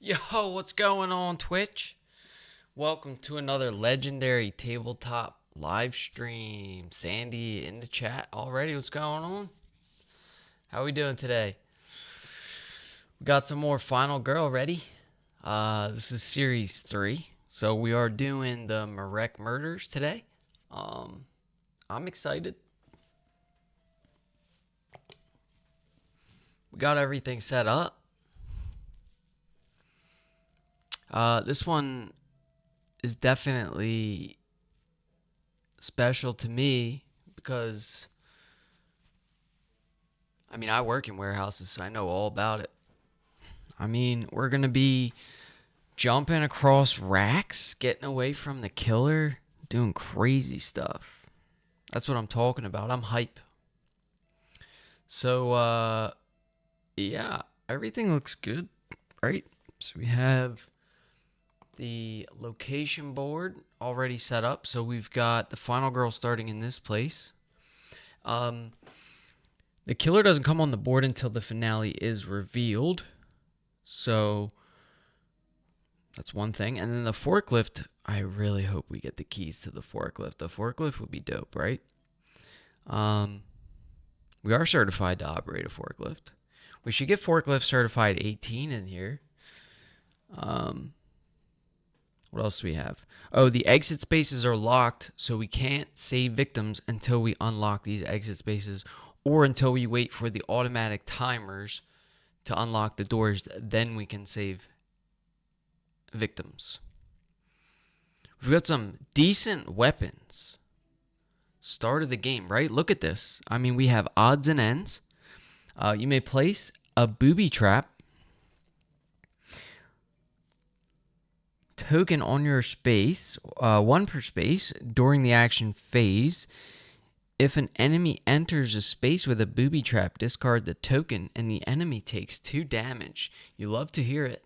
Yo, what's going on, Twitch? Welcome to another legendary tabletop live stream. Sandy in the chat already. What's going on? How we doing today? We got some more Final Girl ready. This is series 3. So we are doing the Marrek murders today. I'm excited. We got everything set up. This one is definitely special to me because, I work in warehouses, so I know all about it. We're going to be jumping across racks, getting away from the killer, doing crazy stuff. That's what I'm talking about. I'm hype. So, yeah, everything looks good, right? So we have the location board already set up. So we've got the final girl starting in this place. The killer doesn't come on the board until the finale is revealed. So that's one thing. And then the forklift, I really hope we get the keys to the forklift. The forklift would be dope, right? We are certified to operate a forklift. We should get forklift certified 18 in here. What else do we have? Oh, the exit spaces are locked, so we can't save victims until we unlock these exit spaces or until we wait for the automatic timers to unlock the doors. Then we can save victims. We've got some decent weapons. Start of the game, right? Look at this. We have odds and ends. You may place a booby trap token on your space, 1 per space, during the action phase. If an enemy enters a space with a booby trap, discard the token and the enemy takes 2 damage. You love to hear it.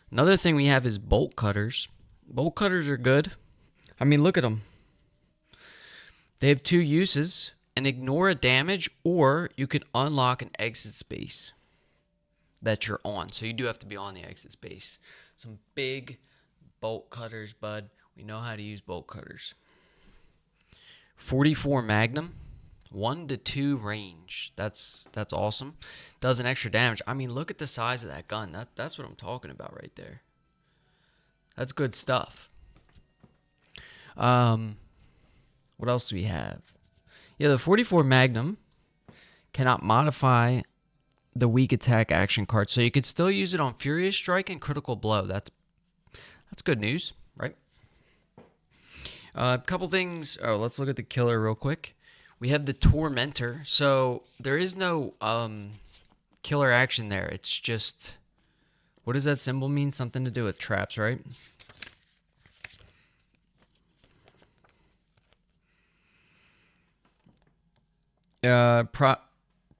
Another thing we have is bolt cutters. Bolt cutters are good. Look at them. They have 2 uses: and ignore a damage, or you can unlock an exit space that you're on. So you do have to be on the exit space. Some big bolt cutters, bud. We know how to use bolt cutters. 44 Magnum, 1 to 2 range. That's awesome. Does an extra damage. Look at the size of that gun. That's what I'm talking about right there. That's good stuff. What else do we have? Yeah, the 44 Magnum cannot modify the weak attack action card, so you could still use it on Furious Strike and Critical Blow. That's good news, right? A couple things. Oh, let's look at the killer real quick. We have the Tormentor. So there is no killer action there. It's just, what does that symbol mean? Something to do with traps, right?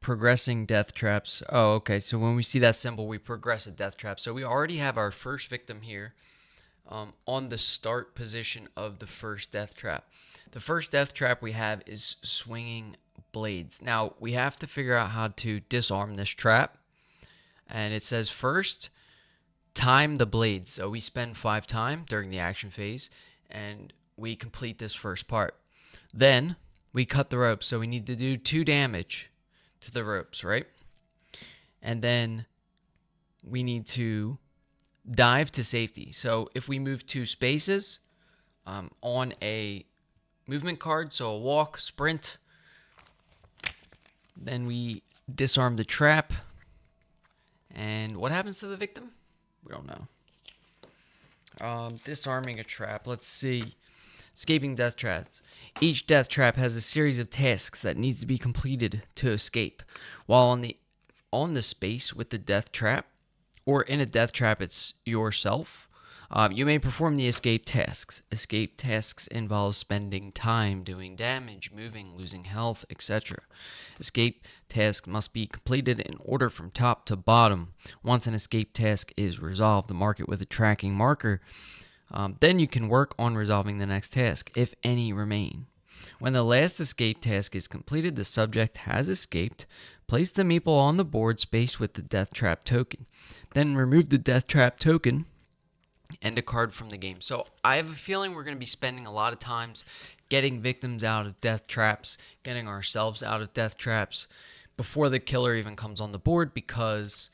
Progressing death traps. Oh, okay. So when we see that symbol, we progress a death trap. So we already have our first victim here on the start position of the first death trap. The first death trap we have is swinging blades. Now, we have to figure out how to disarm this trap. And it says first, time the blades. So we spend 5 time during the action phase, and we complete this first part. Then we cut the rope. So we need to do 2 damage to the ropes, right? And then we need to dive to safety. So if we move 2 spaces on a movement card, so a walk, sprint, then we disarm the trap. And what happens to the victim? We don't know. Disarming a trap. Let's see. Escaping death traps. Each death trap has a series of tasks that needs to be completed to escape. While on the space with the death trap, or in a death trap, it's yourself. You may perform the escape tasks. Escape tasks involve spending time doing damage, moving, losing health, etc. Escape task must be completed in order from top to bottom. Once an escape task is resolved, mark it with a tracking marker. Then you can work on resolving the next task, if any remain. When the last escape task is completed, the subject has escaped. Place the meeple on the board spaced with the death trap token. Then remove the death trap token and a card from the game. So I have a feeling we're going to be spending a lot of times getting victims out of death traps, getting ourselves out of death traps before the killer even comes on the board, because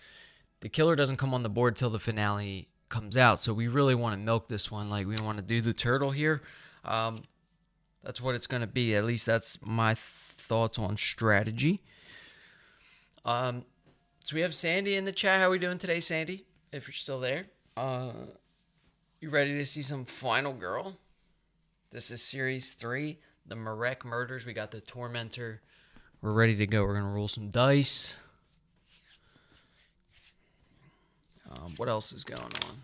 the killer doesn't come on the board till the finale comes out. So we really want to milk this one. Like, we want to do the turtle here. That's what it's going to be. At least that's my thoughts on strategy. So we have Sandy in the chat. How are we doing today, Sandy? If you're still there. You ready to see some Final Girl? This is Series 3, the Marrek Murders. We got the Tormentor. We're ready to go. We're going to roll some dice. What else is going on?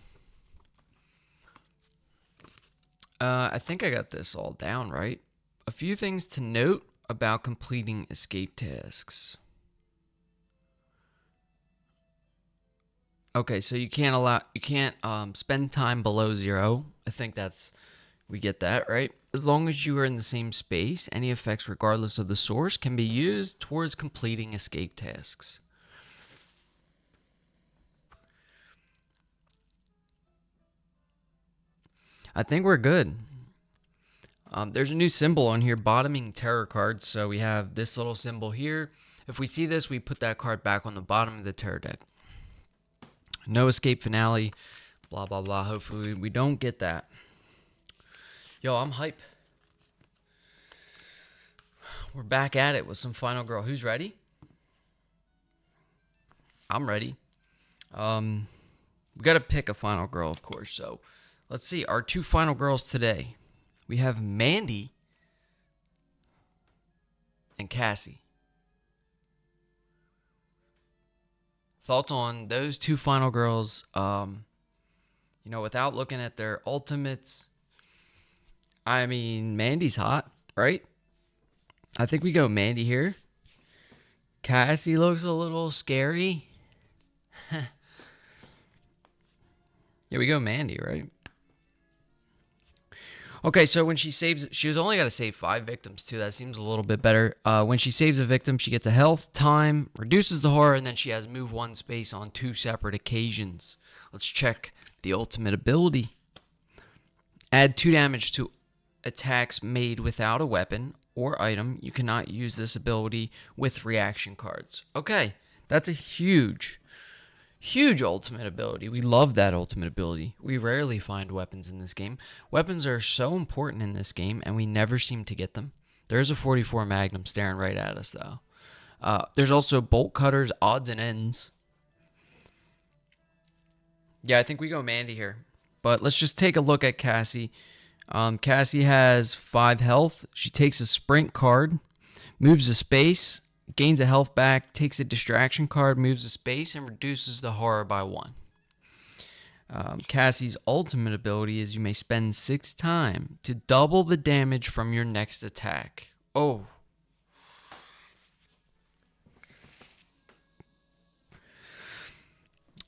I think I got this all down, right? A few things to note about completing escape tasks. Okay, so you can't spend time below 0. I think we get that, right? As long as you are in the same space, any effects regardless of the source can be used towards completing escape tasks. I think we're good. There's a new symbol on here, bottoming terror cards. So we have this little symbol here. If we see this, we put that card back on the bottom of the terror deck. No escape finale, blah, blah, blah. Hopefully we don't get that. Yo, I'm hype. We're back at it with some Final Girl. Who's ready? I'm ready. We got to pick a Final Girl, of course. So let's see. Our 2 Final Girls today. We have Mandy and Cassie. Thoughts on those 2 Final Girls, without looking at their ultimates. I mean, Mandy's hot, right? I think we go Mandy here. Cassie looks a little scary. Yeah, we go Mandy, right? Okay, so when she saves, she was only got to save 5 victims too. That seems a little bit better. When she saves a victim, she gets a health, time, reduces the horror, and then she has move 1 space on 2 separate occasions. Let's check the ultimate ability. Add 2 damage to attacks made without a weapon or item. You cannot use this ability with reaction cards. Okay, that's a huge ultimate ability. We love that ultimate ability. We rarely find weapons in this game. Weapons are so important in this game, and we never seem to get them. There's a 44 Magnum staring right at us, though. There's also bolt cutters, odds and ends. Yeah, I think we go Mandy here. But let's just take a look at Cassie. Cassie has 5 health. She takes a sprint card, moves a space, gains a health back, takes a distraction card, moves a space, and reduces the horror by 1. Cassie's ultimate ability is you may spend 6 time to double the damage from your next attack. Oh.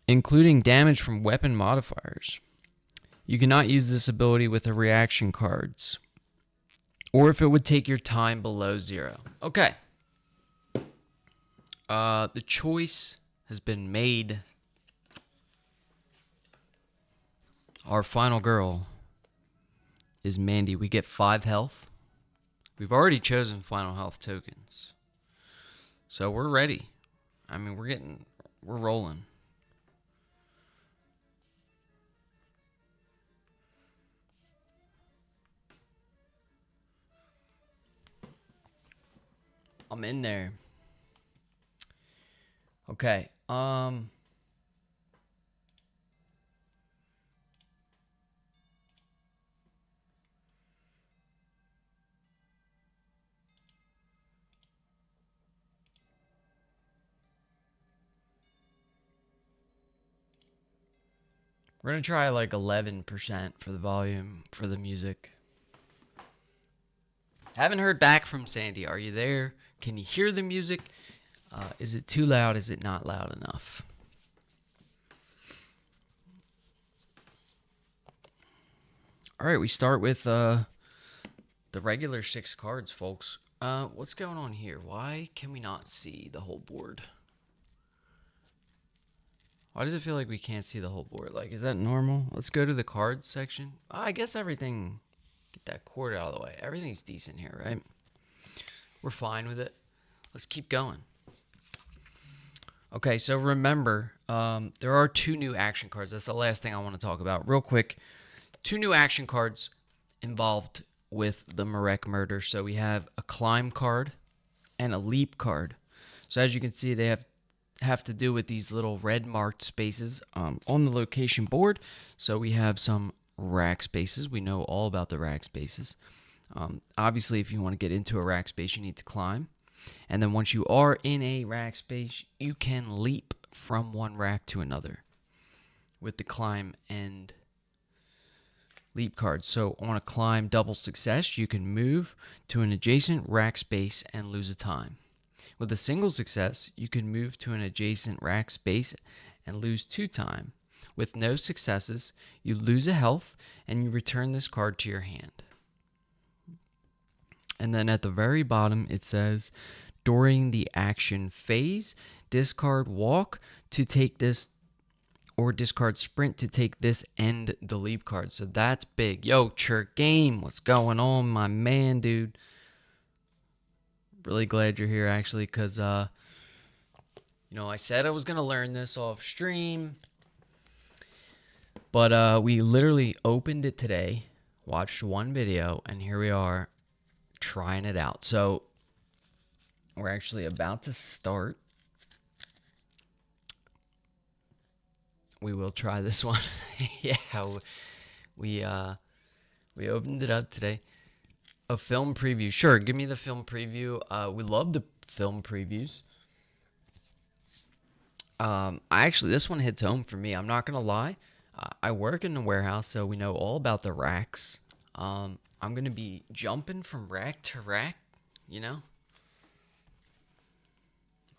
Including damage from weapon modifiers. You cannot use this ability with the reaction cards, or if it would take your time below 0. Okay. The choice has been made. Our Final Girl is Mandy. We get 5 health. We've already chosen final health tokens, so we're ready. I mean, we're rolling. I'm in there. Okay. We're going to try like 11% for the volume for the music. Haven't heard back from Sandy. Are you there? Can you hear the music? Is it too loud? Is it not loud enough? All right, we start with the regular 6 cards, folks. What's going on here? Why can we not see the whole board? Why does it feel like we can't see the whole board? Like, is that normal? Let's go to the cards section. I guess everything, get that cord out of the way. Everything's decent here, right? We're fine with it. Let's keep going. Okay, so remember, there are 2 new action cards. That's the last thing I want to talk about. Real quick, 2 new action cards involved with the Marrek murder. So we have a climb card and a leap card. So as you can see, they have to do with these little red marked spaces on the location board. So we have some rack spaces. We know all about the rack spaces. Obviously, if you want to get into a rack space, you need to climb. And then once you are in a rack space, you can leap from one rack to another with the climb and leap cards. So on a climb double success, you can move to an adjacent rack space and lose a time. With a single success, you can move to an adjacent rack space and lose 2 time. With no successes, you lose a health and you return this card to your hand. And then at the very bottom, it says, during the action phase, discard walk to take this, or discard sprint to take this and the leap card. So that's big. Yo, Chirk Game, what's going on, my man, dude? Really glad you're here, actually, because, I said I was going to learn this off stream. But we literally opened it today, watched one video, and here we are trying it out. So we're actually about to start. We will try this one. Yeah, we opened it up today. A film preview. Sure, give me the film preview. We love the film previews. This one hits home for me. I'm not gonna lie. I work in the warehouse, so we know all about the racks. I'm gonna be jumping from rack to rack. I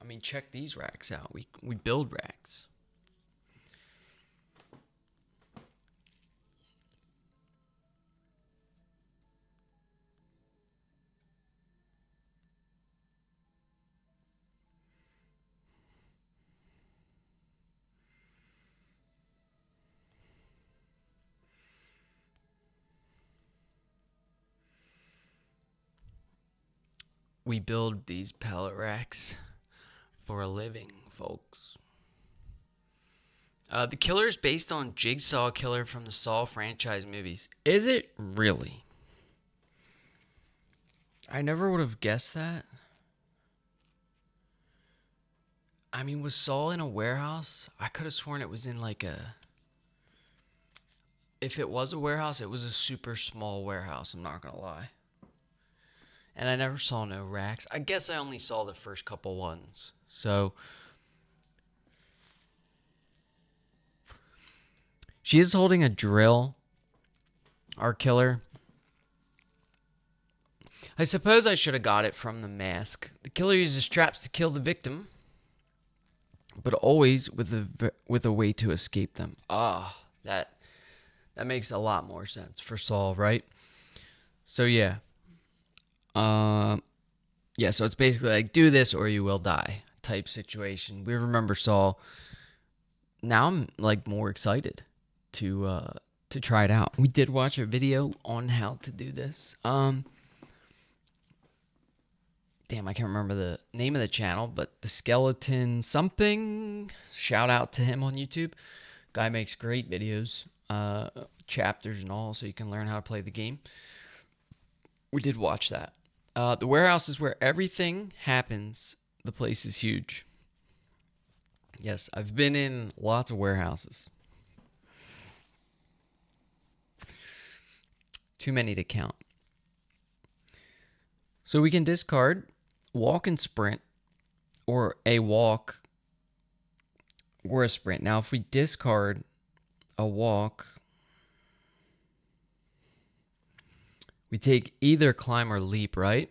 mean, check these racks out. We build racks. We build these pallet racks for a living, folks. The killer is based on Jigsaw Killer from the Saw franchise movies. Is it really? I never would have guessed that. I mean, was Saw in a warehouse? I could have sworn it was in like a... If it was a warehouse, it was a super small warehouse, I'm not gonna lie. And I never saw no racks. I guess I only saw the first couple ones. So... She is holding a drill, our killer. I suppose I should have got it from the mask. The killer uses traps to kill the victim, but always with a way to escape them. That makes a lot more sense for Saul, right? So yeah. So it's basically like, do this or you will die type situation. We remember Saul. Now I'm like more excited to try it out. We did watch a video on how to do this. Damn, I can't remember the name of the channel, but the skeleton something. Shout out to him on YouTube. Guy makes great videos, chapters and all, so you can learn how to play the game. We did watch that. The warehouse is where everything happens. The place is huge. Yes, I've been in lots of warehouses. Too many to count. So we can discard walk and sprint, or a walk or a sprint. Now, if we discard a walk, we take either climb or leap, right?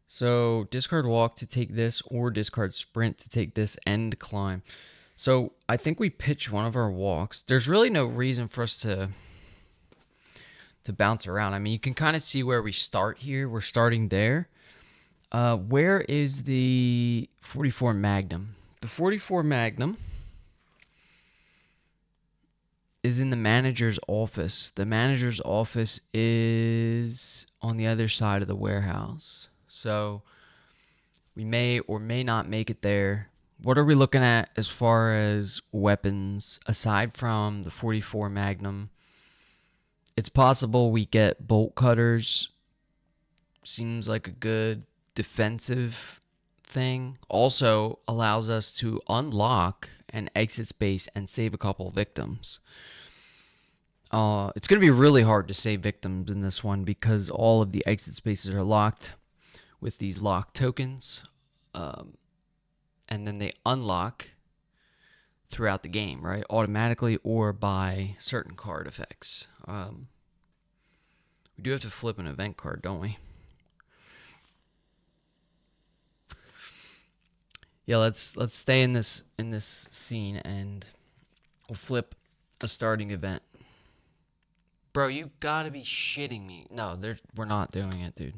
So discard walk to take this, or discard sprint to take this and climb. So I think we pitch one of our walks. There's really no reason for us to bounce around. I mean, you can kind of see where we start here. We're starting there. Where is the 44 Magnum? The 44 Magnum is in the manager's office. The manager's office is on the other side of the warehouse. So we may or may not make it there. What are we looking at as far as weapons aside from the 44 Magnum? It's possible we get bolt cutters. Seems like a good defensive thing. Also allows us to unlock an exit space and save a couple victims. It's going to be really hard to save victims in this one because all of the exit spaces are locked with these lock tokens. And then they unlock throughout the game, right? Automatically or by certain card effects. We do have to flip an event card, don't we? Yeah, let's stay in this scene and we'll flip a starting event. Bro, you gotta be shitting me. No, we're not doing it, dude.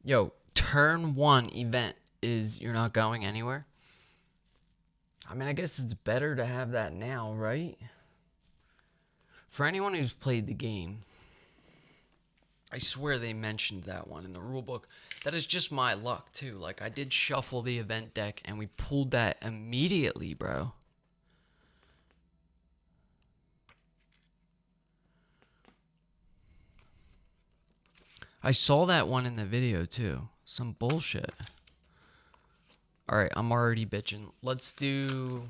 Yo, turn 1 event is you're not going anywhere. I mean, I guess it's better to have that now, right? For anyone who's played the game, I swear they mentioned that one in the rulebook. That is just my luck, too. Like, I did shuffle the event deck, and we pulled that immediately, bro. I saw that one in the video, too. Some bullshit. Alright, I'm already bitching. Let's do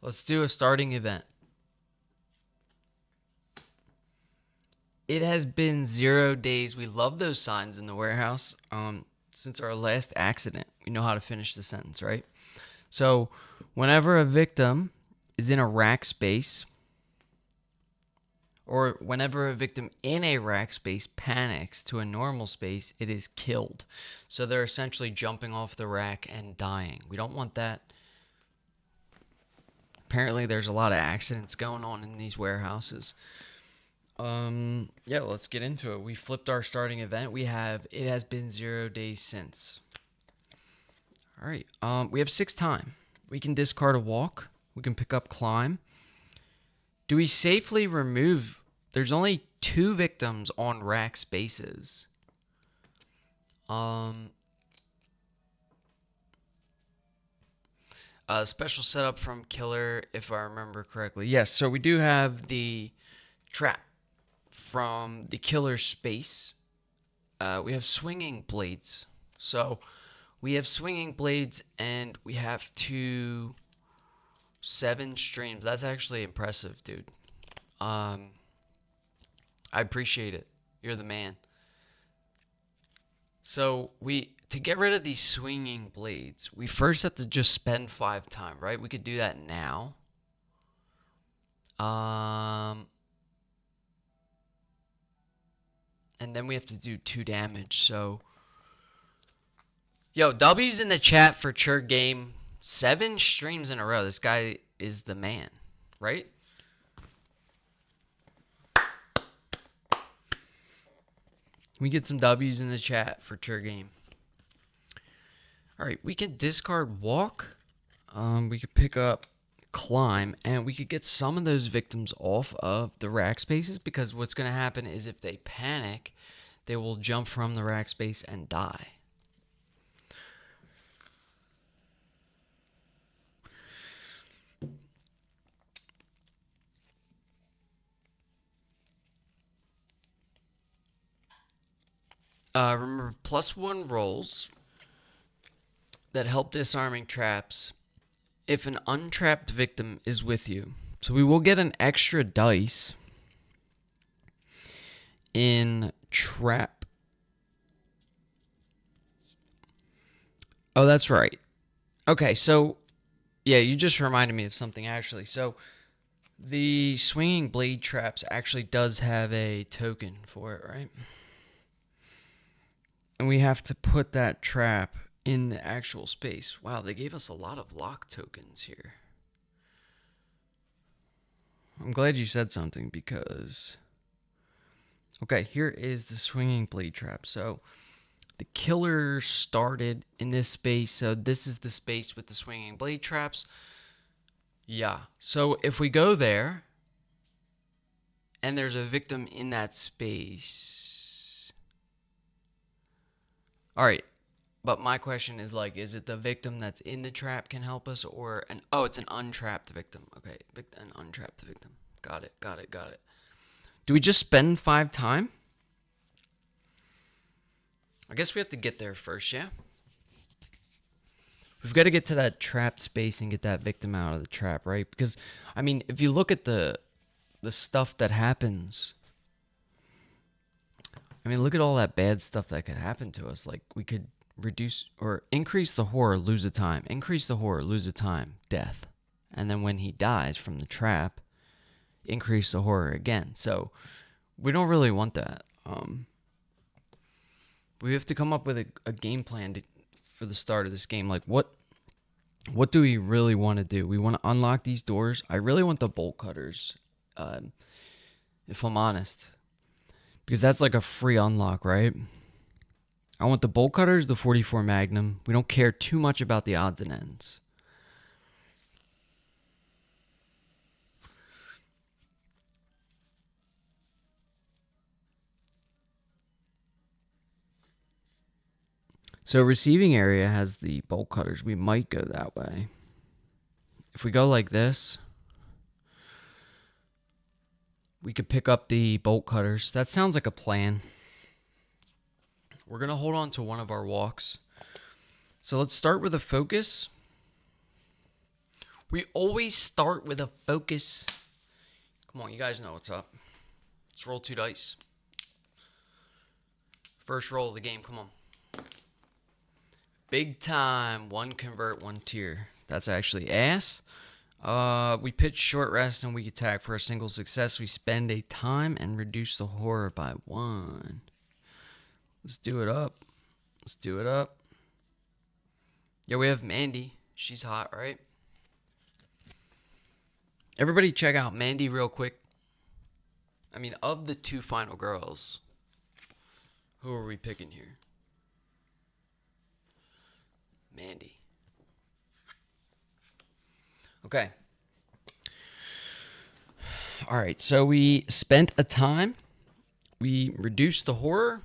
a starting event. It has been 0 days. We love those signs in the warehouse. Since our last accident, we know how to finish the sentence, right? So, whenever a victim is in a rack space, or whenever a victim in a rack space panics to a normal space, it is killed. So they're essentially jumping off the rack and dying. We don't want that. Apparently, there's a lot of accidents going on in these warehouses. Yeah, let's get into it. We flipped our starting event. It has been 0 days since. All right. We have 6 time. We can discard a walk. We can pick up climb. Do we safely remove? There's only 2 victims on rack spaces. Special setup from killer, if I remember correctly. Yes, so we do have the trap from the killer space. We have swinging blades. So we have swinging blades and we have 7 streams. That's actually impressive, dude. I appreciate it. You're the man. So to get rid of these swinging blades, we first have to just spend 5 time, right? We could do that now. And then we have to do 2 damage. So, yo, W's in the chat for Chur Game. 7 streams in a row. This guy is the man, right? We get some W's in the chat for Chur Game. All right, we can discard walk. We could pick up climb, and we could get some of those victims off of the rack spaces, because what's going to happen is if they panic, they will jump from the rack space and die. Remember, +1 rolls that help disarming traps if an untrapped victim is with you. So we will get an extra dice in trap. Oh, that's right. Okay, so yeah, you just reminded me of something actually. So the swinging blade traps actually does have a token for it, right? And we have to put that trap in the actual space. Wow, they gave us a lot of lock tokens here. I'm glad you said something because... Okay, here is the swinging blade trap. So the killer started in this space. So this is the space with the swinging blade traps. Yeah. So if we go there and there's a victim in that space. All right. But my question is like, is it the victim that's in the trap can help us or an... Oh, it's an untrapped victim. Okay, an untrapped victim. Got it. Do we just spend 5 time? I guess we have to get there first, yeah? We've got to get to that trapped space and get that victim out of the trap, right? Because, I mean, if you look at the stuff that happens... I mean, look at all that bad stuff that could happen to us. Like, we could reduce or increase the horror, lose a time. Increase the horror, lose a time, death. And then when he dies from the trap... increase the horror again. So we don't really want that. We have to come up with a game plan for the start of this game. Like what do we really want to do? We want to unlock these doors. I really want the bolt cutters, if I'm honest, because that's like a free unlock, right? I want the bolt cutters, the 44 Magnum. We don't care too much about the odds and ends. So receiving area has the bolt cutters. We might go that way. If we go like this, we could pick up the bolt cutters. That sounds like a plan. We're going to hold on to one of our walks. So let's start with a focus. We always start with a focus. Come on, you guys know what's up. Let's roll 2 dice. First roll of the game, come on. Big time. 1 convert, 1 tier. That's actually ass. We pitch short rest and we attack for a single success. We spend a time and reduce the horror by 1. Let's do it up. Yeah, we have Mandy. She's hot, right? Everybody check out Mandy real quick. I mean, of the 2 final girls, who are we picking here? Mandy. Okay. All right, so we spent a time. We reduced the horror.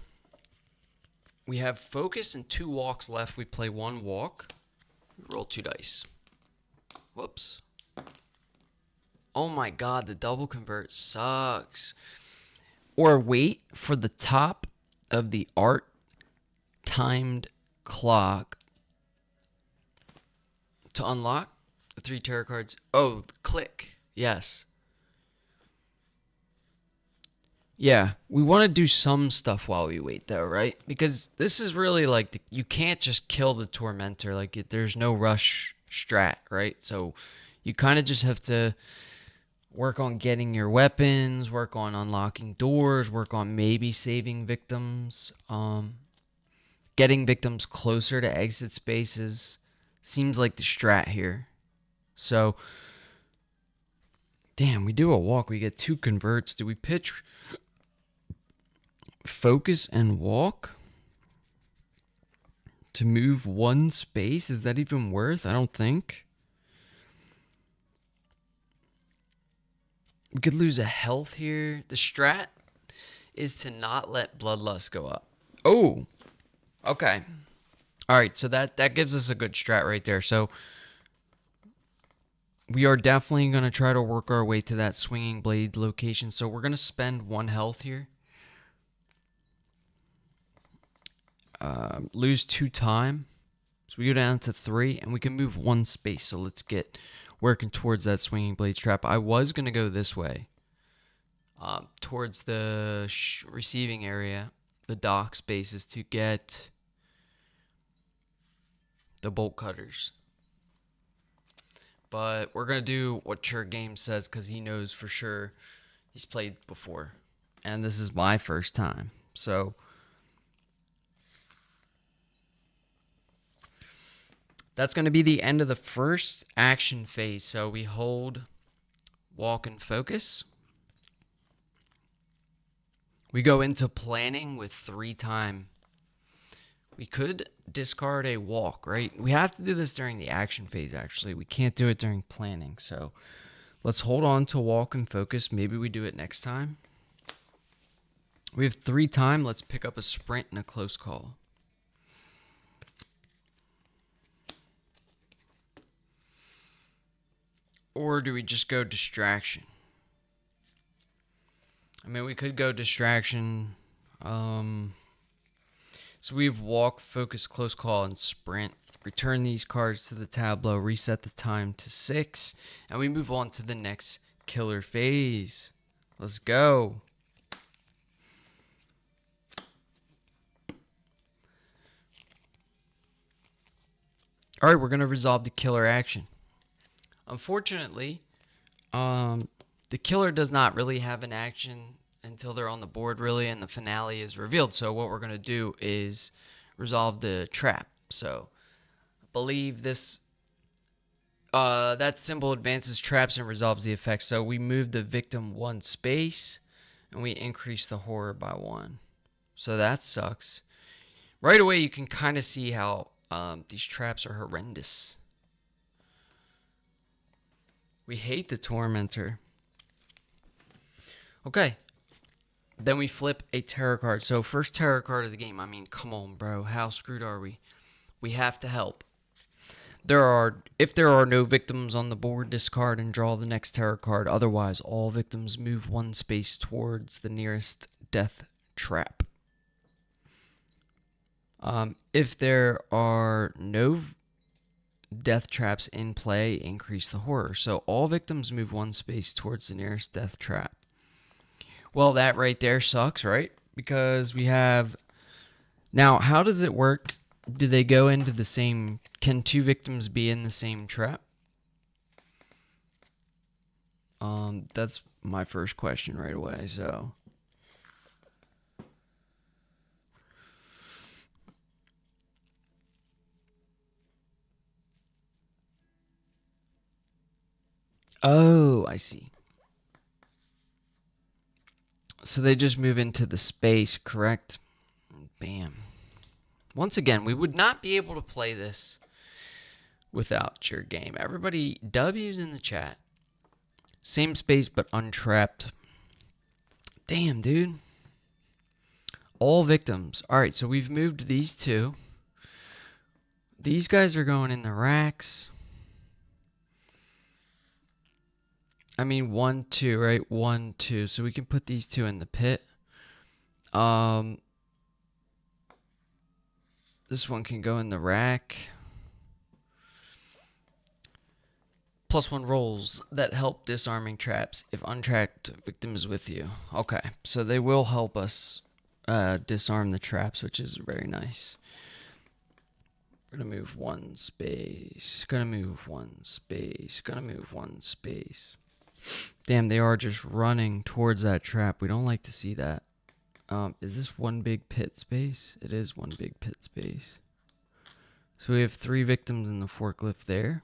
We have focus and 2 walks left. We play 1 walk. We roll 2 dice. Whoops. Oh my god, the double convert sucks. Or wait for the top of the art timed clock to unlock the 3 tarot cards. Oh, click. Yes. Yeah, we want to do some stuff while we wait, though, right? Because this is really like, you can't just kill the Tormentor. Like, there's no rush strat, right? So you kind of just have to work on getting your weapons, work on unlocking doors, work on maybe saving victims. Getting victims closer to exit spaces seems like the strat here. So, damn, we do a walk. We get 2 converts. Do we pitch focus and walk to move 1 space? Is that even worth? I don't think. We could lose a health here. The strat is to not let bloodlust go up. Oh, okay. All right, so that gives us a good strat right there. So we are definitely going to try to work our way to that swinging blade location. So we're going to spend 1 health here. Lose 2 time. So we go down to 3, and we can move 1 space. So let's get working towards that swinging blade trap. I was going to go this way. Towards the receiving area, the dock spaces, to get the bolt cutters. But we're going to do what Chur Game says, because he knows for sure he's played before. And this is my first time. So That's going to be the end of the first action phase. So we hold walk and focus. We go into planning with 3 time. We could discard a walk, right? We have to do this during the action phase, actually. We can't do it during planning. So let's hold on to walk and focus. Maybe we do it next time. We have 3 time. Let's pick up a sprint and a close call. Or do we just go distraction? I mean, we could go distraction. So we have walk, focus, close call, and sprint. Return these cards to the tableau, reset the time to 6, and we move on to the next killer phase. Let's go. All right, we're going to resolve the killer action. Unfortunately, the killer does not really have an action until they're on the board, really, and the finale is revealed. So what we're going to do is resolve the trap. So I believe this that symbol advances traps and resolves the effect. So we move the victim 1 space, and we increase the horror by 1. So that sucks. Right away, you can kind of see how these traps are horrendous. We hate the Tormentor. Okay. Then we flip a terror card. So first terror card of the game. I mean, come on, bro. How screwed are we? We have to help. If there are no victims on the board, discard and draw the next terror card. Otherwise, all victims move 1 space towards the nearest death trap. If there are no death traps in play, increase the horror. So all victims move 1 space towards the nearest death trap. Well, that right there sucks, right? Because we have... Now, how does it work? Do they go into the same... Can 2 victims be in the same trap? That's my first question right away, so... Oh, I see. So they just move into the space, correct? Bam. Once again, we would not be able to play this without your game. Everybody, W's in the chat. Same space, but untrapped. Damn, dude. All victims. All right, so we've moved these 2. These guys are going in the racks. I mean, 1, 2, right? 1, 2. So we can put these 2 in the pit. This one can go in the rack. +1 rolls that help disarming traps if untracked victim is with you. Okay, so they will help us disarm the traps, which is very nice. We're gonna move 1 space. Gonna move 1 space. Gonna move 1 space. Damn, they are just running towards that trap. We don't like to see that. Is this 1 big pit space? It is 1 big pit space. So we have 3 victims in the forklift there.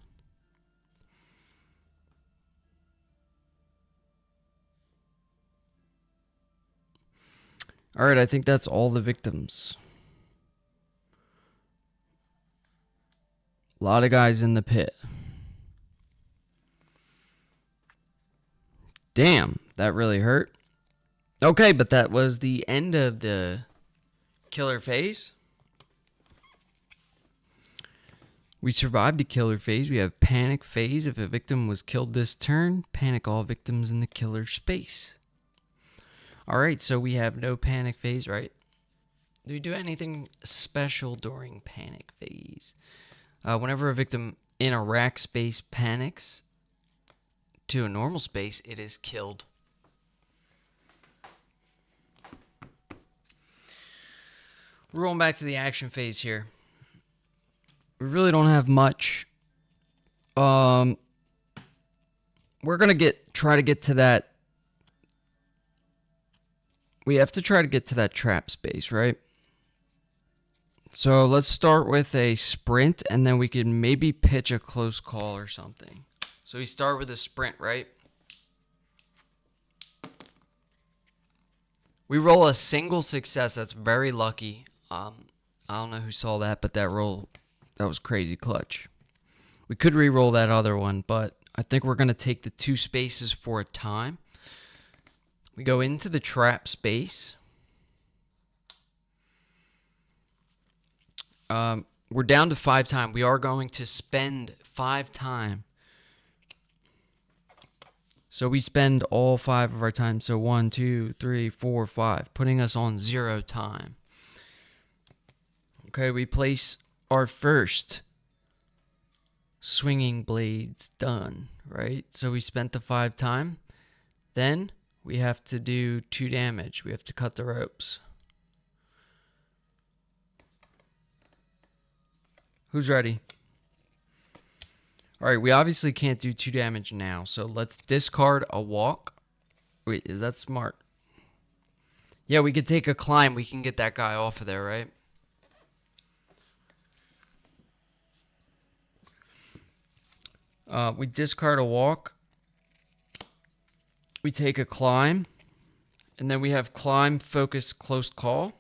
Alright, I think that's all the victims. A lot of guys in the pit. Damn, that really hurt. Okay, but that was the end of the killer phase. We survived the killer phase. We have panic phase. If a victim was killed this turn, panic all victims in the killer space. Alright, so we have no panic phase, right? Do we do anything special during panic phase? Whenever a victim in a rack space panics to a normal space, it is killed. We're going back to the action phase here. We really don't have much. We're gonna try to get to that. We have to try to get to that trap space, right? So let's start with a sprint, and then we can maybe pitch a close call or something. So we start with a sprint, right? We roll a single success. That's very lucky. I don't know who saw that, but that was crazy clutch. We could re-roll that other one, but I think we're going to take the 2 spaces for a time. We go into the trap space. We're down to 5 time. We are going to spend 5 time. So we spend all 5 of our time. So 1, 2, 3, 4, 5, putting us on 0 time. Okay, we place our first swinging blades done, right? So we spent the 5 time. Then we have to do 2 damage. We have to cut the ropes. Who's ready? All right, we obviously can't do 2 damage now, so let's discard a walk. Wait, is that smart? Yeah, we could take a climb. We can get that guy off of there, right? We discard a walk. We take a climb. And then we have climb, focus, close call.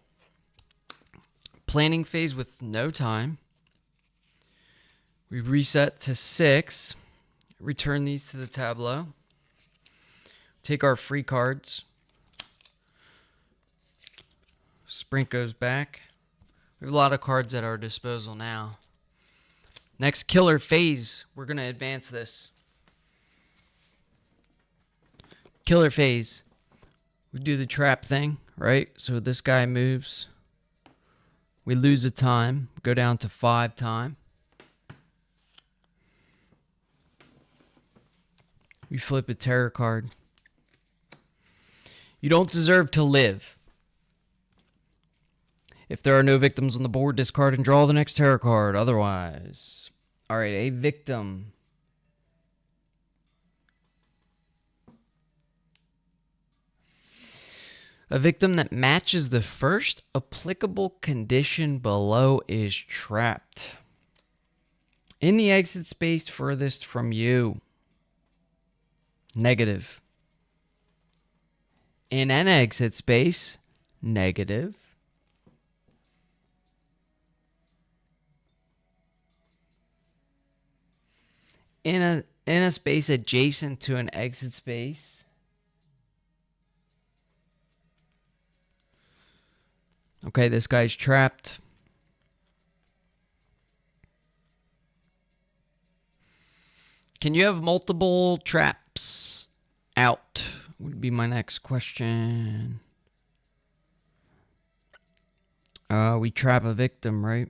Planning phase with no time. We reset to 6. Return these to the tableau. Take our free cards. Sprint goes back. We have a lot of cards at our disposal now. Next killer phase. We're going to advance this. Killer phase. We do the trap thing, right? So this guy moves. We lose a time. Go down to 5 time. We flip a terror card. You don't deserve to live. If there are no victims on the board, discard and draw the next terror card. Otherwise. Alright, a victim. A victim that matches the first applicable condition below is trapped. In the exit space furthest from you. Negative. In an exit space, negative. In a space adjacent to an exit space. Okay, this guy's trapped. Can you have multiple traps out? Would be my next question. We trap a victim, right?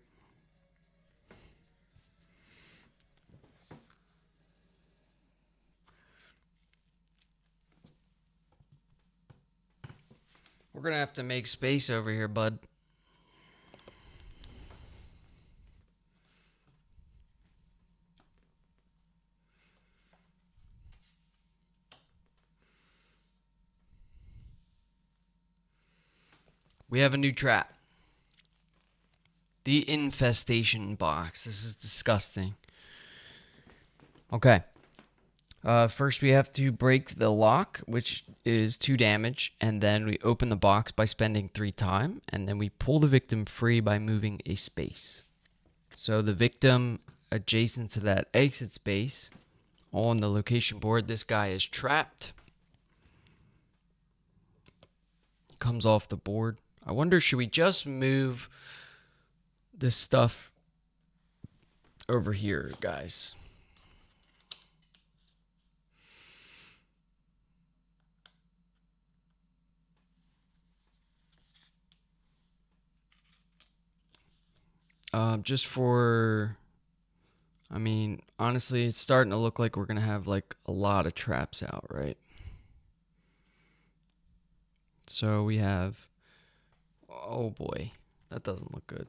We're gonna have to make space over here, bud. We have a new trap. The infestation box. This is disgusting. Okay. First we have to break the lock, which is 2 damage, and then we open the box by spending 3 time, and then we pull the victim free by moving a space. So the victim adjacent to that exit space on the location board, this guy is trapped. Comes off the board. I wonder, should we just move this stuff over here, guys? Just for, I mean, honestly, it's starting to look like we're going to have like a lot of traps out, right? So we have, oh boy, that doesn't look good.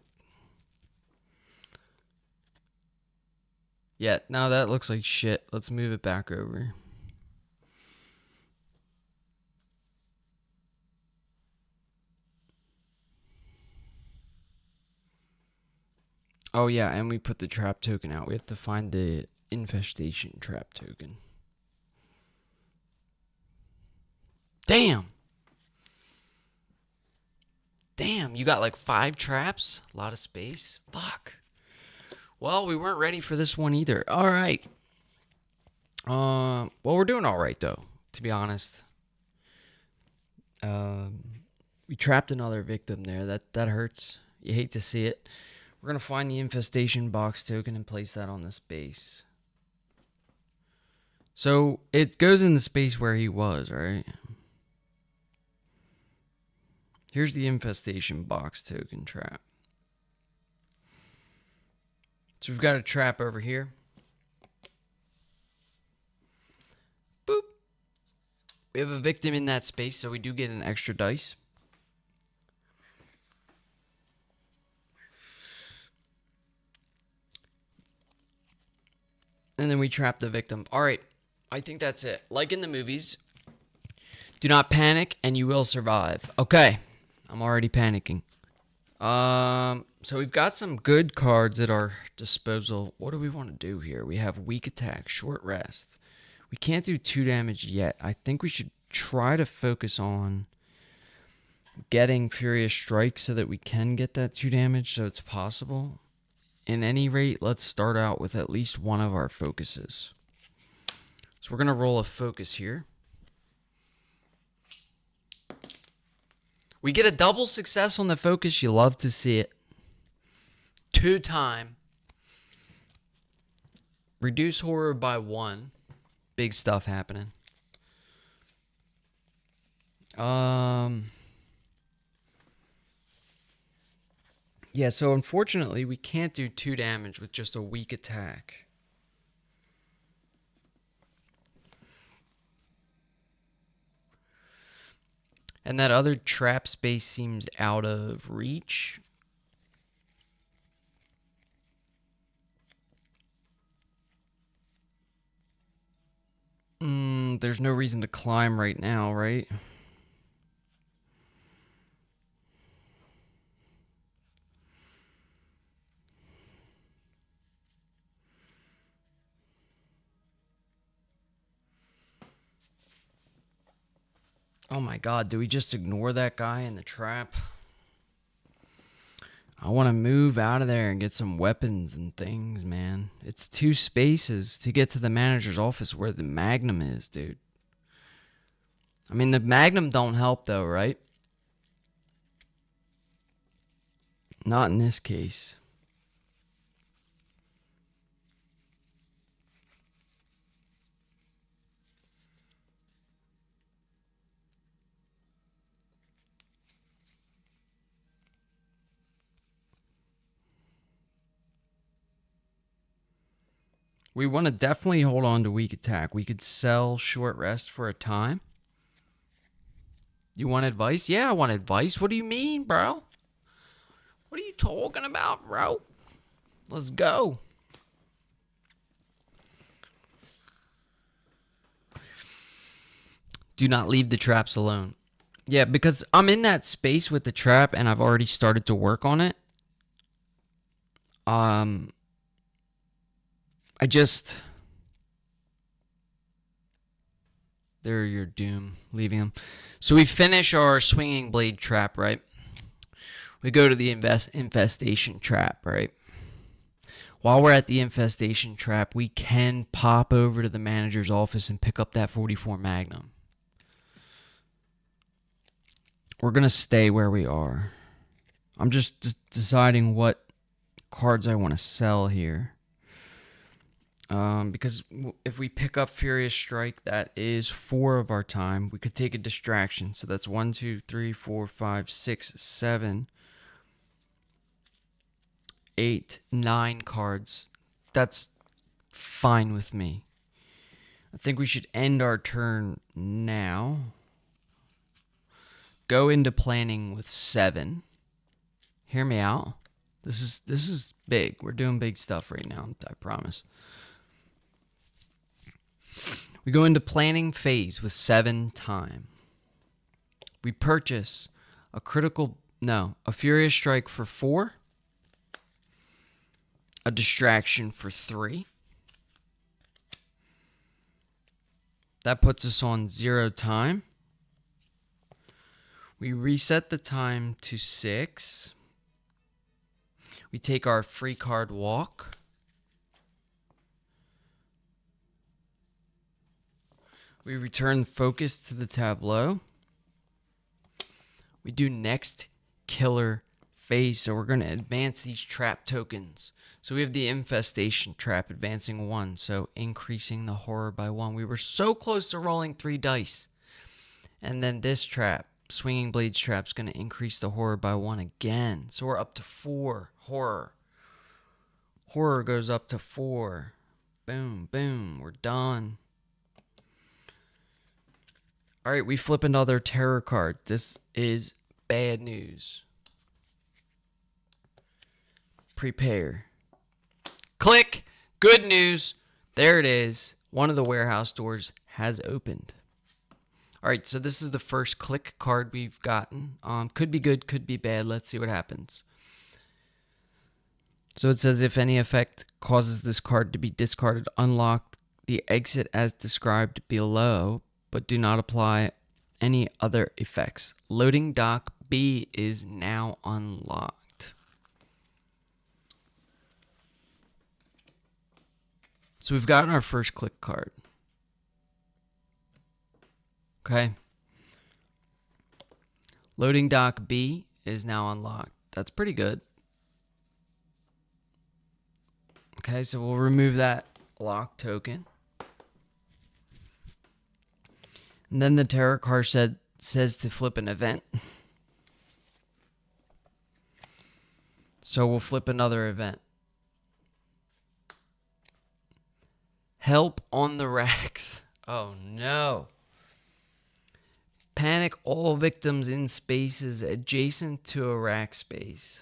Yeah, now that looks like shit. Let's move it back over. Oh yeah, and we put the trap token out. We have to find the infestation trap token. Damn. Damn, you got like 5 traps? A lot of space? Fuck. Well, we weren't ready for this one either. All right. Well, we're doing all right though, to be honest. We trapped another victim there. That hurts. You hate to see it. We're gonna find the infestation box token and place that on the space. So it goes in the space where he was, right? Here's the infestation box token trap. So we've got a trap over here. Boop. We have a victim in that space, so we do get an extra dice. And then we trap the victim. All right. I think that's it. Like in the movies, do not panic and you will survive. Okay. I'm already panicking. So we've got some good cards at our disposal. What do we want to do here? We have weak attack, short rest. We can't do 2 damage yet. I think we should try to focus on getting Furious Strike so that we can get that 2 damage so it's possible. In any rate, let's start out with at least one of our focuses. So we're going to roll a focus here. We get a double success on the focus. You love to see it. 2-time. Reduce horror by 1. Big stuff happening. Yeah, so unfortunately, we can't do 2 damage with just a weak attack. And that other trap space seems out of reach. There's no reason to climb right now, right? Oh my god, do we just ignore that guy in the trap? I want to move out of there and get some weapons and things, man. It's 2 spaces to get to the manager's office where the Magnum is, dude. I mean, the Magnum don't help though, right? Not in this case. We want to definitely hold on to weak attack. We could sell short rest for a time. You want advice? Yeah, I want advice. What do you mean, bro? What are you talking about, bro? Let's go. Do not leave the traps alone. Yeah, because I'm in that space with the trap and I've already started to work on it. I just... They're your doom. Leaving them. So we finish our swinging blade trap, right? We go to the infestation trap, right? While we're at the infestation trap, we can pop over to the manager's office and pick up that 44 Magnum. We're going to stay where we are. I'm just deciding what cards I want to sell here. Because if we pick up Furious Strike, that is 4 of our time. We could take a distraction. So that's 1, 2, 3, 4, 5, 6, 7, 8, 9 cards. That's fine with me. I think we should end our turn now. Go into planning with 7. Hear me out. This is big. We're doing big stuff right now, I promise. We go into planning phase with 7 time. We purchase a Furious Strike for 4. a distraction for 3. That puts us on 0 time. We reset the time to 6. We take our free card walk. We return focus to the tableau. We do next killer phase. So we're going to advance these trap tokens. So we have the infestation trap advancing 1. So increasing the horror by 1. We were so close to rolling 3 dice. And then this trap, swinging blades trap, is going to increase the horror by 1 again. So we're up to 4 horror. Horror goes up to 4. Boom, boom, we're done. All right, we flip another terror card. This is bad news. Prepare. Click. Good news. There it is. One of the warehouse doors has opened. All right, so this is the first click card we've gotten. Could be good, could be bad. Let's see what happens. So it says if any effect causes this card to be discarded, unlock the exit as described below, but do not apply any other effects. Loading dock B is now unlocked. So we've gotten our first click card. Okay. Loading dock B is now unlocked. That's pretty good. Okay, so we'll remove that lock token. And then the terror card says to flip an event. So we'll flip another event. Help on the racks. Oh no. Panic all victims in spaces adjacent to a rack space,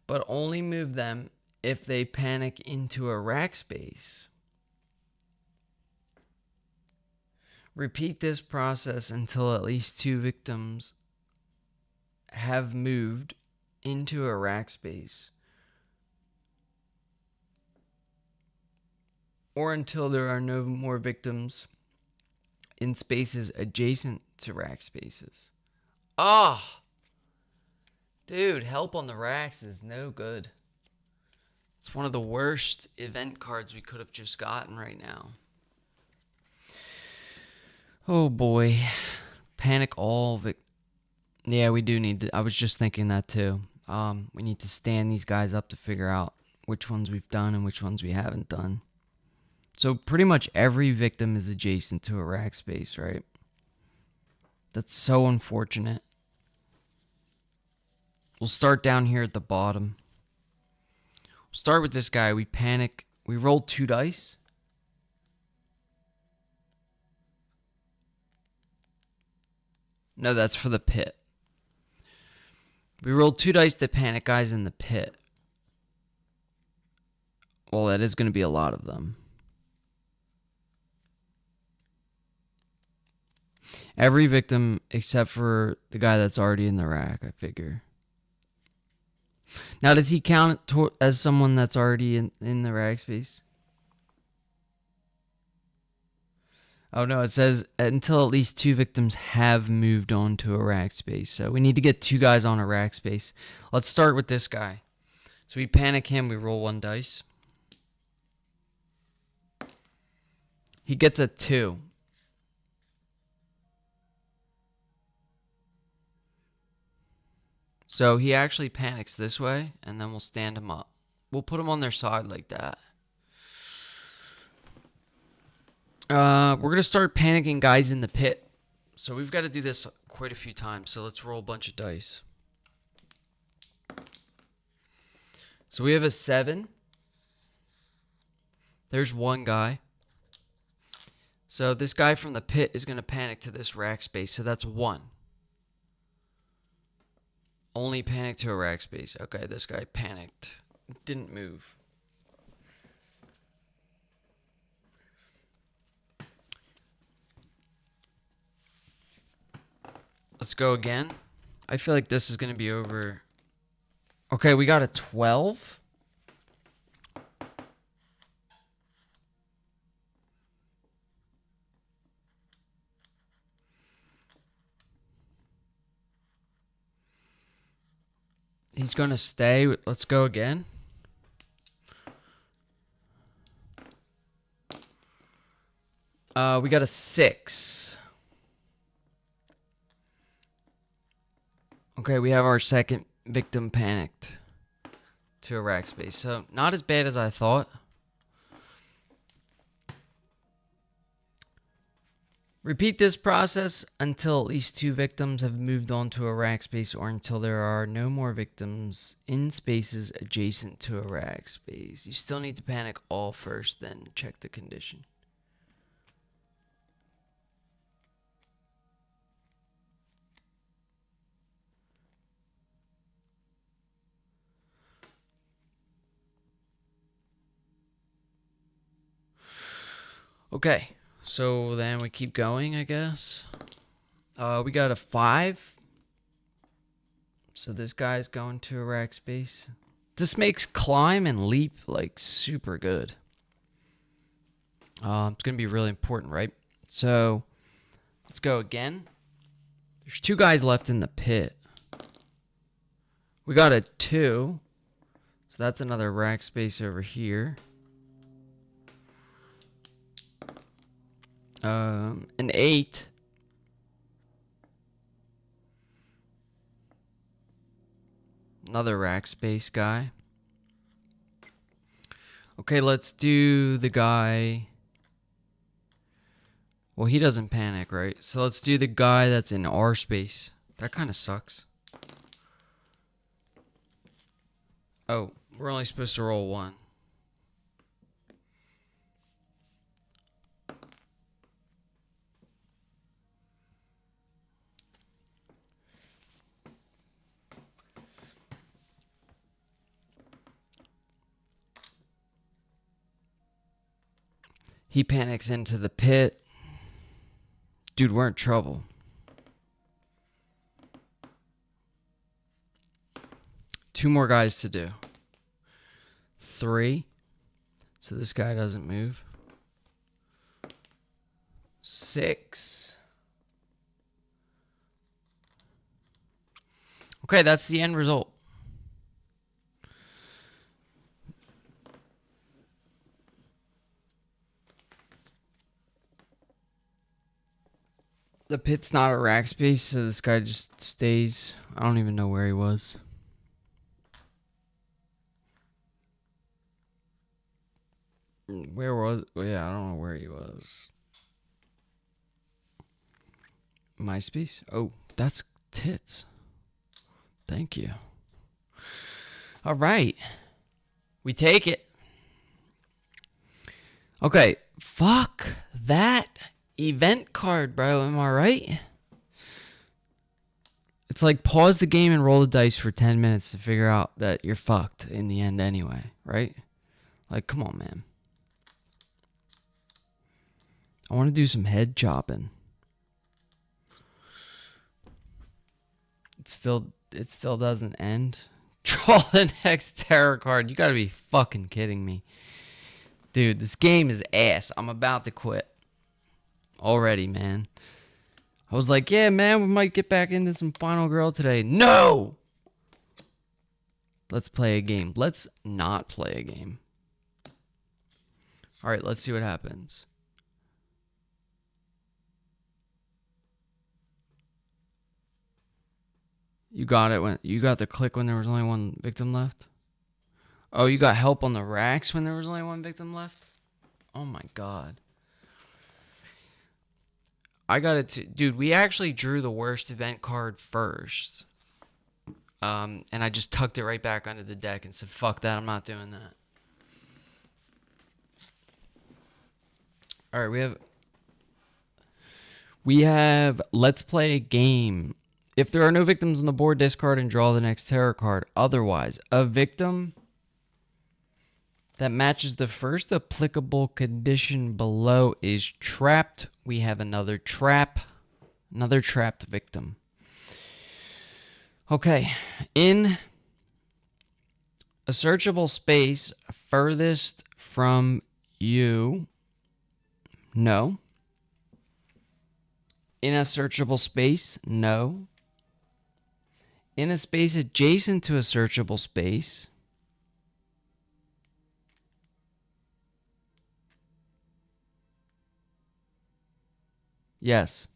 but only move them if they panic into a rack space. Repeat this process until at least 2 victims have moved into a rack space, or until there are no more victims in spaces adjacent to rack spaces. Ah! Dude, help on the racks is no good. It's one of the worst event cards we could have just gotten right now. Oh boy. Panic all yeah, we do need to. I was just thinking that too. We need to stand these guys up to figure out which ones we've done and which ones we haven't done. So pretty much every victim is adjacent to a rack space, right? That's so unfortunate. We'll start down here at the bottom. We'll start with this guy. We panic. We rolled 2 dice. No, that's for the pit. We rolled 2 dice to panic guys in the pit. Well, that is going to be a lot of them. Every victim except for the guy that's already in the rack, I figure. Now, does he count as someone that's already in the rack space? Oh no, it says until at least 2 victims have moved on to a rack space. So we need to get 2 guys on a rack space. Let's start with this guy. So we panic him, we roll 1 dice. He gets a 2. So he actually panics this way, and then we'll stand him up. We'll put him on their side like that. We're going to start panicking guys in the pit. So we've got to do this quite a few times. So let's roll a bunch of dice. So we have a 7. There's 1 guy. So this guy from the pit is going to panic to this rack space. So that's 1. Only panic to a rack space. Okay, this guy panicked. Didn't move. Let's go again. I feel like this is going to be over. Okay, we got a 12. He's going to stay. Let's go again. We got a 6. Okay, we have our second victim panicked to a rack space. So, not as bad as I thought. Repeat this process until at least 2 victims have moved on to a rack space or until there are no more victims in spaces adjacent to a rack space. You still need to panic all first, then check the condition. Okay, so then we keep going, I guess. We got a 5. So this guy's going to a rack space. This makes climb and leap like super good. It's going to be really important, right? So let's go again. There's 2 guys left in the pit. We got a 2. So that's another rack space over here. An 8. Another rack space guy. Okay, let's do the guy. Well, he doesn't panic, right? So let's do the guy that's in our space. That kind of sucks. Oh, we're only supposed to roll 1. He panics into the pit. Dude, we're in trouble. Two more guys to do. 3. So this guy doesn't move. 6. Okay, that's the end result. The pit's not a rack space, so this guy just stays. I don't even know where he was. Where was... Yeah, I don't know where he was. My space? Oh, that's tits. Thank you. All right. We take it. Okay. Fuck that event card, bro. Am I right? It's like pause the game and roll the dice for 10 minutes to figure out that you're fucked in the end anyway, right? Like, come on, man. I want to do some head chopping. It still doesn't end. Draw the next terror card. You gotta be fucking kidding me. Dude, this game is ass. I'm about to quit. Already, man. I was like, yeah, man, we might get back into some Final Girl today. No! Let's play a game. Let's not play a game. Alright, let's see what happens. You got it when you got the click when there was only 1 victim left? Oh, you got help on the racks when there was only 1 victim left? Oh my god. I got it too. Dude, we actually drew the worst event card first. And I just tucked it right back under the deck and said, fuck that, I'm not doing that. Alright, we have let's play a game. If there are no victims on the board, discard and draw the next terror card. Otherwise, a victim that matches the first applicable condition below is trapped. We have another trapped victim. Okay, in a searchable space furthest from you, no. In a searchable space, no. In a space adjacent to a searchable space. Yes.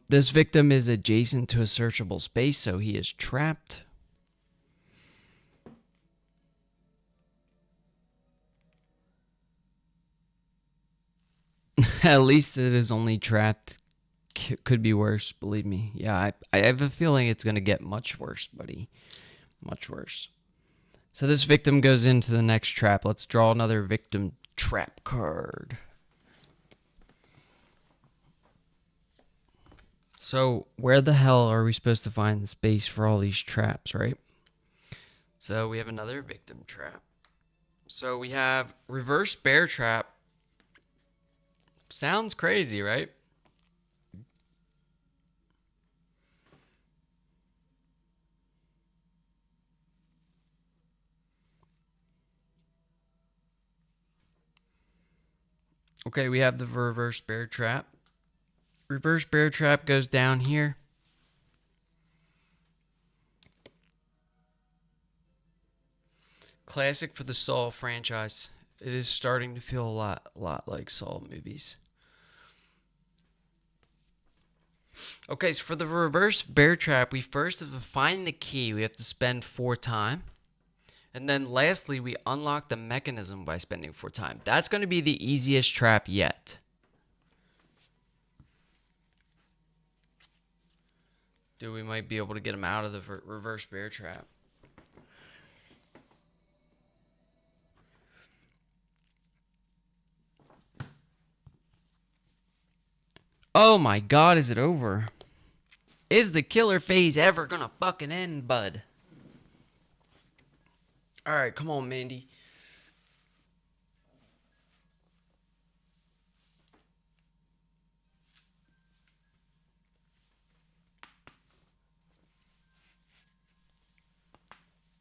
This victim is adjacent to a searchable space, so he is trapped. At least it is only trapped. Could be worse, believe me. Yeah, I have a feeling it's going to get much worse, buddy. Much worse. So this victim goes into the next trap. Let's draw another victim trap card. So where the hell are we supposed to find the space for all these traps, right? So we have another victim trap. So we have reverse bear trap. Sounds crazy, right? Okay, we have the reverse bear trap. Reverse bear trap goes down here. Classic for the Saw franchise. It is starting to feel a lot like Saw movies. Okay, so for the reverse bear trap, we first have to find the key. We have to spend 4 time. And then lastly, we unlock the mechanism by spending 4 time. That's going to be the easiest trap yet. Dude, we might be able to get him out of the reverse bear trap. Oh my god, is it over? Is the killer phase ever gonna fucking end, bud? Alright, come on, Mandy.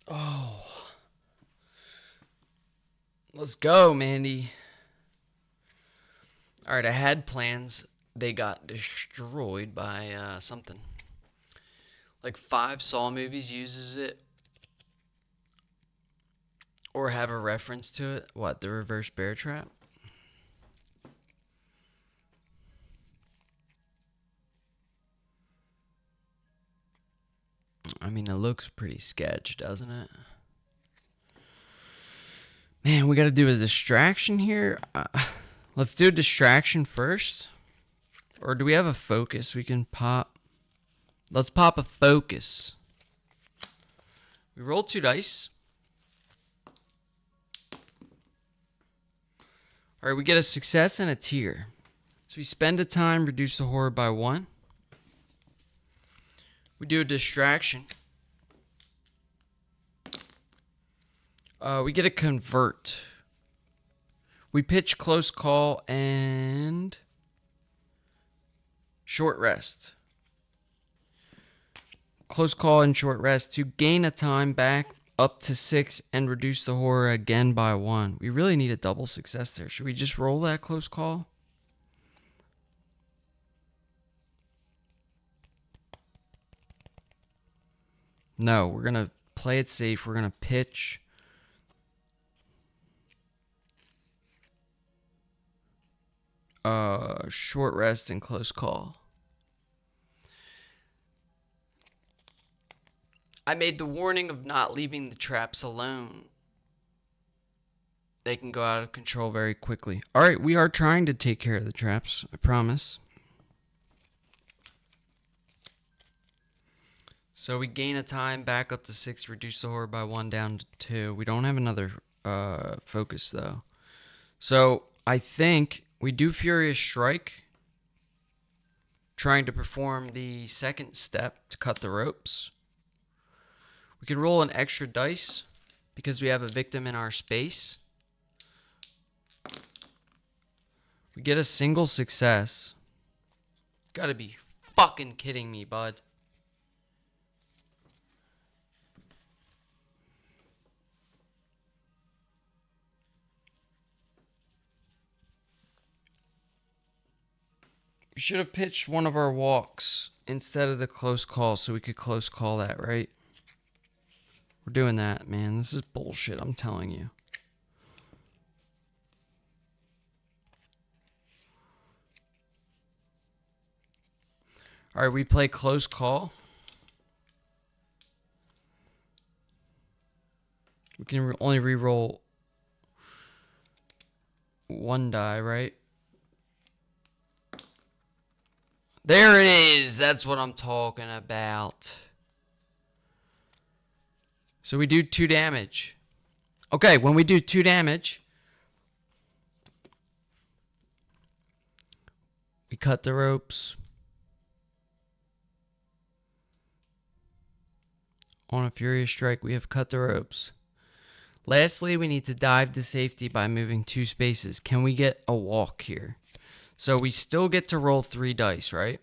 Oh. Let's go, Mandy. Alright, I had plans. They got destroyed by something. Like 5 Saw movies uses it. Or have a reference to it. What, the reverse bear trap? I mean, it looks pretty sketch, doesn't it? Man, we gotta do a distraction here. Let's do a distraction first. Or do we have a focus we can pop? Let's pop a focus. We roll 2 dice. Alright, we get a success and a tier. So we spend a time, reduce the horror by 1. We do a distraction. We get a convert. We pitch close call and short rest. Close call and short rest to gain a time back up to 6 and reduce the horror again by 1. We really need a double success there. Should we just roll that close call? No, we're going to play it safe. We're going to pitch. Short rest and close call. I made the warning of not leaving the traps alone. They can go out of control very quickly. Alright, we are trying to take care of the traps. I promise. So we gain a time back up to 6, reduce the horror by 1 down to 2. We don't have another focus though. So I think we do Furious Strike, trying to perform the second step to cut the ropes. We can roll an extra dice because we have a victim in our space. We get a single success. Gotta be fucking kidding me, bud. should have pitched one of our walks instead of the close call so we could close call that, right? We're doing that, man. This is bullshit, I'm telling you. All right, we play close call. We can only re-roll one die, right? There it is. That's what I'm talking about. So we do 2 damage. Okay, when we do 2 damage, we cut the ropes. On a Furious Strike, we have cut the ropes. Lastly, we need to dive to safety by moving 2 spaces. Can we get a walk here? So we still get to roll 3 dice, right?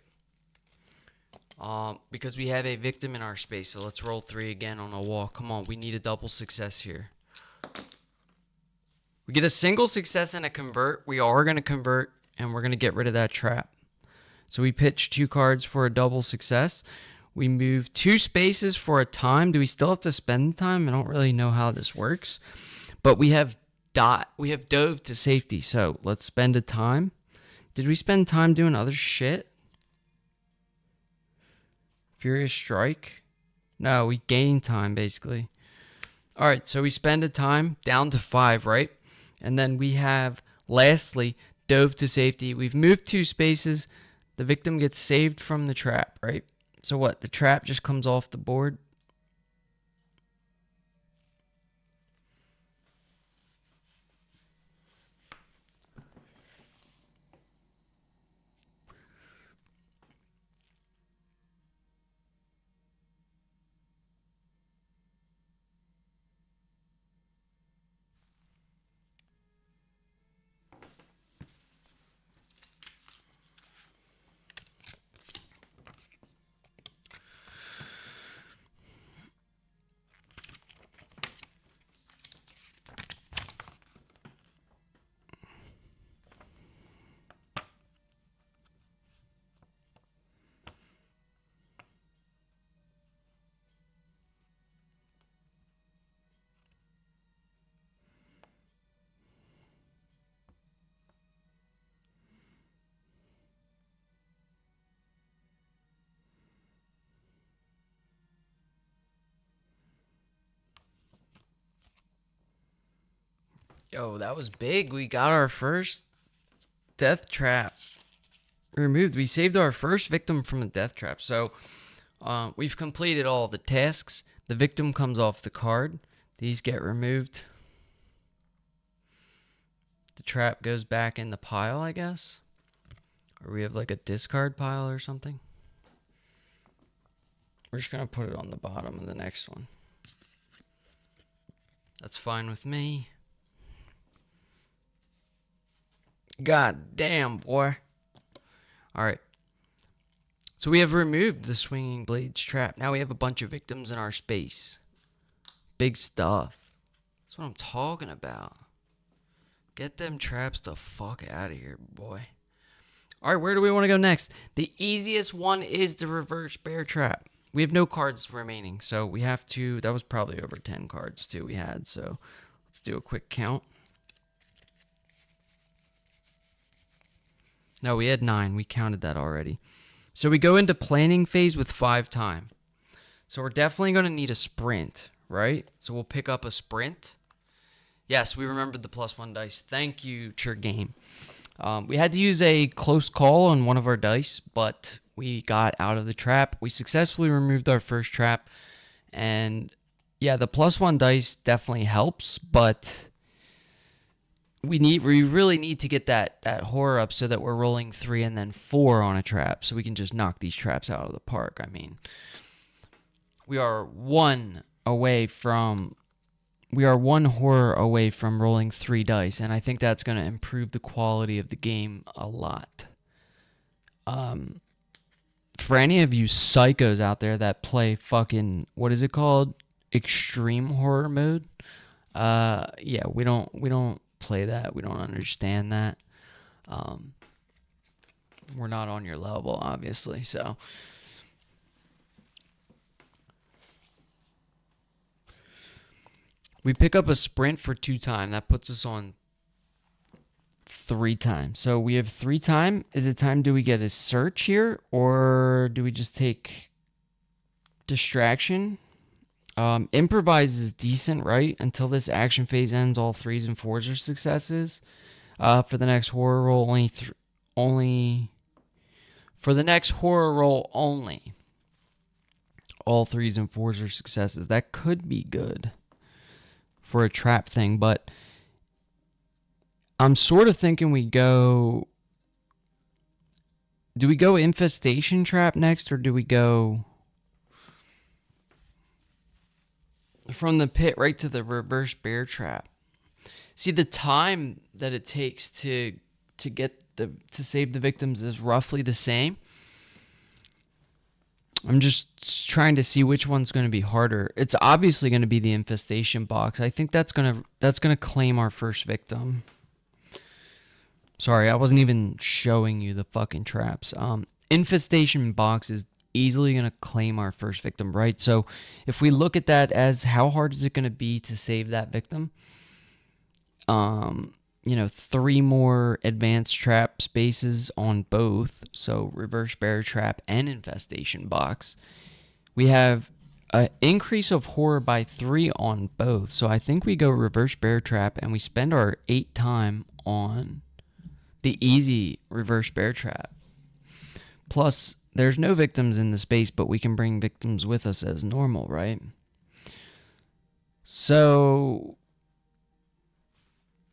Because we have a victim in our space. So let's roll 3 again on a walk. Come on, we need a double success here. We get a single success and a convert. We are going to convert, and we're going to get rid of that trap. So we pitch 2 cards for a double success. We move 2 spaces for a time. Do we still have to spend time? I don't really know how this works. But we have dove to safety. So let's spend a time. Did we spend time doing other shit? Furious Strike? No, we gain time basically. Alright, so we spend a time down to 5, right? And then we have, lastly, dove to safety. We've moved 2 spaces. The victim gets saved from the trap, right? So what? The trap just comes off the board? Yo, that was big. We got our first death trap removed. We saved our first victim from a death trap. So we've completed all the tasks. The victim comes off the card. These get removed. The trap goes back in the pile, I guess. Or we have like a discard pile or something. We're just going to put it on the bottom of the next one. That's fine with me. God damn, boy. Alright. So we have removed the Swinging Blades trap. Now we have a bunch of victims in our space. Big stuff. That's what I'm talking about. Get them traps the fuck out of here, boy. Alright, where do we want to go next? The easiest one is the reverse bear trap. We have no cards remaining, so we have to... That was probably over 10 cards, too, we had. So let's do a quick count. No, we had 9. We counted that already. So we go into planning phase with 5 time. So we're definitely going to need a sprint, right? So we'll pick up a sprint. Yes, we remembered the +1 dice. Thank you, Game. We had to use a close call on one of our dice, but we got out of the trap. We successfully removed our first trap. And yeah, the +1 dice definitely helps, but... We really need to get that horror up so that we're rolling 3 and then 4 on a trap so we can just knock these traps out of the park. I mean, we are one horror away from rolling 3 dice, and I think that's going to improve the quality of the game a lot. For any of you psychos out there that play fucking, what is it called? Extreme horror mode? Yeah, we don't play that. We don't understand that. we're not on your level, obviously. So we pick up a sprint for 2 time. That puts us on 3 times. So we have 3 time. Is it time? Do we get a search here, or do we just take distraction? Improvise is decent, right? Until this action phase ends, all 3s and 4s are successes. For the next horror roll, only for the next horror roll only, all 3s and 4s are successes. That could be good for a trap thing, but I'm sort of thinking we go. Do we go infestation trap next, or do we go from the pit right to the reverse bear trap? See, the time that it takes to save the victims is roughly the same. I'm just trying to see which one's going to be harder. It's obviously going to be the infestation box. I think that's going to claim our first victim. Sorry, I wasn't even showing you the fucking traps. Infestation box is easily going to claim our first victim, right? So if we look at that as how hard is it going to be to save that victim, 3 more advanced trap spaces on both, so reverse bear trap and infestation box. We have an increase of horror by 3 on both, so I think we go reverse bear trap and we spend our 8 time on the easy reverse bear trap. Plus, there's no victims in the space, but we can bring victims with us as normal, right? So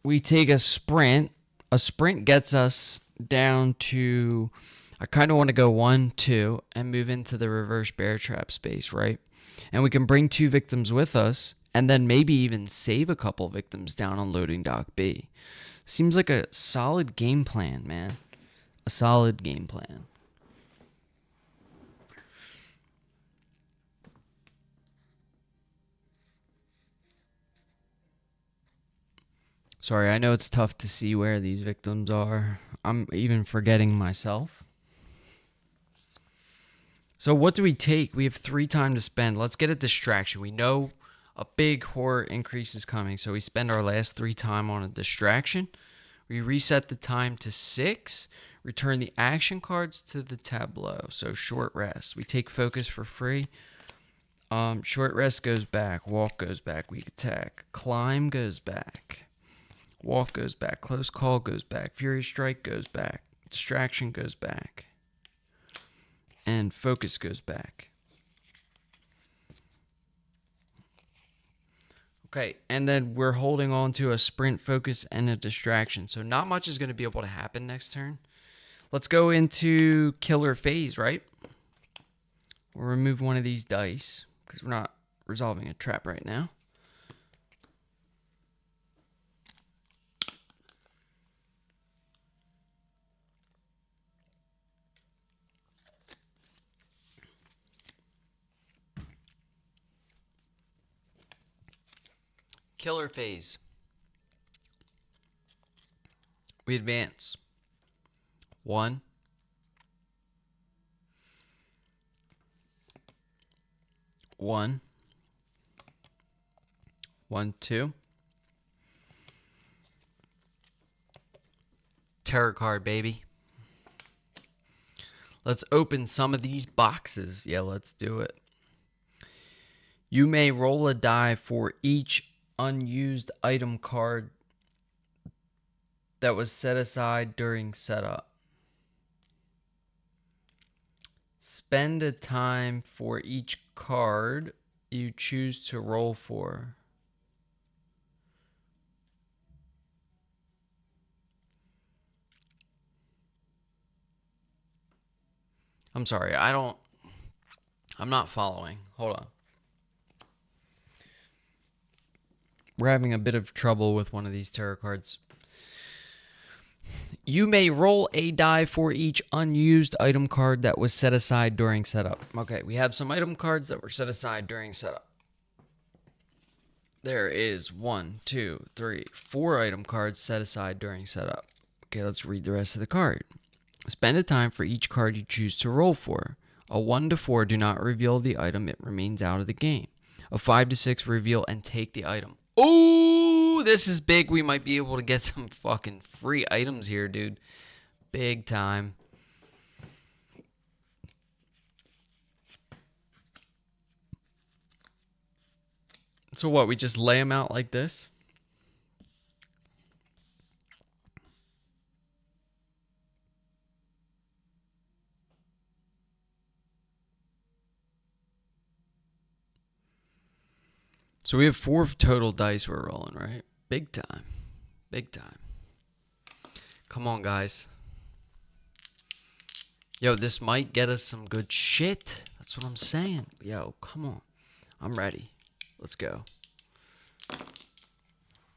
we take a sprint. A sprint gets us down to, I kind of want to go 1, 2, and move into the reverse bear trap space, right? And we can bring 2 victims with us, and then maybe even save a couple victims down on loading dock B. Seems like a solid game plan, man. A solid game plan. Sorry, I know it's tough to see where these victims are. I'm even forgetting myself. So what do we take? We have 3 time to spend. Let's get a distraction. We know a big horror increase is coming, so we spend our last 3 time on a distraction. We reset the time to 6. Return the action cards to the tableau. So short rest. We take focus for free. Short rest goes back. Walk goes back. Weak attack. Climb goes back. Walk goes back. Close call goes back. Fury strike goes back. Distraction goes back. And focus goes back. Okay, and then we're holding on to a sprint, focus, and a distraction. So not much is going to be able to happen next turn. Let's go into killer phase, right? We'll remove one of these dice because we're not resolving a trap right now. Killer phase. We advance. 1. 1. 1, 2. Terror card, baby. Let's open some of these boxes. Yeah, let's do it. You may roll a die for each unused item card that was set aside during setup. Spend a time for each card you choose to roll for. I'm sorry, I'm not following. Hold on. We're having a bit of trouble with one of these tarot cards. You may roll a die for each unused item card that was set aside during setup. Okay, we have some item cards that were set aside during setup. There is 1, 2, 3, 4 item cards set aside during setup. Okay, let's read the rest of the card. Spend a time for each card you choose to roll for. A 1 to 4, do not reveal the item. It remains out of the game. A 5 to 6, reveal and take the item. Oh, this is big. We might be able to get some fucking free items here, dude. Big time. So what, we just lay them out like this? So we have 4 total dice we're rolling, right? Big time. Big time. Come on, guys. Yo, this might get us some good shit. That's what I'm saying. Yo, come on. I'm ready. Let's go.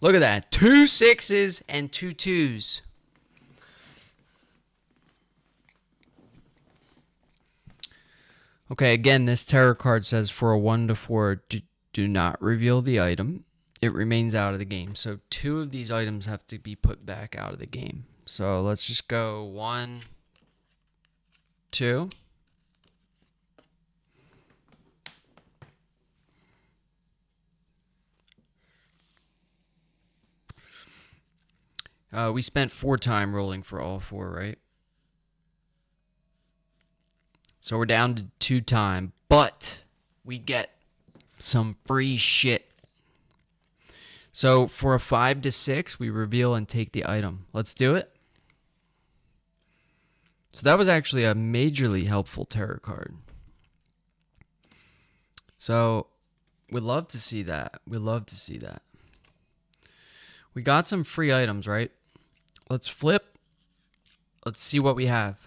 Look at that. 2 6s and 2 2s. Okay, again, this tarot card says for a 1 to 4, do not reveal the item. It remains out of the game. So 2 of these items have to be put back out of the game. So let's just go 1, 2. We spent 4 time rolling for all 4, right? So we're down to 2 time, but we get some free shit. So for a 5 to 6, we reveal and take the item. Let's do it. So that was actually a majorly helpful tarot card. So we'd love to see that. We'd love to see that. We got some free items, right? Let's flip. Let's see what we have.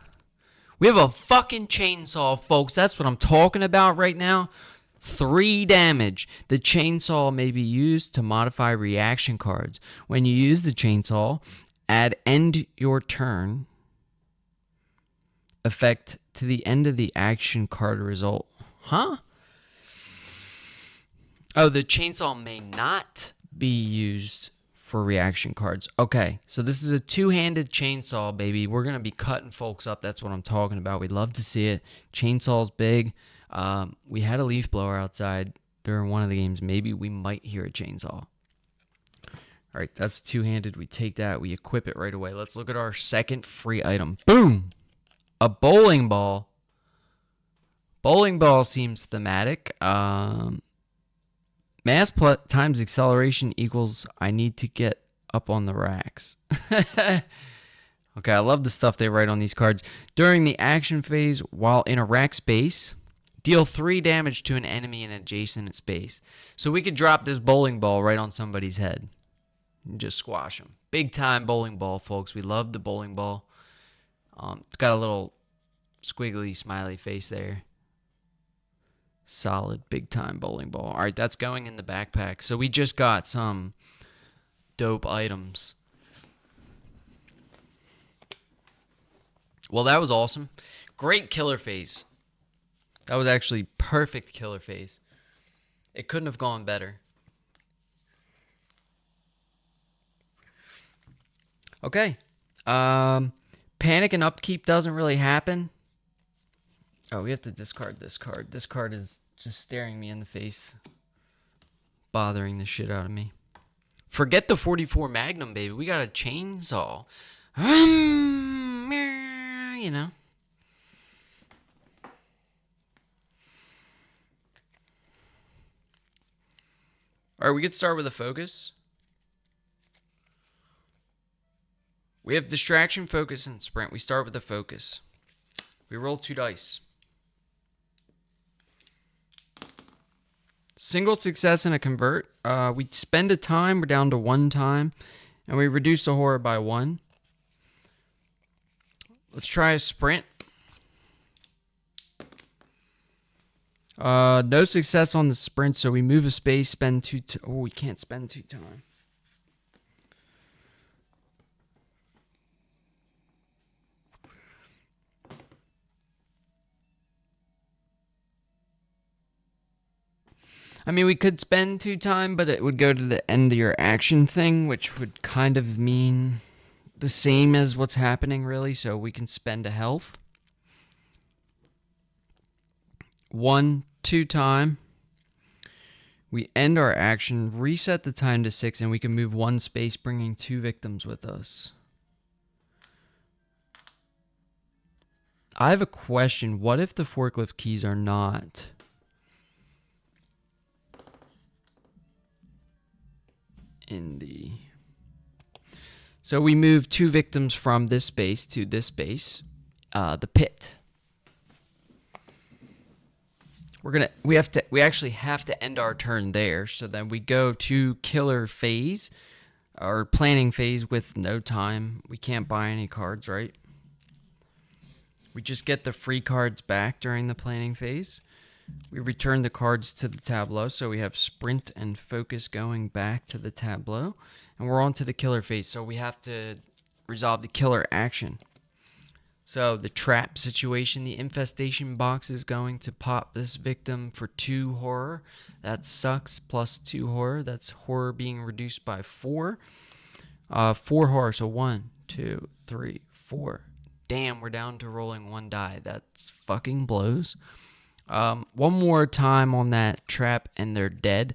We have a fucking chainsaw, folks. That's what I'm talking about right now. 3 damage. The chainsaw may be used to modify reaction cards. When you use the chainsaw, add end your turn effect to the end of the action card result. Huh? Oh, the chainsaw may not be used for reaction cards. Okay, so this is a 2-handed chainsaw, baby. We're going to be cutting folks up. That's what I'm talking about. We'd love to see it. Chainsaw's big. We had a leaf blower outside during one of the games. Maybe we might hear a chainsaw. All right, that's 2-handed. We take that. We equip it right away. Let's look at our second free item. Boom! A bowling ball. Bowling ball seems thematic. Mass times acceleration equals I need to get up on the racks. Okay, I love the stuff they write on these cards. During the action phase, while in a rack space, deal 3 damage to an enemy in adjacent space. So we could drop this bowling ball right on somebody's head and just squash them. Big time bowling ball, folks. We love the bowling ball. It's got a little squiggly smiley face there. Solid, big time bowling ball. All right, that's going in the backpack. So we just got some dope items. Well, that was awesome. Great killer phase. That was actually perfect killer phase. It couldn't have gone better. Okay. Panic and upkeep doesn't really happen. Oh, we have to discard this card. This card is just staring me in the face. Bothering the shit out of me. Forget the 44 Magnum, baby. We got a chainsaw. You know. All right, we could start with a focus. We have distraction, focus, and sprint. We start with a focus. We roll 2 dice. Single success and a convert. We spend a time. We're down to 1 time. And we reduce the horror by 1. Let's try a sprint. No success on the sprint, so we move a space, spend 2 Oh, we can't spend 2 time. I mean, we could spend 2 time, but it would go to the end of your action thing, which would kind of mean the same as what's happening, really. So we can spend a health. 1, 2 time. We end our action, reset the time to 6, and we can move 1 space, bringing 2 victims with us. I have a question. What if the forklift keys are not in the... So we move 2 victims from this space to this space, the pit. We actually have to end our turn there. So then we go to killer phase, or planning phase with no time. We can't buy any cards, right? We just get the free cards back during the planning phase. We return the cards to the tableau, so we have sprint and focus going back to the tableau. And we're on to the killer phase, so we have to resolve the killer action. So the trap situation, the infestation box is going to pop this victim for 2 horror. That sucks, plus 2 horror. That's horror being reduced by 4. 4 horror, so 1, 2, 3, 4. Damn, we're down to rolling 1 die. That's fucking blows. One more time on that trap and they're dead.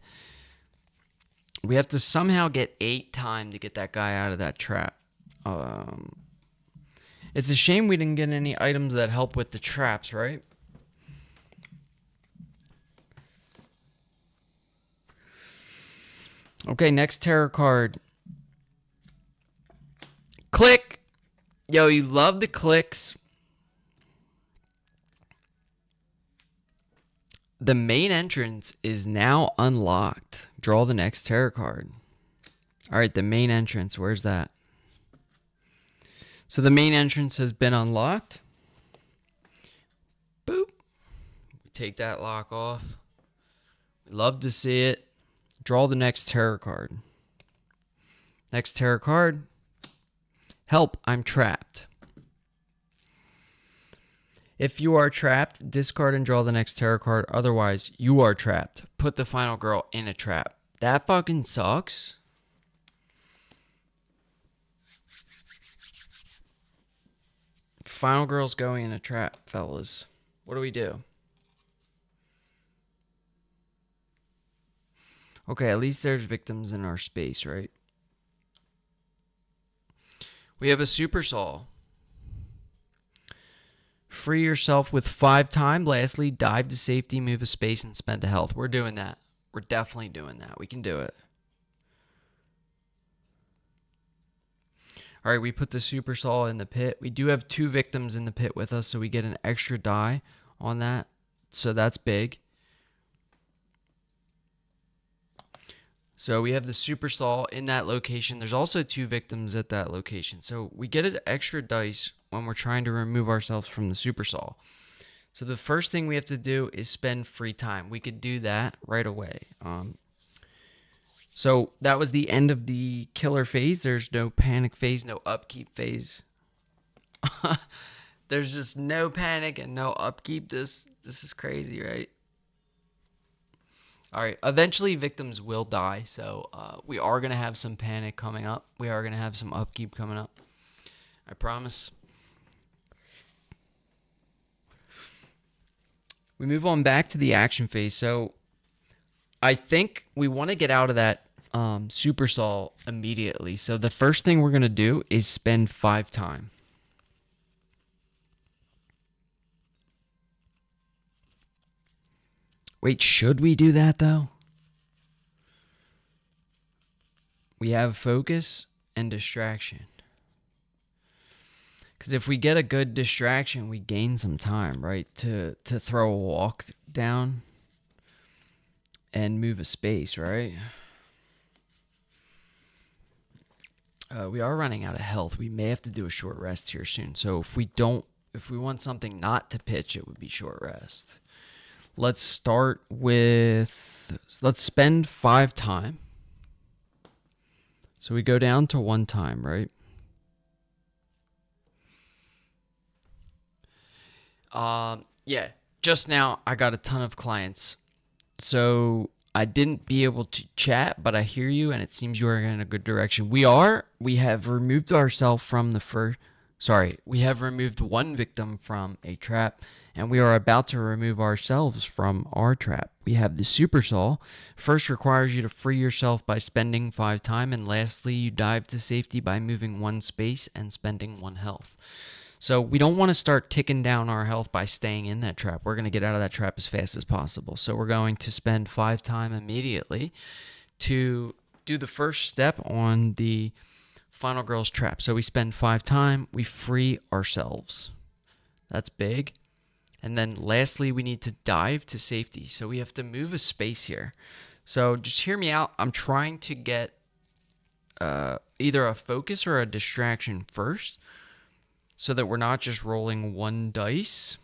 We have to somehow get 8 time to get that guy out of that trap. It's a shame we didn't get any items that help with the traps, right? Okay, next terror card. Click! Yo, you love the clicks. The main entrance is now unlocked. Draw the next terror card. Alright, the main entrance. Where's that? So the main entrance has been unlocked. Boop. We take that lock off. We love to see it. Draw the next terror card. Next terror card. Help, I'm trapped. If you are trapped, discard and draw the next terror card. Otherwise, you are trapped. Put the final girl in a trap. That fucking sucks. Final girl's going in a trap, fellas. What do we do? Okay, at least there's victims in our space, right? We have a super saw. Free yourself with 5 time. Lastly, dive to safety, move a space, and spend a health. We're doing that. We're definitely doing that. We can do it. All right, we put the super saw in the pit. We do have 2 victims in the pit with us, so we get an extra die on that. So that's big. So we have the super saw in that location. There's also 2 victims at that location. So we get an extra dice when we're trying to remove ourselves from the super saw. So the first thing we have to do is spend free time. We could do that right away. So that was the end of the killer phase. There's no panic phase, no upkeep phase. There's just no panic and no upkeep. This is crazy, right? All right, eventually victims will die, so we are going to have some panic coming up. We are going to have some upkeep coming up. I promise. We move on back to the action phase. So I think we want to get out of that super saw immediately. So the first thing we're going to do is spend 5 time. Wait, should we do that though? We have focus and distraction. Because if we get a good distraction, we gain some time, right? To throw a walk down and move a space, right? We are running out of health. We may have to do a short rest here soon. So if we want something not to pitch, it would be short rest. Let's start with, let's spend 5 time. So we go down to 1 time, right? Yeah, just now I got a ton of clients. So I didn't be able to chat, but I hear you, and it seems you are in a good direction. We have removed ourselves from the first. Sorry, we have removed one victim from a trap, and we are about to remove ourselves from our trap. We have the super saw. First requires you to free yourself by spending 5 time, and lastly, you dive to safety by moving 1 space and spending 1 health. So we don't want to start ticking down our health by staying in that trap. We're going to get out of that trap as fast as possible. So we're going to spend 5 time immediately to do the first step on the final girl's trap. So we spend 5 time, we free ourselves. That's big. And then lastly, we need to dive to safety. So we have to move a space here. So just hear me out. I'm trying to get either a focus or a distraction first, so that we're not just rolling 1 dice.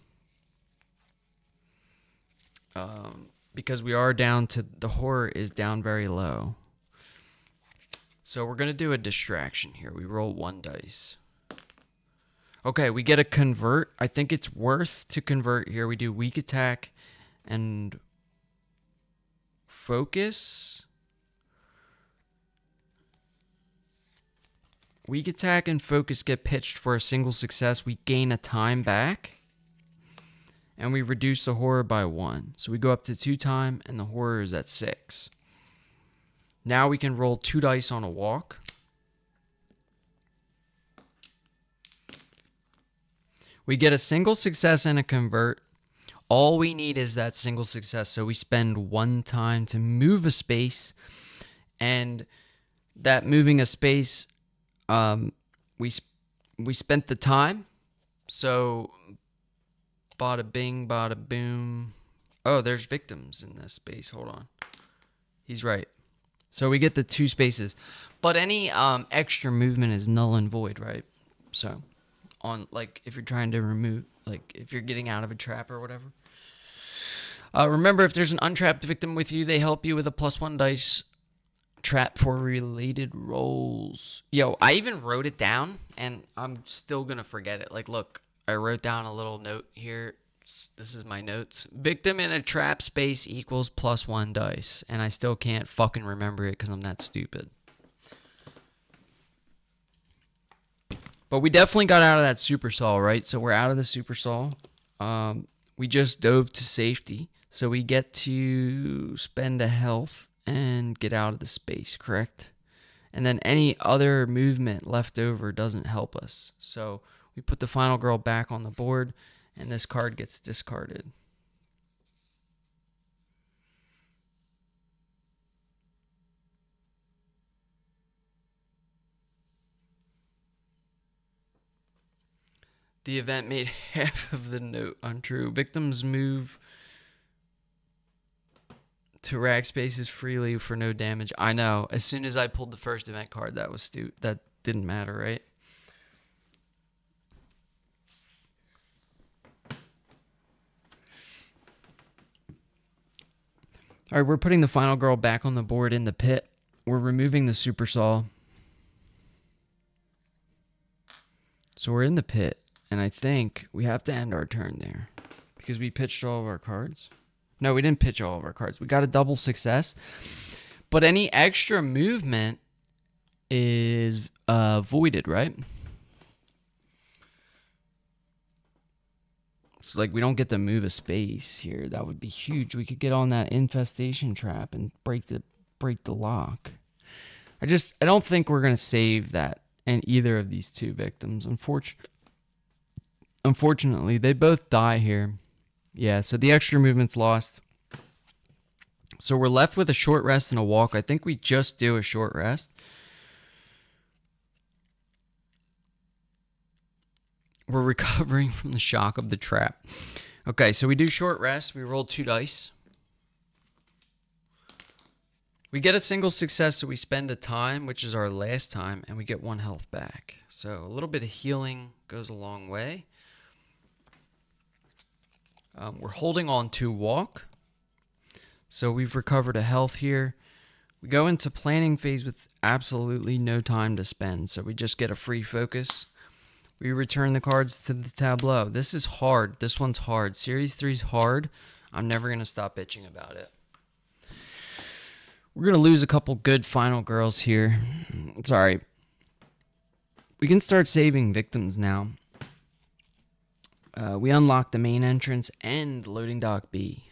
Because we are down to, the horror is down very low. So we're going to do a distraction here. We roll 1 dice. Okay, we get a convert. I think it's worth to convert here. We do weak attack and focus. Weak attack and focus get pitched for a single success. We gain a time back. And we reduce the horror by 1. So we go up to 2 time and the horror is at 6. Now we can roll 2 dice on a walk. We get a single success and a convert. All we need is that single success. So we spend 1 time to move a space. And that moving a space, we spent the time. So bada bing, bada boom. Oh, there's victims in this space. Hold on. He's right. So we get the 2 spaces. But any extra movement is null and void, right? So on, like, if you're trying to remove, like if you're getting out of a trap or whatever. Remember, if there's an untrapped victim with you, they help you with a +1 dice trap for related rolls. Yo, I even wrote it down and I'm still gonna forget it. Like, look, I wrote down a little note here. This is my notes. Victim in a trap space equals +1 dice. And I still can't fucking remember it because I'm that stupid. But we definitely got out of that super saw, right? So we're out of the super saw. We just dove to safety. So we get to spend a health and get out of the space, correct? And then any other movement left over doesn't help us. So we put the final girl back on the board, and this card gets discarded. The event made half of the note untrue. Victims move to rag spaces freely for no damage. I know. As soon as I pulled the first event card, that was that didn't matter, right? All right, we're putting the final girl back on the board in the pit. We're removing the super saw. So we're in the pit, and I think we have to end our turn there because we pitched all of our cards. No, we didn't pitch all of our cards. We got a double success, but any extra movement is voided, right? So, like, we don't get to move a space here. That would be huge. We could get on that infestation trap and break the lock. I don't think we're gonna save that in either of these 2 victims. Unfortunately, they both die here. Yeah, so the extra movement's lost. So we're left with a short rest and a walk. I think we just do a short rest. We're recovering from the shock of the trap. Okay, so we do short rest. We roll 2 dice. We get a single success, so we spend a time, which is our last time, and we get 1 health back. So a little bit of healing goes a long way. We're holding on to walk. So we've recovered a health here. We go into planning phase with absolutely no time to spend. So we just get a free focus. We return the cards to the tableau. This is hard. This one's hard. Series 3 is hard. I'm never going to stop bitching about it. We're going to lose a couple good final girls here. It's alright. We can start saving victims now. We unlock the main entrance and loading dock B.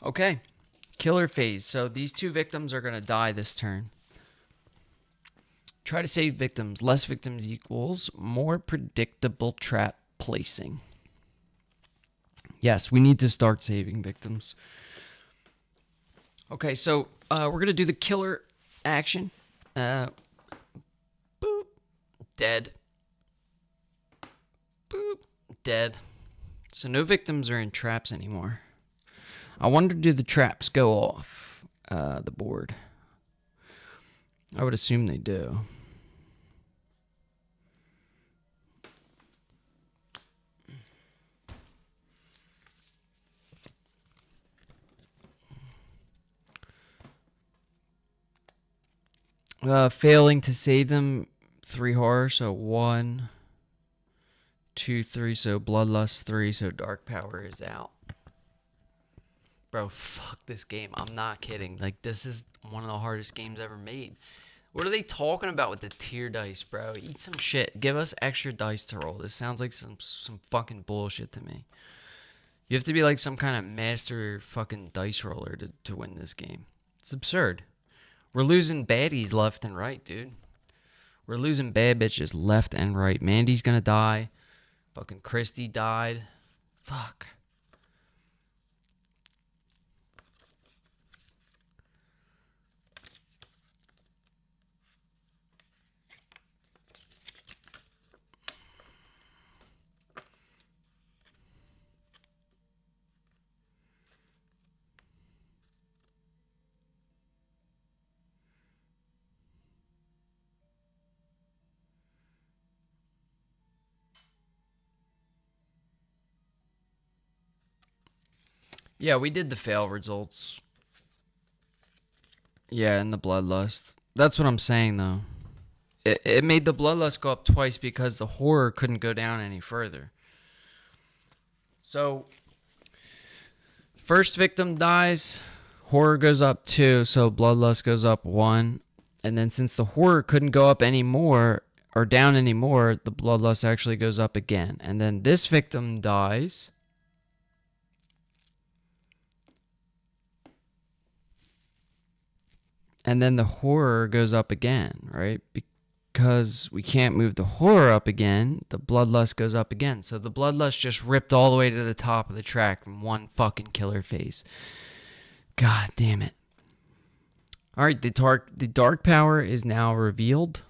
Okay. Killer phase. So these two victims are going to die this turn. Try to save victims. Less victims equals more predictable trap placing. Yes, we need to start saving victims. Okay, so we're going to do the killer action. Boop. Dead. Boop. Dead. So no victims are in traps anymore. I wonder, do the traps go off the board? I would assume they do. Failing to save them, 3 horror, so 1, 2, 3, so bloodlust 3, so dark power is out. Bro, fuck this game. I'm not kidding. Like, this is one of the hardest games ever made. What are they talking about with the tier dice, bro? Eat some shit. Give us extra dice to roll. This sounds like some fucking bullshit to me. You have to be like some kind of master fucking dice roller to win this game. It's absurd. We're losing baddies left and right, dude. We're losing bad bitches left and right. Mandy's gonna die. Fucking Christy died. Fuck. Yeah, we did the fail results. Yeah, and the bloodlust. That's what I'm saying, though. It made the bloodlust go up twice because the horror couldn't go down any further. So, first victim dies, horror goes up 2, so bloodlust goes up 1. And then since the horror couldn't go up anymore, or down anymore, the bloodlust actually goes up again. And then this victim dies. And then the horror goes up again, right? Because we can't move the horror up again, the bloodlust goes up again. So the bloodlust just ripped all the way to the top of the track from one fucking killer phase. God damn it. Alright, the dark power is now revealed.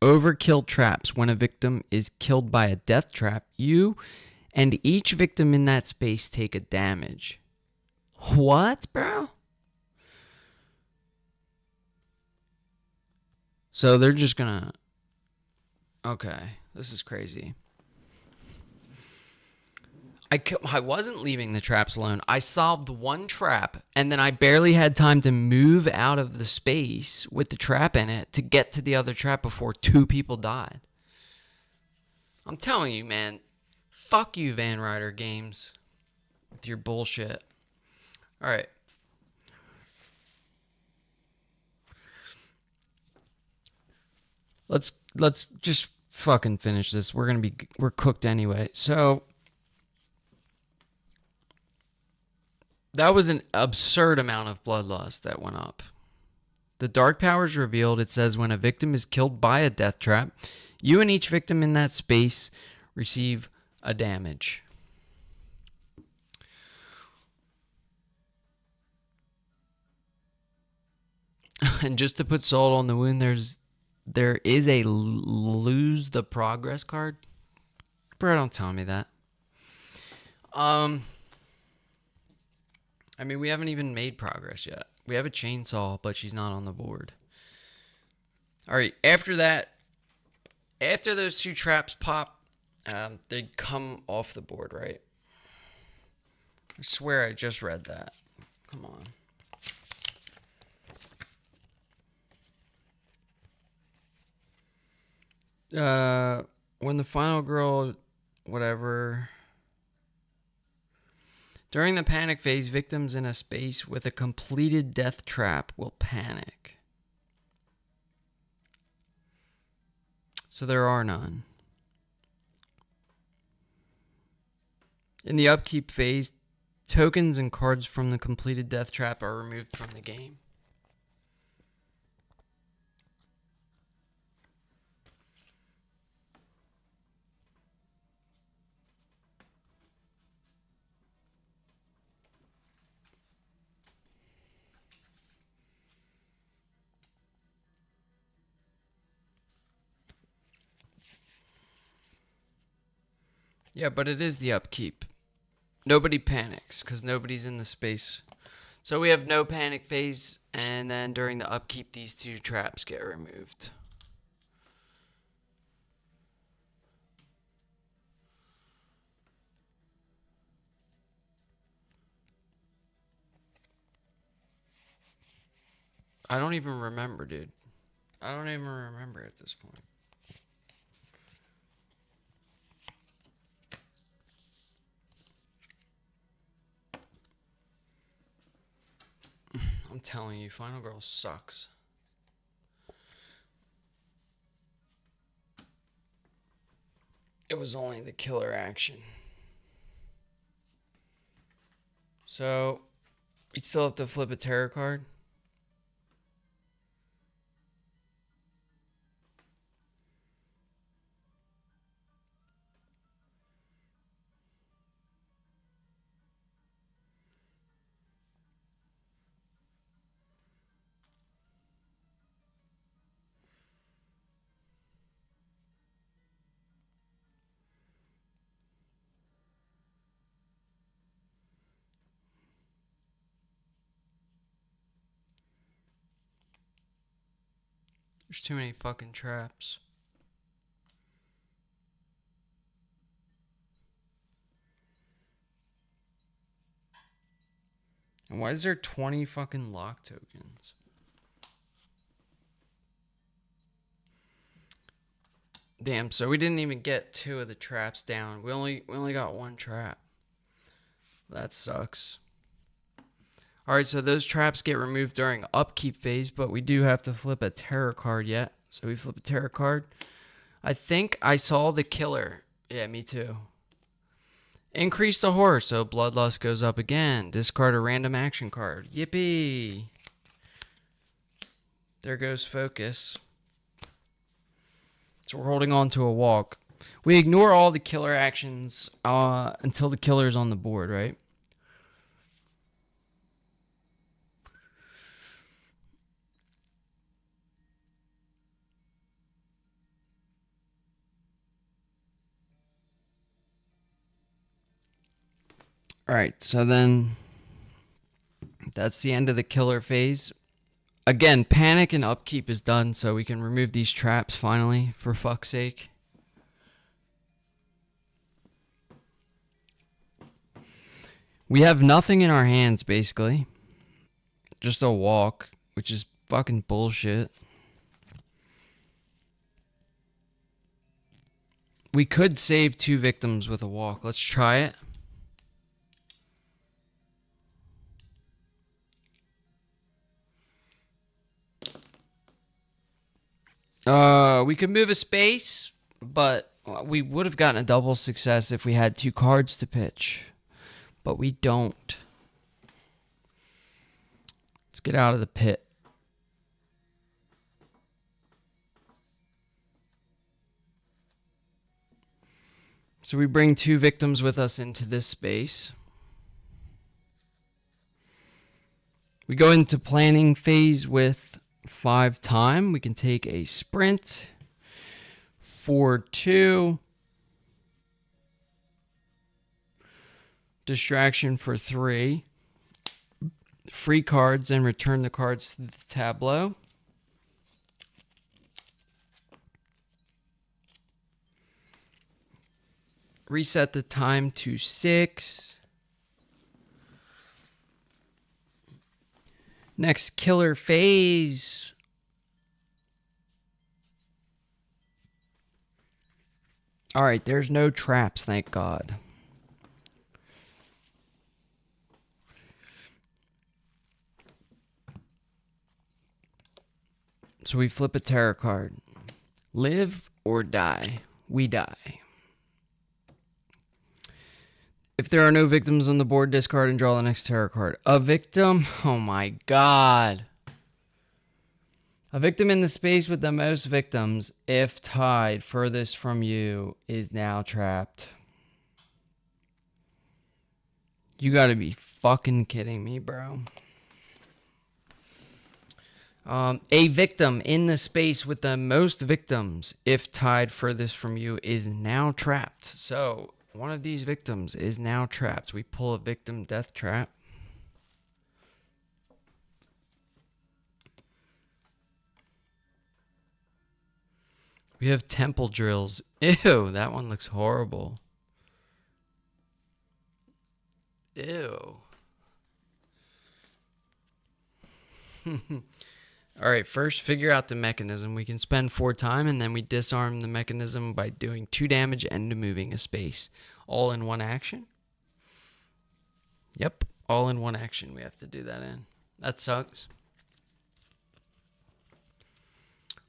Overkill traps. When a victim is killed by a death trap, you and each victim in that space take a damage. What, bro? So they're just gonna... Okay, this is crazy. I wasn't leaving the traps alone. I solved one trap, and then I barely had time to move out of the space with the trap in it to get to the other trap before 2 people died. I'm telling you, man. Fuck you, Van Ryder Games. With your bullshit. Alright. Let's just fucking finish this. We're cooked anyway. So that was an absurd amount of bloodlust that went up. The dark power is revealed. It says when a victim is killed by a death trap, you and each victim in that space receive a damage. And just to put salt on the wound, there is a lose the progress card. Bro, don't tell me that. I mean, we haven't even made progress yet. We have a chainsaw, but she's not on the board. Alright, after that, after those 2 traps pop, they come off the board, right? I swear I just read that. Come on. When the final girl, whatever. During the panic phase, victims in a space with a completed death trap will panic. So there are none. In the upkeep phase, tokens and cards from the completed death trap are removed from the game. Yeah, but it is the upkeep. Nobody panics because nobody's in the space. So we have no panic phase, and then during the upkeep, these two traps get removed. I don't even remember, dude. I don't even remember at this point. I'm telling you, Final Girl sucks. It was only the killer action. So, we still have to flip a tarot card. There's too many fucking traps. And why is there 20 fucking lock tokens? Damn, so we didn't even get 2 of the traps down. We only got 1 trap. That sucks. Alright, so those traps get removed during upkeep phase, but we do have to flip a terror card yet. So we flip a terror card. I think I saw the killer. Yeah, me too. Increase the horror, so bloodlust goes up again. Discard a random action card. Yippee! There goes focus. So we're holding on to a walk. We ignore all the killer actions until the killer's on the board, right? Alright, so then that's the end of the killer phase. Again, panic and upkeep is done, so we can remove these traps finally, for fuck's sake. We have nothing in our hands, basically. Just a walk, which is fucking bullshit. We could save 2 victims with a walk. Let's try it. We could move a space, but we would have gotten a double success if we had 2 cards to pitch. But we don't. Let's get out of the pit. So we bring 2 victims with us into this space. We go into planning phase with 5 time. We can take a sprint. 4-2. Distraction for 3. Free cards and return the cards to the tableau. Reset the time to 6. Next killer phase. Alright, there's no traps, thank God. So we flip a tarot card. Live or die. We die. If there are no victims on the board, discard and draw the next tarot card. A victim? Oh my God. A victim in the space with the most victims, if tied furthest from you, is now trapped. You gotta be fucking kidding me, bro. A victim in the space with the most victims, if tied furthest from you, is now trapped. So, one of these victims is now trapped. We pull a victim death trap. We have temple drills. Ew, that one looks horrible. Ew. Alright, first figure out the mechanism. We can spend 4 time and then we disarm the mechanism by doing 2 damage and moving a space. All in one action? Yep, all in one action we have to do that in. That sucks.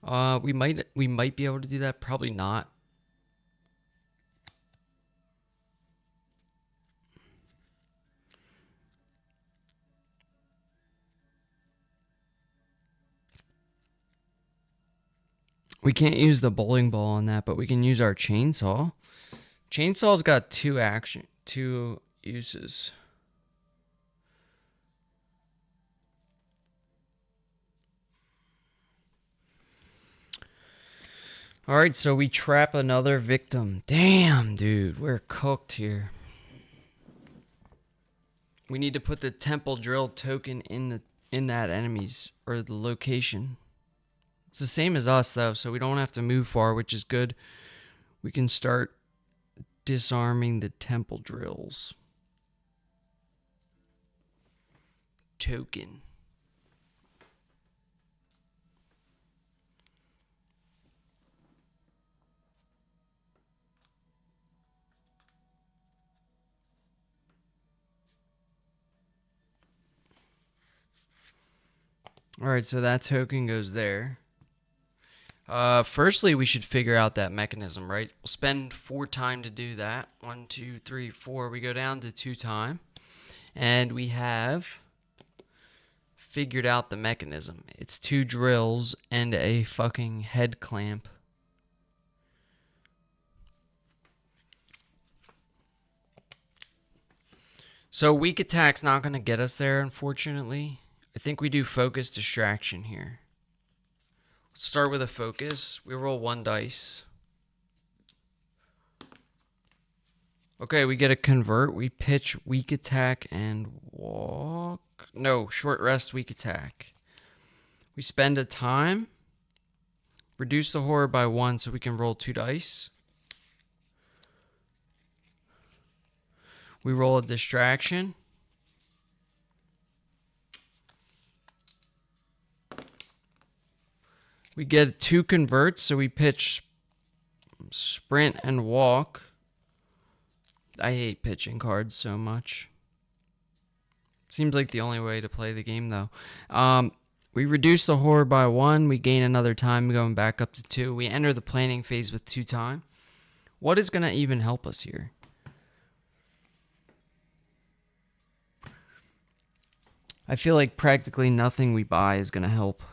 We might be able to do that, probably not. We can't use the bowling ball on that, but we can use our chainsaw. Chainsaw's got 2 uses. Alright, so we trap another victim. Damn, dude, we're cooked here. We need to put the temple drill token in that enemy's, or the location. It's the same as us, though, so we don't have to move far, which is good. We can start disarming the temple drills. Token. Alright, so that token goes there. Firstly, we should figure out that mechanism, right? We'll spend 4 time to do that. 1, 2, 3, 4. We go down to 2 time. And we have figured out the mechanism. It's 2 drills and a fucking head clamp. So weak attack's not going to get us there, unfortunately. I think we do focus distraction here. Let's start with a focus. We roll 1 dice. Okay, we get a convert. We pitch weak attack and walk. No, short rest, weak attack. We spend a time. Reduce the horror by 1 so we can roll 2 dice. We roll a distraction. We get 2 converts, so we pitch sprint and walk. I hate pitching cards so much. Seems like the only way to play the game, though. We reduce the horror by 1. We gain another time going back up to 2. We enter the planning phase with 2 time. What is going to even help us here? I feel like practically nothing we buy is going to help.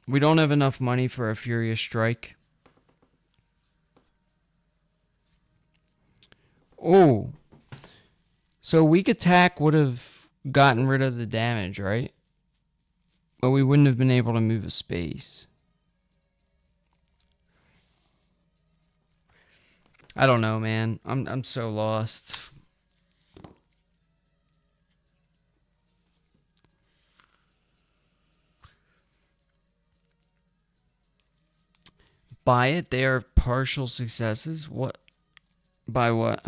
We don't have enough money for a Furious Strike. Oh. So weak attack would have gotten rid of the damage, right? But we wouldn't have been able to move a space. I don't know, man. I'm so lost. Buy it. They are partial successes. What? By what?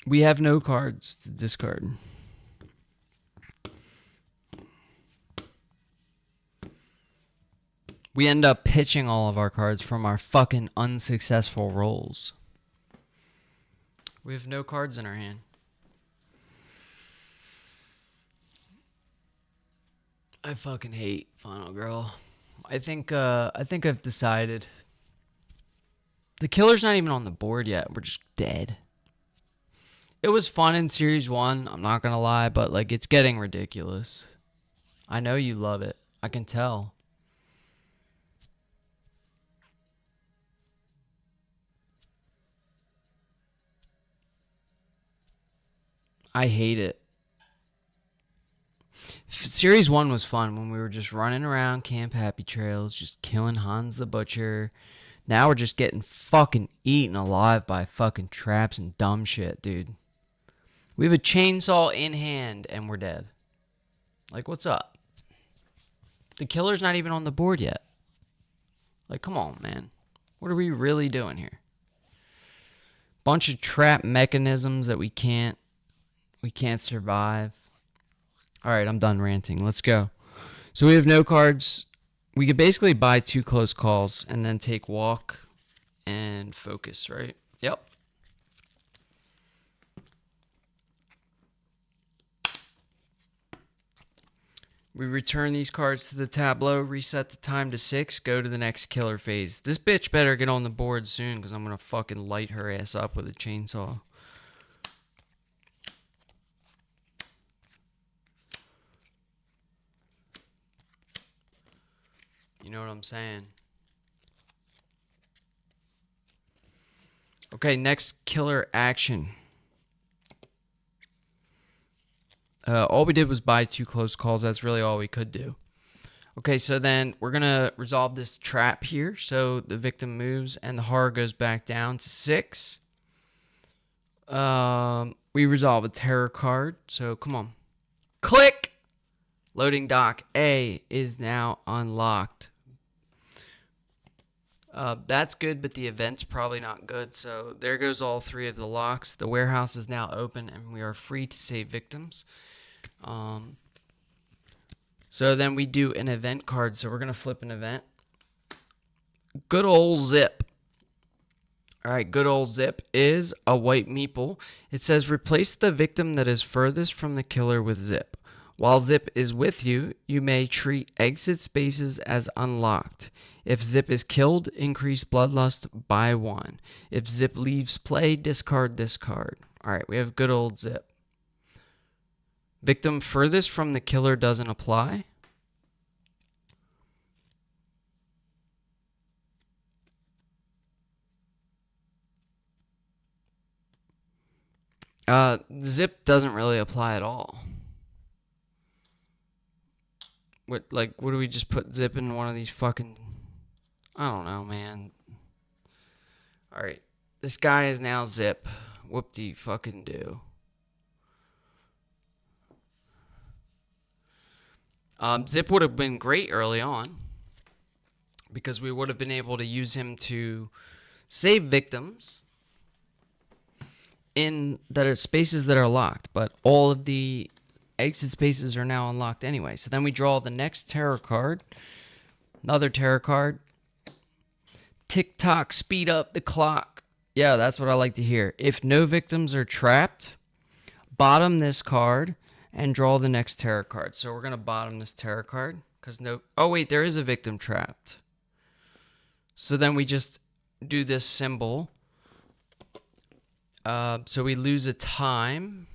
We have no cards to discard. We end up pitching all of our cards from our fucking unsuccessful rolls. We have no cards in our hand. I fucking hate Final Girl. I think I've decided. The killer's not even on the board yet. We're just dead. It was fun in Series 1, I'm not gonna lie, but like it's getting ridiculous. I know you love it. I can tell. I hate it. Series 1 was fun when we were just running around Camp Happy Trails, just killing Hans the Butcher. Now we're just getting fucking eaten alive by fucking traps and dumb shit, dude. We have a chainsaw in hand and we're dead. Like, what's up? The killer's not even on the board yet. Like, come on, man. What are we really doing here? Bunch of trap mechanisms that we can't survive. All right, I'm done ranting. Let's go. So we have no cards. We could basically buy 2 close calls and then take walk and focus, right? Yep. We return these cards to the tableau, reset the time to 6, go to the next killer phase. This bitch better get on the board soon because I'm going to fucking light her ass up with a chainsaw. You know what I'm saying? Okay, next killer action. All we did was buy 2 close calls. That's really all we could do. Okay, so then we're going to resolve this trap here. So the victim moves and the horror goes back down to 6. We resolve a terror card. So come on. Click! Loading dock A is now unlocked. That's good, but the event's probably not good. So there goes all 3 of the locks. The warehouse is now open and we are free to save victims. So then we do an event card. So we're going to flip an event. Good old Zip. All right, good old Zip is a white meeple. It says replace the victim that is furthest from the killer with Zip. While Zip is with you, you may treat exit spaces as unlocked. If Zip is killed, increase bloodlust by 1. If Zip leaves play, discard this card. All right, we have good old Zip. Victim furthest from the killer doesn't apply. Zip doesn't really apply at all. What do we just put Zip in one of these fucking... I don't know, man. Alright. This guy is now Zip. Whoop-de-fucking-do. Zip would have been great early on, because we would have been able to use him to save victims in that are spaces that are locked, but all of the exit spaces are now unlocked anyway. So then we draw the next terror card. Another terror card. Tick-tock, speed up the clock. Yeah, that's what I like to hear. If no victims are trapped, bottom this card and draw the next terror card. So we're going to bottom this terror card. Oh, wait, there is a victim trapped. So then we just do this symbol. So we lose a time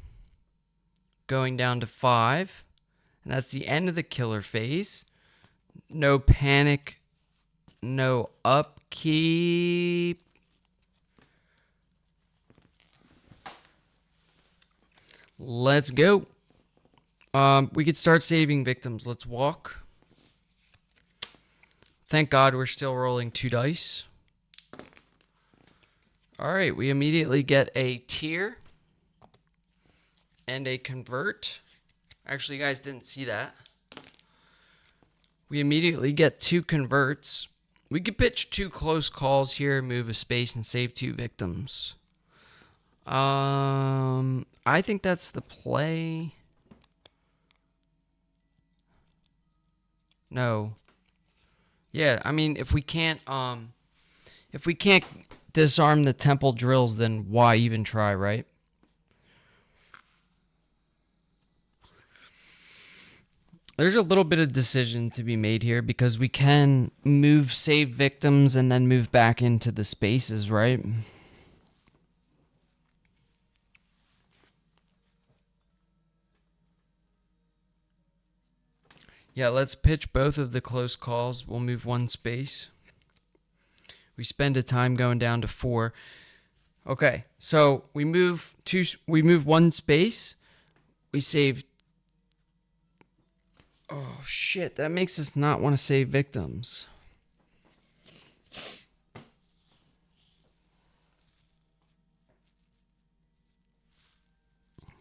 going down to 5. And that's the end of the killer phase. No panic. No upkeep. Let's go. We could start saving victims. Let's walk. Thank God we're still rolling 2 dice. Alright, we immediately get a tier and a convert. Actually, you guys didn't see that. We immediately get 2 converts. We could pitch 2 close calls here, move a space, and save 2 victims. I think that's the play. No. Yeah, I mean, if we can't disarm the temple drills, then why even try, right? There's a little bit of decision to be made here because we can move save victims and then move back into the spaces, right? Yeah, let's pitch both of the close calls. We'll move one space. We spend a time going down to 4. Okay, so we move one space. We save. Oh shit, that makes us not want to save victims.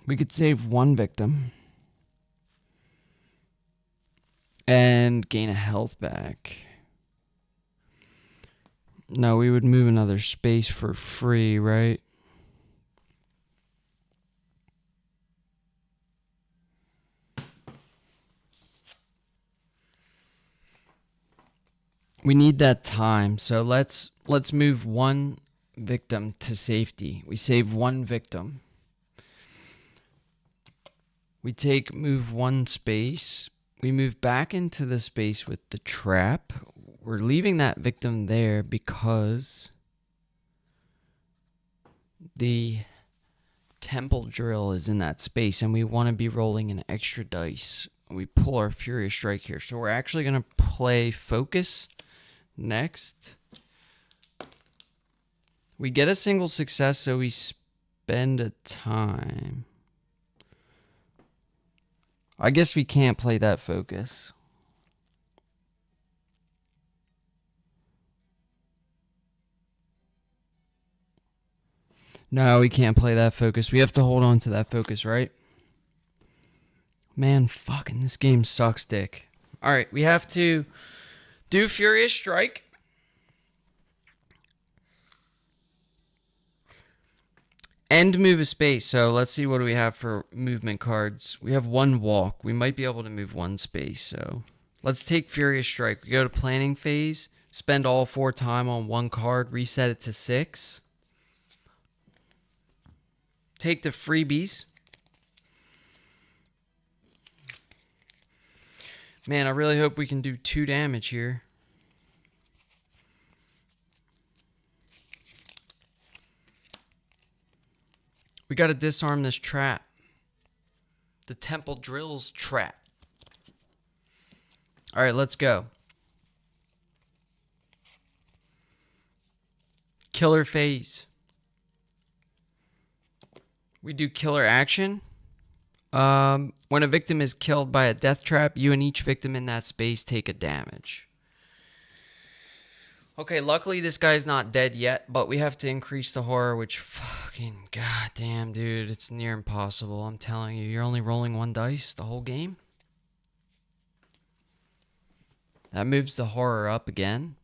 We could save one victim and gain a health back. No, we would move another space for free, right? We need that time, so let's move one victim to safety. We save one victim. We move one space. We move back into the space with the trap. We're leaving that victim there because the temple drill is in that space and we want to be rolling an extra dice. We pull our Furious Strike here. So we're actually going to play Focus next. We get a single success, so we spend a time. I guess we can't play that Focus. No, we can't play that Focus. We have to hold on to that Focus, right? Man, fucking this game sucks dick. Alright, we have to do Furious Strike. And move a space. So let's see, what do we have for movement cards? We have one walk. We might be able to move one space. So let's take Furious Strike. We go to planning phase. Spend all 4 time on one card. Reset it to 6. Take the freebies. Man, I really hope we can do 2 damage here. We got to disarm this trap. The temple drills trap. All right, let's go. Killer phase. We do killer action. When a victim is killed by a death trap, you and each victim in that space take a damage. Okay, luckily this guy's not dead yet, but we have to increase the horror, which fucking goddamn, dude, it's near impossible. I'm telling you, you're only rolling 1 dice the whole game. That moves the horror up again.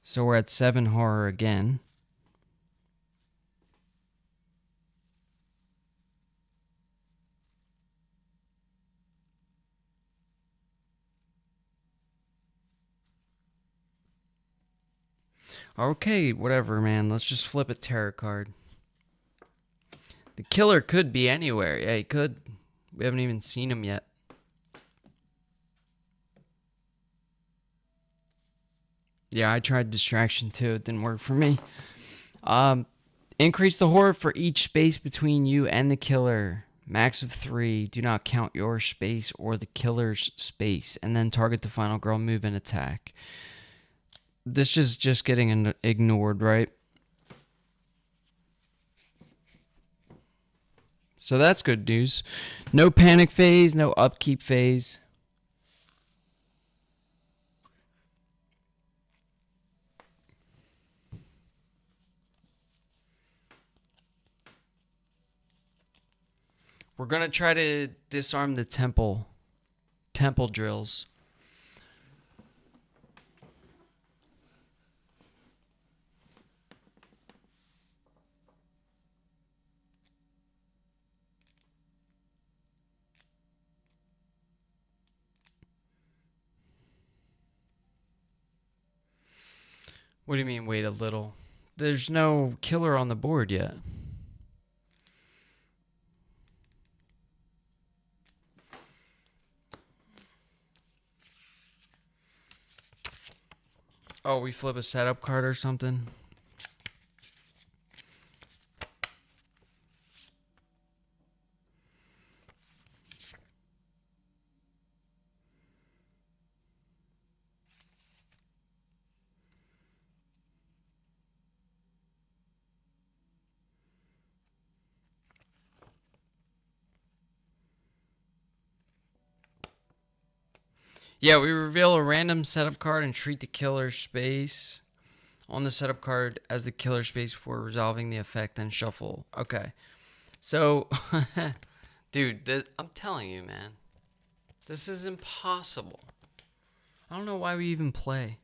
So we're at 7 horror again. Okay, whatever, man. Let's just flip a tarot card. The killer could be anywhere. Yeah, he could. We haven't even seen him yet. Yeah, I tried distraction too. It didn't work for me. Increase the horror for each space between you and the killer. Max of 3. Do not count your space or the killer's space. And then target the final girl, move, and attack. This is just getting ignored, right? So that's good news. No panic phase, no upkeep phase. We're going to try to disarm the temple drills. What do you mean, wait a little? There's no killer on the board yet. Oh, we flip a setup card or something? Yeah, we reveal a random setup card and treat the killer space on the setup card as the killer space before resolving the effect, then shuffle. Okay. So, dude, I'm telling you, man. This is impossible. I don't know why we even play.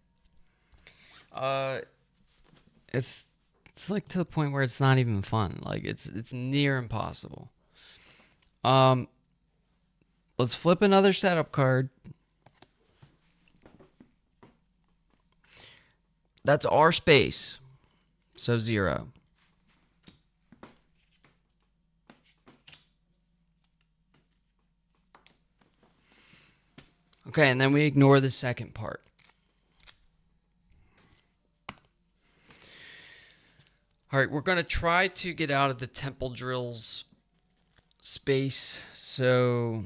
It's like to the point where it's not even fun. Like it's near impossible. Let's flip another setup card. That's our space. So 0. Okay, and then we ignore the second part. All right, we're going to try to get out of the temple drills space. So,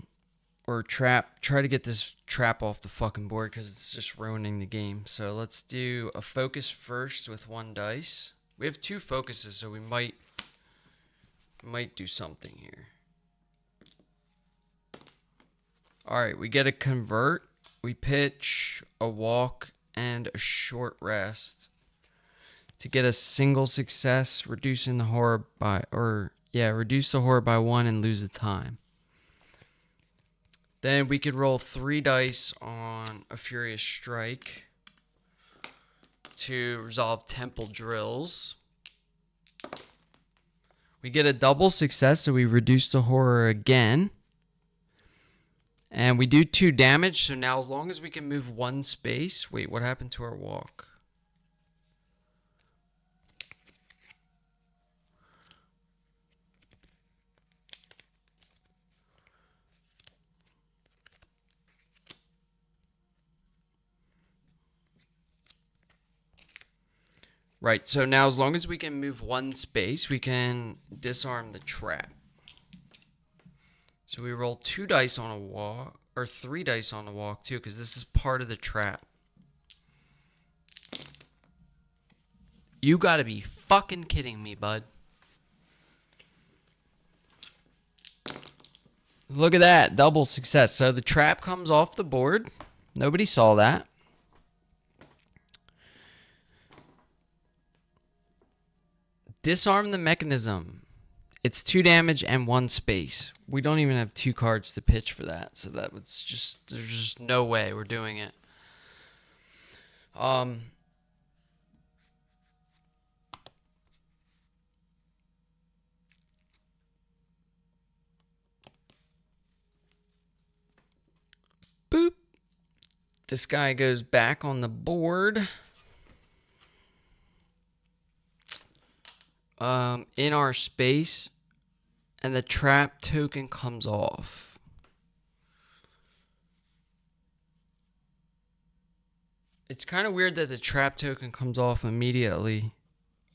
or trap. Try to get this trap off the fucking board because it's just ruining the game. So let's do a focus first with 1 dice. We have 2 focuses, so we might do something here. All right, we get a convert. We pitch a walk and a short rest to get a single success, reducing the horror by, reduce the horror by 1 and lose the time. Then we could roll 3 dice on a Furious Strike to resolve Temple Drills. We get a double success, so we reduce the horror again. And we do 2 damage, so now as long as we can move 1 space... Wait, what happened to our walk? Right, so now as long as we can move 1 space, we can disarm the trap. So we roll 2 dice on a walk, or 3 dice on a walk too, because this is part of the trap. You gotta be fucking kidding me, bud. Look at that, double success. So the trap comes off the board. Nobody saw that. Disarm the mechanism. It's 2 damage and 1 space. We don't even have 2 cards to pitch for that, so that was just, there's just no way we're doing it. Boop. This guy goes back on the board. In our space, and the trap token comes off. It's kind of weird that the trap token comes off immediately,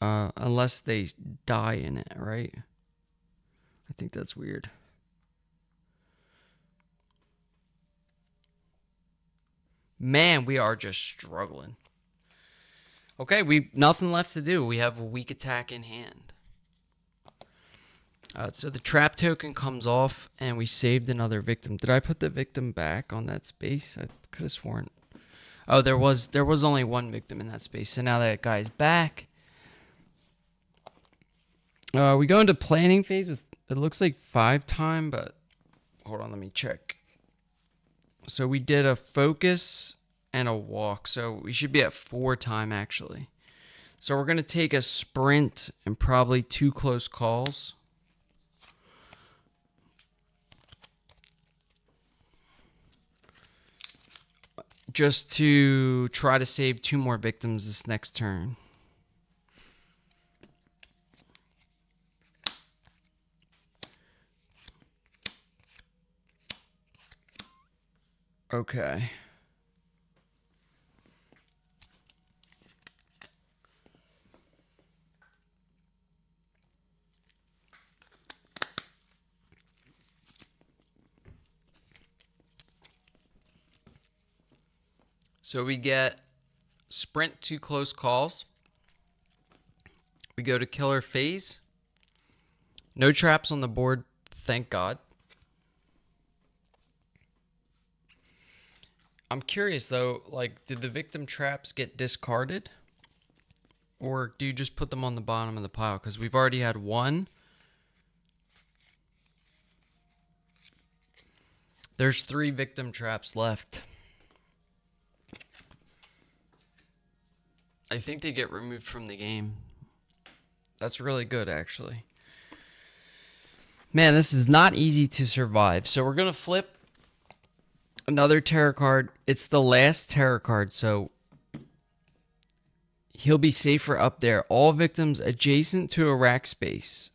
unless they die in it, right? I think that's weird. Man, we are just struggling. Okay, nothing left to do. We have a weak attack in hand. So the trap token comes off, and we saved another victim. Did I put the victim back on that space? I could have sworn. Oh, there was only 1 victim in that space. So now that guy's back. We go into planning phase with, it looks like 5 time, but hold on, let me check. So we did a focus and a walk, so we should be at 4 time actually. So we're gonna take a sprint and probably 2 close calls. just to try to save 2 more victims this next turn. Okay. So we get sprint to close calls. We go to killer phase. No traps on the board, thank God. I'm curious though, like, did the victim traps get discarded? Or do you just put them on the bottom of the pile? Because we've already had 1. There's 3 victim traps left. I think they get removed from the game. That's really good, actually. Man, this is not easy to survive. So we're going to flip another terror card. It's the last terror card, so he'll be safer up there. All victims adjacent to a rack space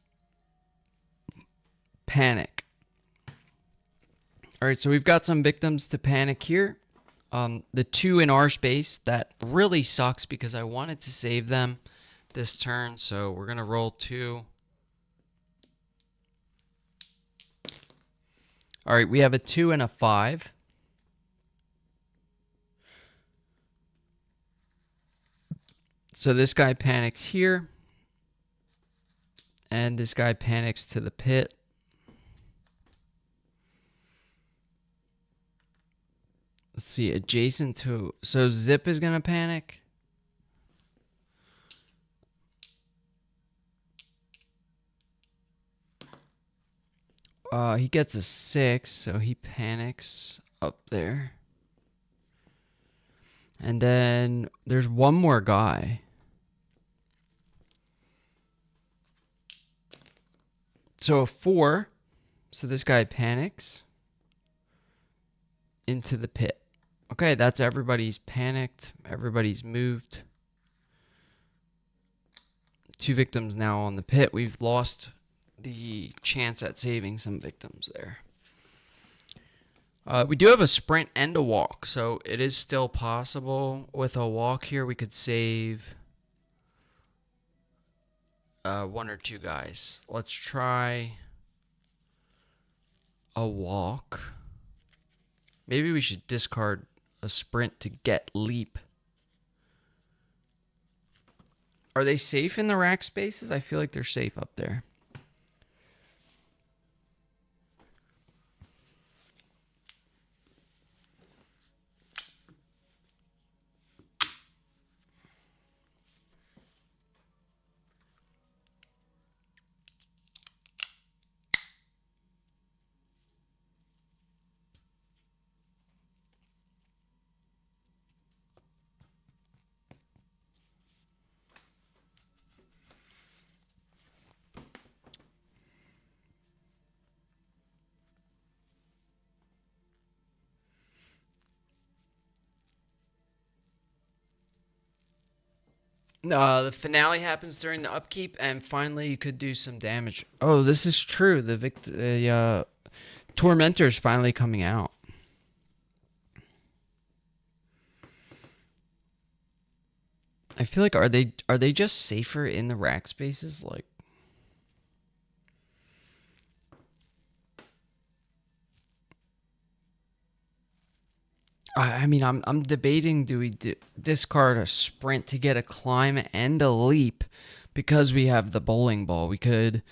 panic. All right, so we've got some victims to panic here. The 2 in our space, that really sucks because I wanted to save them this turn. So we're going to roll 2. All right, we have a 2 and a 5. So this guy panics here. And this guy panics to the pit. Let's see, adjacent to... So Zip is going to panic. He gets a 6, so he panics up there. And then there's one more guy. So a 4. So this guy panics into the pit. Okay, that's everybody's panicked. Everybody's moved. 2 victims now on the pit. We've lost the chance at saving some victims there. We do have a sprint and a walk, so it is still possible. With a walk here, we could save 1 or 2 guys. Let's try a walk. Maybe we should discard a sprint to get leap. Are they safe in the rack spaces? I feel like they're safe up there. The finale happens during the upkeep, and finally you could do some damage. Oh, this is true. The Tormentor is finally coming out. I feel like are they just safer in the rack spaces? Like, I mean, I'm debating, do we discard a sprint to get a climb and a leap because we have the bowling ball? We could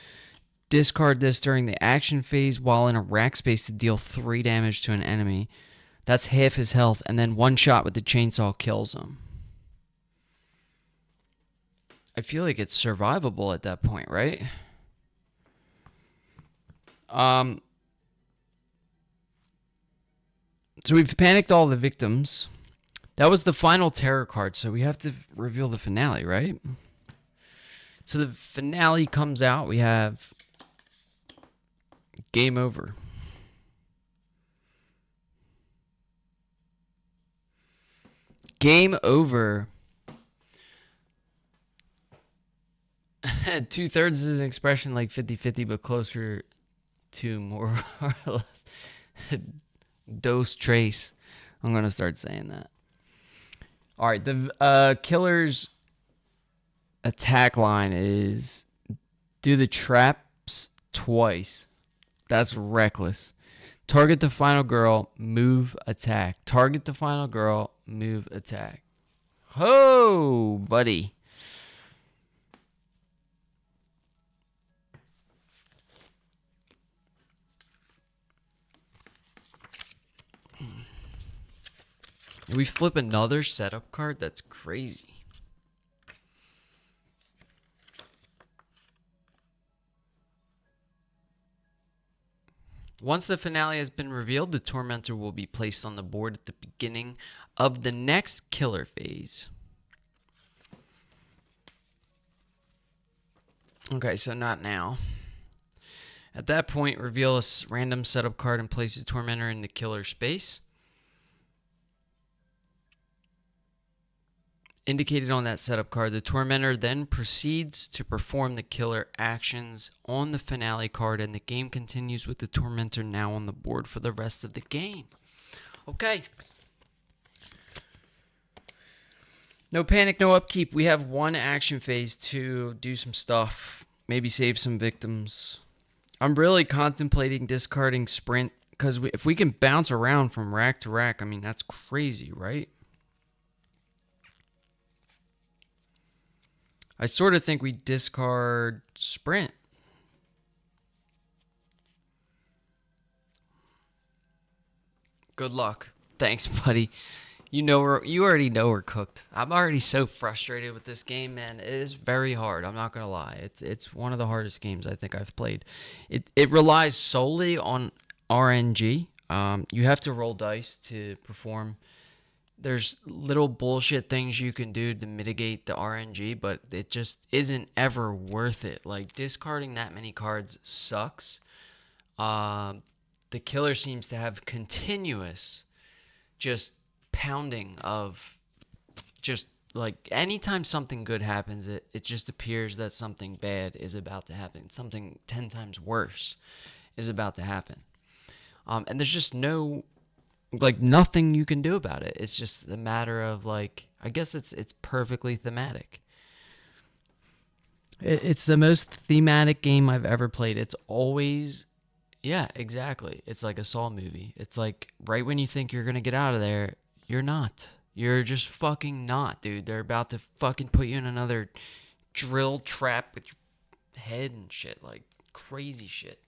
discard this during the action phase while in a rack space to deal 3 damage to an enemy. That's half his health, and then 1 shot with the chainsaw kills him. I feel like it's survivable at that point, right? So we've panicked all the victims. That was the final terror card, so we have to reveal the finale, right? So the finale comes out. We have game over. Game over. 2/3 is an expression like 50-50, but closer to more or less. Dos trace. I'm going to start saying that. All right. The killer's attack line is do the traps twice. That's reckless. Target the final girl, move, attack. Target the final girl, move, attack. Ho, buddy. We flip another setup card? That's crazy. Once the finale has been revealed, the Tormentor will be placed on the board at the beginning of the next killer phase. Okay, so not now. At that point, reveal a random setup card and place the Tormentor in the killer space. Indicated on that setup card, the Tormentor then proceeds to perform the killer actions on the finale card, and the game continues with the Tormentor now on the board for the rest of the game. Okay. No panic, no upkeep. We have one action phase to do some stuff. Maybe save some victims. I'm really contemplating discarding Sprint, because if we can bounce around from rack to rack, I mean, that's crazy, right? I sort of think we discard Sprint. Good luck. Thanks, buddy. You already know we're cooked. I'm already so frustrated with this game, man. It is very hard. I'm not gonna lie. It's one of the hardest games I think I've played. It relies solely on RNG. You have to roll dice to perform. There's little bullshit things you can do to mitigate the RNG, but it just isn't ever worth it. Like, discarding that many cards sucks. The killer seems to have continuous just pounding of just, like, anytime something good happens, it just appears that something bad is about to happen. Something 10 times worse is about to happen. And there's just nothing you can do about it. It's just a matter of, like, I guess it's perfectly thematic. It's the most thematic game I've ever played. It's always, yeah, exactly. It's like a Saw movie. It's like right when you think you're gonna get out of there, you're not. You're just fucking not, dude. They're about to fucking put you in another drill trap with your head and shit, like crazy shit.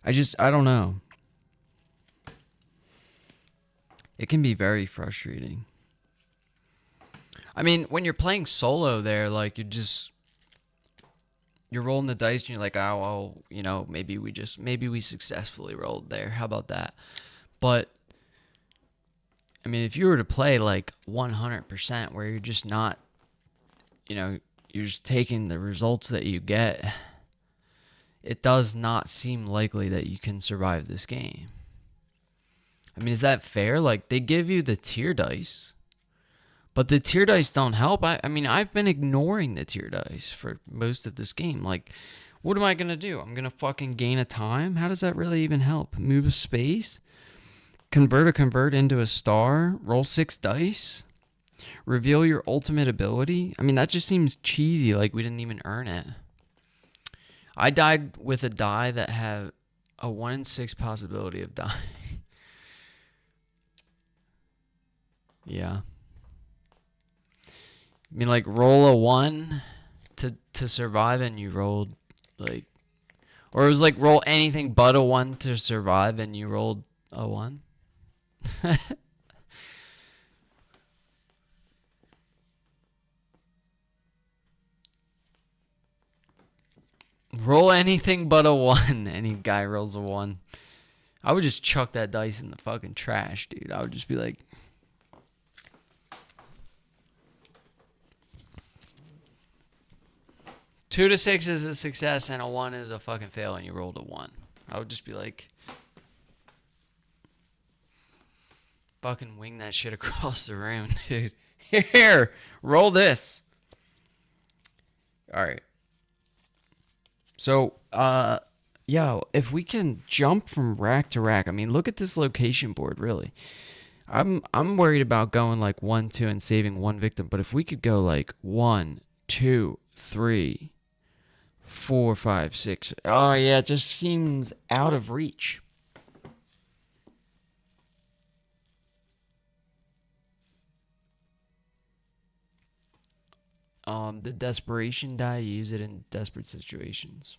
I don't know. It can be very frustrating. I mean, when you're playing solo there, like, you're rolling the dice and you're like, oh, well, maybe we successfully rolled there. How about that? But, I mean, if you were to play, like, 100% where you're just not, you're just taking the results that you get, it does not seem likely that you can survive this game. I mean, is that fair? Like, they give you the tier dice, but the tier dice don't help. I mean, I've been ignoring the tier dice for most of this game. Like, what am I going to do? I'm going to fucking gain a time? How does that really even help? Move a space? Convert into a star? Roll 6 dice? Reveal your ultimate ability? I mean, that just seems cheesy, like we didn't even earn it. I died with a die that had a 1 in 6 possibility of dying. Yeah. I mean, like, roll a 1 to survive, and you rolled, like... Or it was like, roll anything but a 1 to survive, and you rolled a 1. Roll anything but a 1. Any guy rolls a 1. I would just chuck that dice in the fucking trash, dude. I would just be like... 2 to 6 is a success and a 1 is a fucking fail, and you rolled a 1. I would just be like, fucking wing that shit across the room, dude. Here, roll this. All right. So, if we can jump from rack to rack, I mean, look at this location board, really. I'm worried about going like 1, 2, and saving one victim, but if we could go like 1, 2, 3, 4, 5, 6. Oh yeah, it just seems out of reach. The desperation die, use it in desperate situations.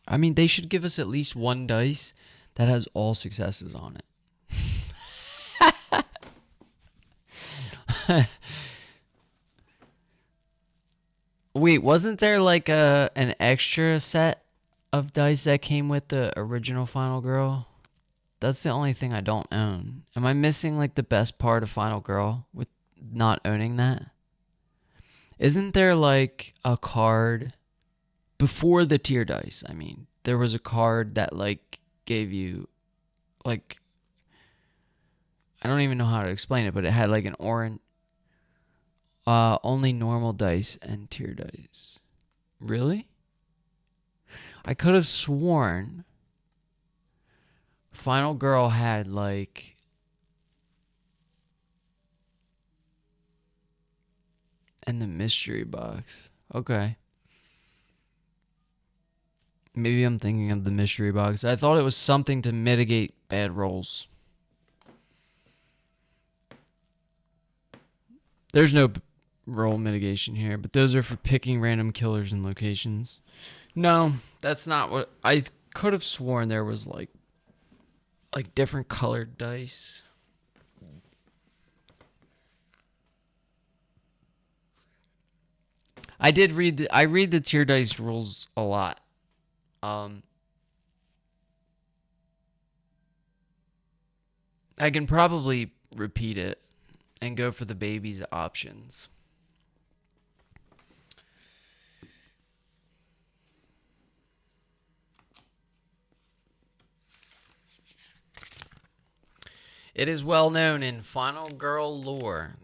I mean, they should give us at least one dice that has all successes on it. Wait, wasn't there like an extra set of dice that came with the original Final Girl? That's the only thing I don't own. Am I missing like the best part of Final Girl with not owning that? Isn't there like a card before the tier dice? I mean, there was a card that like gave you like, I don't even know how to explain it, but it had like an orange, only normal dice and tier dice. Really? I could have sworn Final Girl had like, and the mystery box. Okay. Maybe I'm thinking of the mystery box. I thought it was something to mitigate bad rolls. There's no roll mitigation here, but those are for picking random killers and locations. No, that's not what I could have sworn. There was like different colored dice. I read the tier dice rules a lot. I can probably repeat it and go for the baby's options. It is well known in Final Girl lore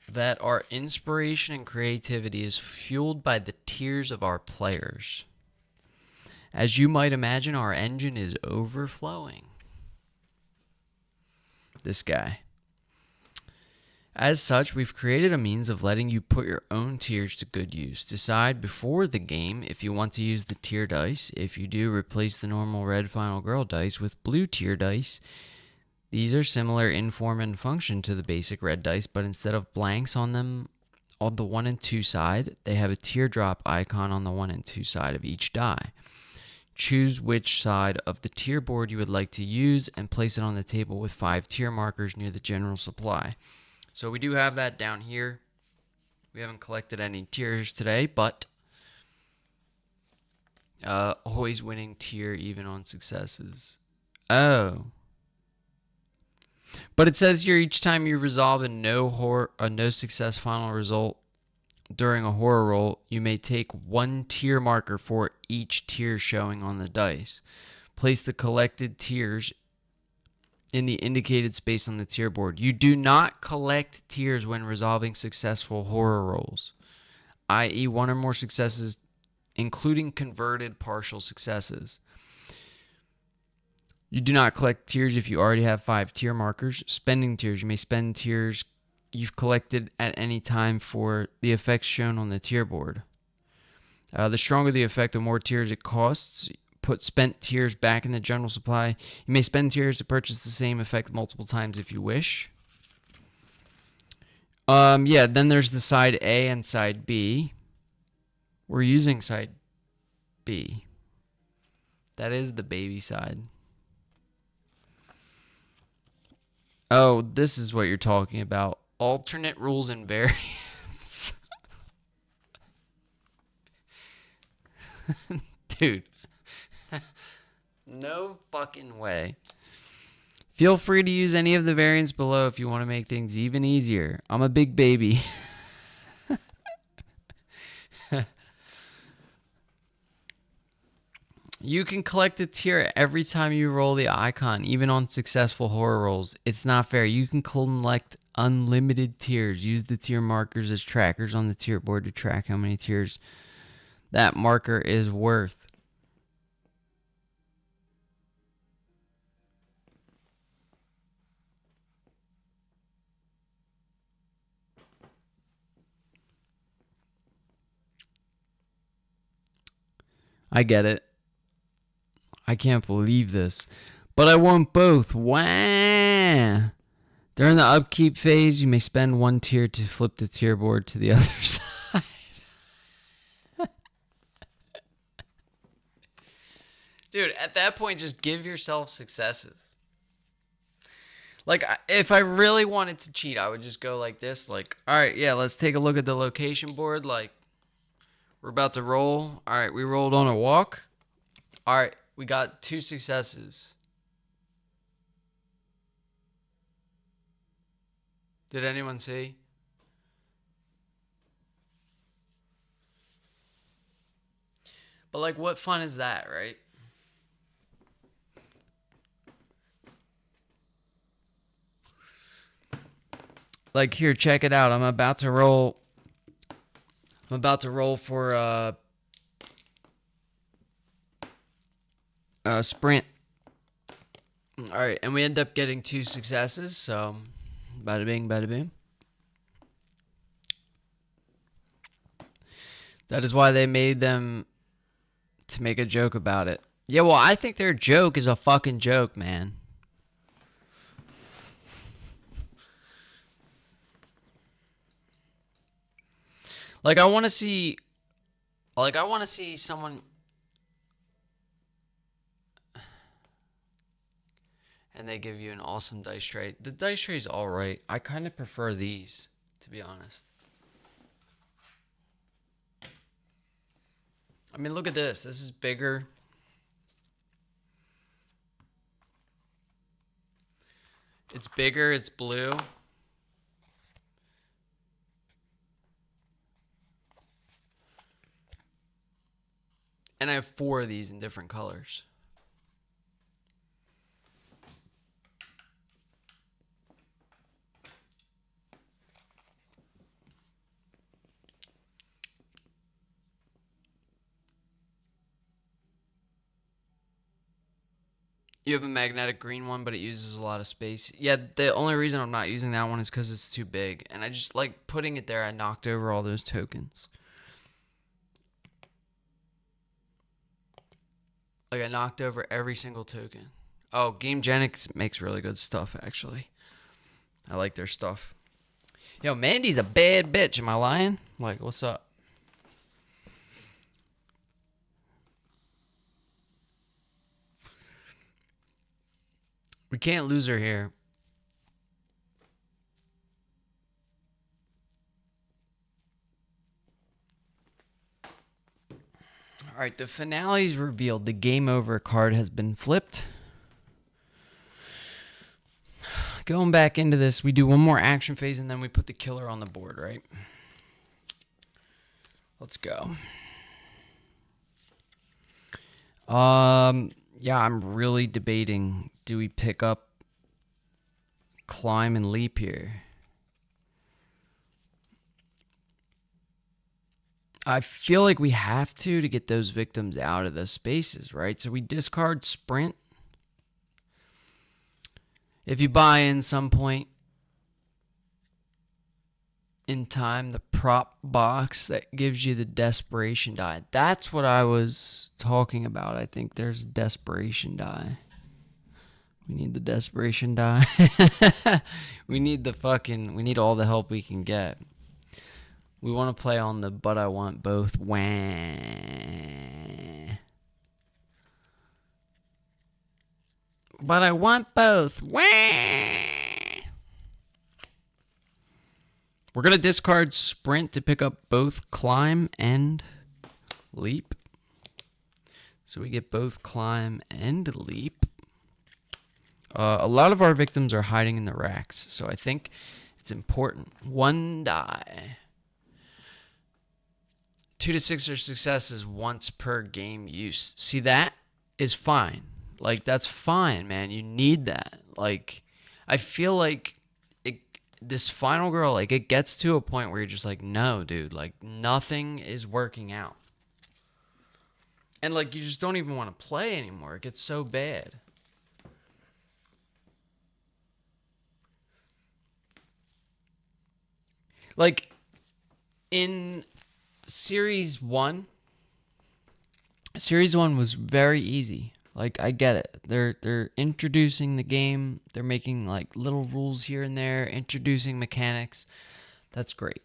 that our inspiration and creativity is fueled by the tears of our players. As you might imagine, our engine is overflowing. This guy. As such, we've created a means of letting you put your own tiers to good use. Decide before the game if you want to use the tier dice. If you do, replace the normal red Final Girl dice with blue tier dice. These are similar in form and function to the basic red dice, but instead of blanks on them on the 1 and 2 side, they have a teardrop icon on the 1 and 2 side of each die. Choose which side of the tier board you would like to use and place it on the table with 5 tier markers near the general supply. So we do have that down here. We haven't collected any tiers today, but always winning tier even on successes. Oh. But it says here each time you resolve a no success final result during a horror roll, you may take 1 tier marker for each tier showing on the dice. Place the collected tiers in the indicated space on the tier board. You do not collect tiers when resolving successful horror rolls, i.e. 1 or more successes, including converted partial successes. You do not collect tiers if you already have 5 tier markers. Spending tiers. You may spend tiers you've collected at any time for the effects shown on the tier board. The stronger the effect, the more tiers it costs. Put spent tiers back in the general supply. You may spend tiers to purchase the same effect multiple times if you wish. Then there's the side A and side B. We're using side B. That is the baby side. Oh, this is what you're talking about. Alternate rules and variants. Dude. No fucking way. Feel free to use any of the variants below if you want to make things even easier. I'm a big baby. You can collect a tier every time you roll the icon, even on successful horror rolls. It's not fair. You can collect unlimited tiers. Use the tier markers as trackers on the tier board to track how many tiers that marker is worth. I get it. I can't believe this. But I want both. Wah! During the upkeep phase, you may spend one tier to flip the tier board to the other side. Dude, at that point, just give yourself successes. Like, if I really wanted to cheat, I would just go like this. Like, all right, yeah, let's take a look at the location board. Like, we're about to roll. All right, we rolled on a walk. All right, we got 2 successes. Did anyone see? But, like, what fun is that, right? Like, here, check it out. I'm about to roll for a sprint. All right, and we end up getting 2 successes, so bada bing, bada boom. That is why they made them to make a joke about it. Yeah, well, I think their joke is a fucking joke, man. Like, I want to see someone. And they give you an awesome dice tray. The dice tray's alright. I kind of prefer these, to be honest. I mean, look at this. This is bigger. It's bigger. It's blue. And I have 4 of these in different colors. You have a magnetic green one, but it uses a lot of space. Yeah, the only reason I'm not using that one is because it's too big. And I just like putting it there. I knocked over all those tokens. Like, I knocked over every single token. Oh, Gamegenics makes really good stuff, actually. I like their stuff. Yo, Mandy's a bad bitch. Am I lying? Like, what's up? We can't lose her here. All right, the finale's revealed. The game over card has been flipped. Going back into this, we do one more action phase and then we put the killer on the board, right? Let's go. Yeah, I'm really debating. Do we pick up climb and leap here? I feel like we have to get those victims out of the spaces, right? So we discard sprint. If you buy in some point in time, the prop box that gives you the desperation die. That's what I was talking about. I think there's a desperation die. We need the desperation die. we need all the help we can get. We want to play on the but I want both. Wah. But I want both. Wah. We're going to discard sprint to pick up both climb and leap. So we get both climb and leap. A lot of our victims are hiding in the racks, so I think it's important. 1 die. 2 to 6 are successes once per game use. See that? is fine. Like, that's fine, man. You need that. Like, I feel like this final girl, like, it gets to a point where you're just like, no, dude, like, nothing is working out. And, like, you just don't even want to play anymore. It gets so bad. Like, in Series 1, Series 1 was very easy. Like, I get it. They're introducing the game. They're making, like, little rules here and there, introducing mechanics. That's great.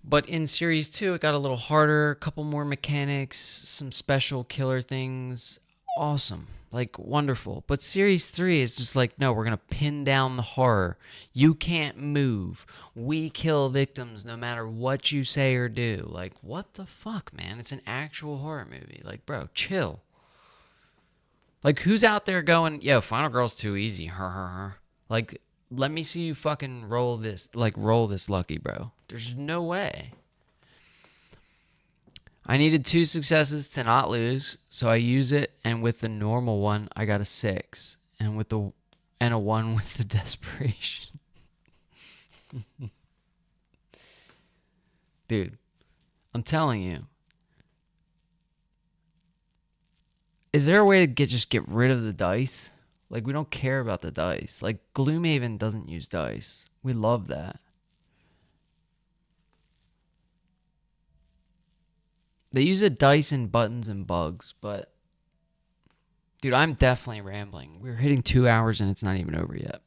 But in Series 2, it got a little harder, a couple more mechanics, some special killer things. Awesome. Like, wonderful. But Series 3 is just like, no, we're going to pin down the horror. You can't move. We kill victims no matter what you say or do. Like, what the fuck, man? It's an actual horror movie. Like, bro, chill. Like, who's out there going, yo, Final Girl's too easy. Like, let me see you fucking roll this lucky, bro. There's no way. I needed 2 successes to not lose, so I use it, and with the normal one, I got a 6. And a 1 with the desperation. Dude, I'm telling you. Is there a way to just get rid of the dice? Like, we don't care about the dice. Like, Gloomhaven doesn't use dice. We love that. They use a dice in buttons and bugs, but... Dude, I'm definitely rambling. We're hitting 2 hours and it's not even over yet.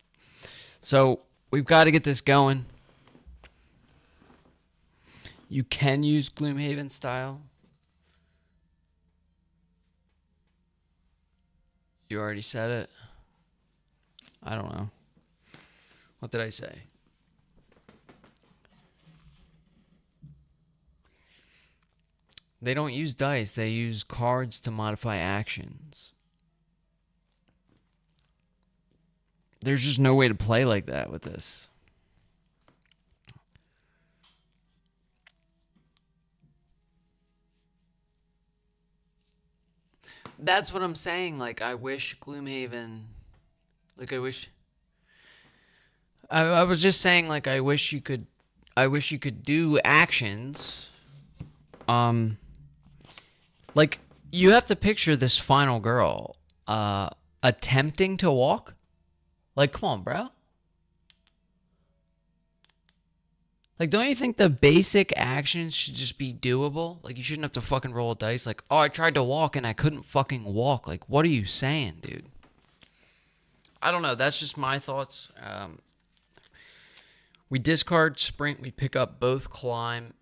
So, we've got to get this going. You can use Gloomhaven style. You already said it. I don't know. What did I say? They don't use dice. They use cards to modify actions. There's just no way to play like that with this. That's what I'm saying. Like, I wish Gloomhaven... Like, I was just saying, like, I wish you could do actions. Like, you have to picture this final girl, attempting to walk. Like, come on, bro. Like, don't you think the basic actions should just be doable? Like, you shouldn't have to fucking roll a dice. Like, oh, I tried to walk and I couldn't fucking walk. Like, what are you saying, dude? I don't know. That's just my thoughts. We discard sprint. We pick up both climb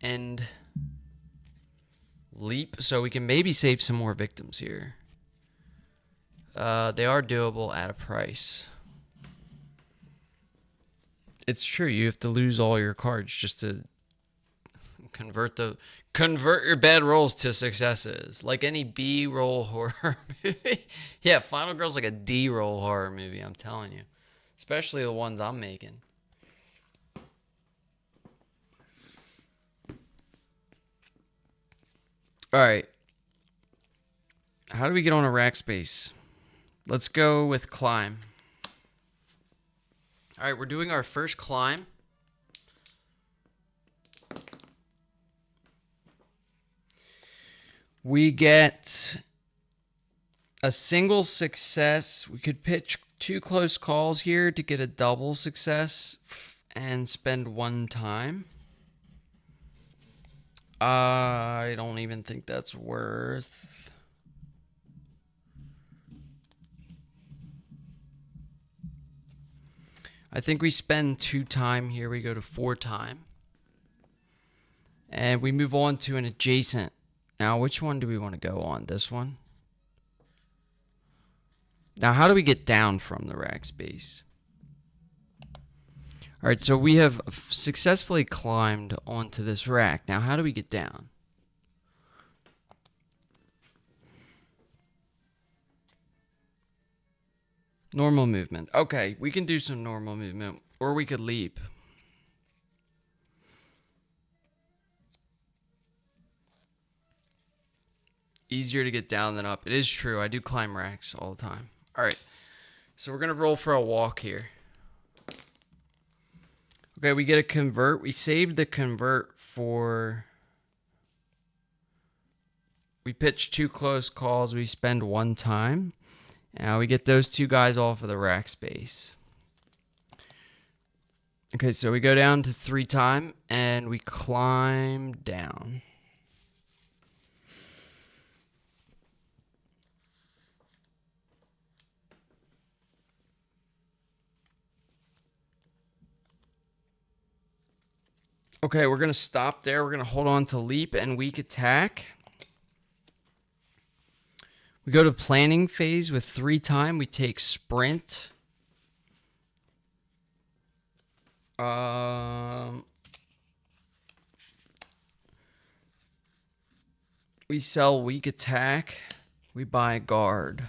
and leap. So we can maybe save some more victims here. They are doable at a price. It's true. You have to lose all your cards just to convert your bad rolls to successes. Like any B roll horror movie. Yeah, Final Girl's like a D roll horror movie, I'm telling you. Especially the ones I'm making. Alright. How do we get on a rack space? Let's go with climb. Alright, we're doing our first climb. We get a single success. We could pitch 2 close calls here to get a double success and spend 1 time. I don't even think that's worth... I think we spend 2 time here. We go to 4 time. And we move on to an adjacent. Now, which one do we want to go on? This one? Now, how do we get down from the rack space? All right, so we have successfully climbed onto this rack. Now, how do we get down? Normal movement. Okay, we can do some normal movement, or we could leap. easier to get down than up. It is true. I do climb racks all the time. All right. So we're going to roll for a walk here. Okay, we get a convert. We saved the convert for... We pitch 2 close calls. We spend 1 time. Now we get those 2 guys off of the rack space. Okay, so we go down to 3 time and we climb down. Okay, we're going to stop there. We're going to hold on to leap and weak attack. We go to planning phase with 3 time. We take sprint. We sell weak attack. We buy guard.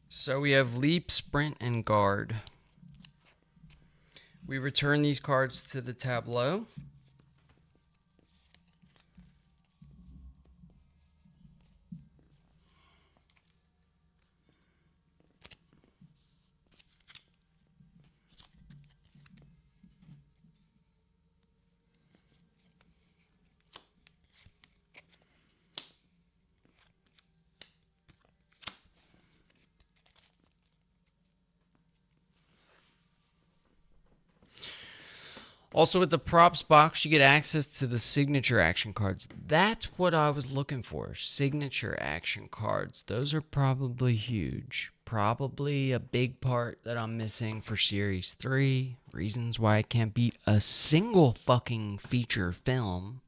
So we have leap, sprint, and guard. We return these cards to the tableau. Also, with the props box, you get access to the signature action cards. That's what I was looking for. Signature action cards. Those are probably huge. Probably a big part that I'm missing for Series 3. Reasons why I can't beat a single fucking feature film.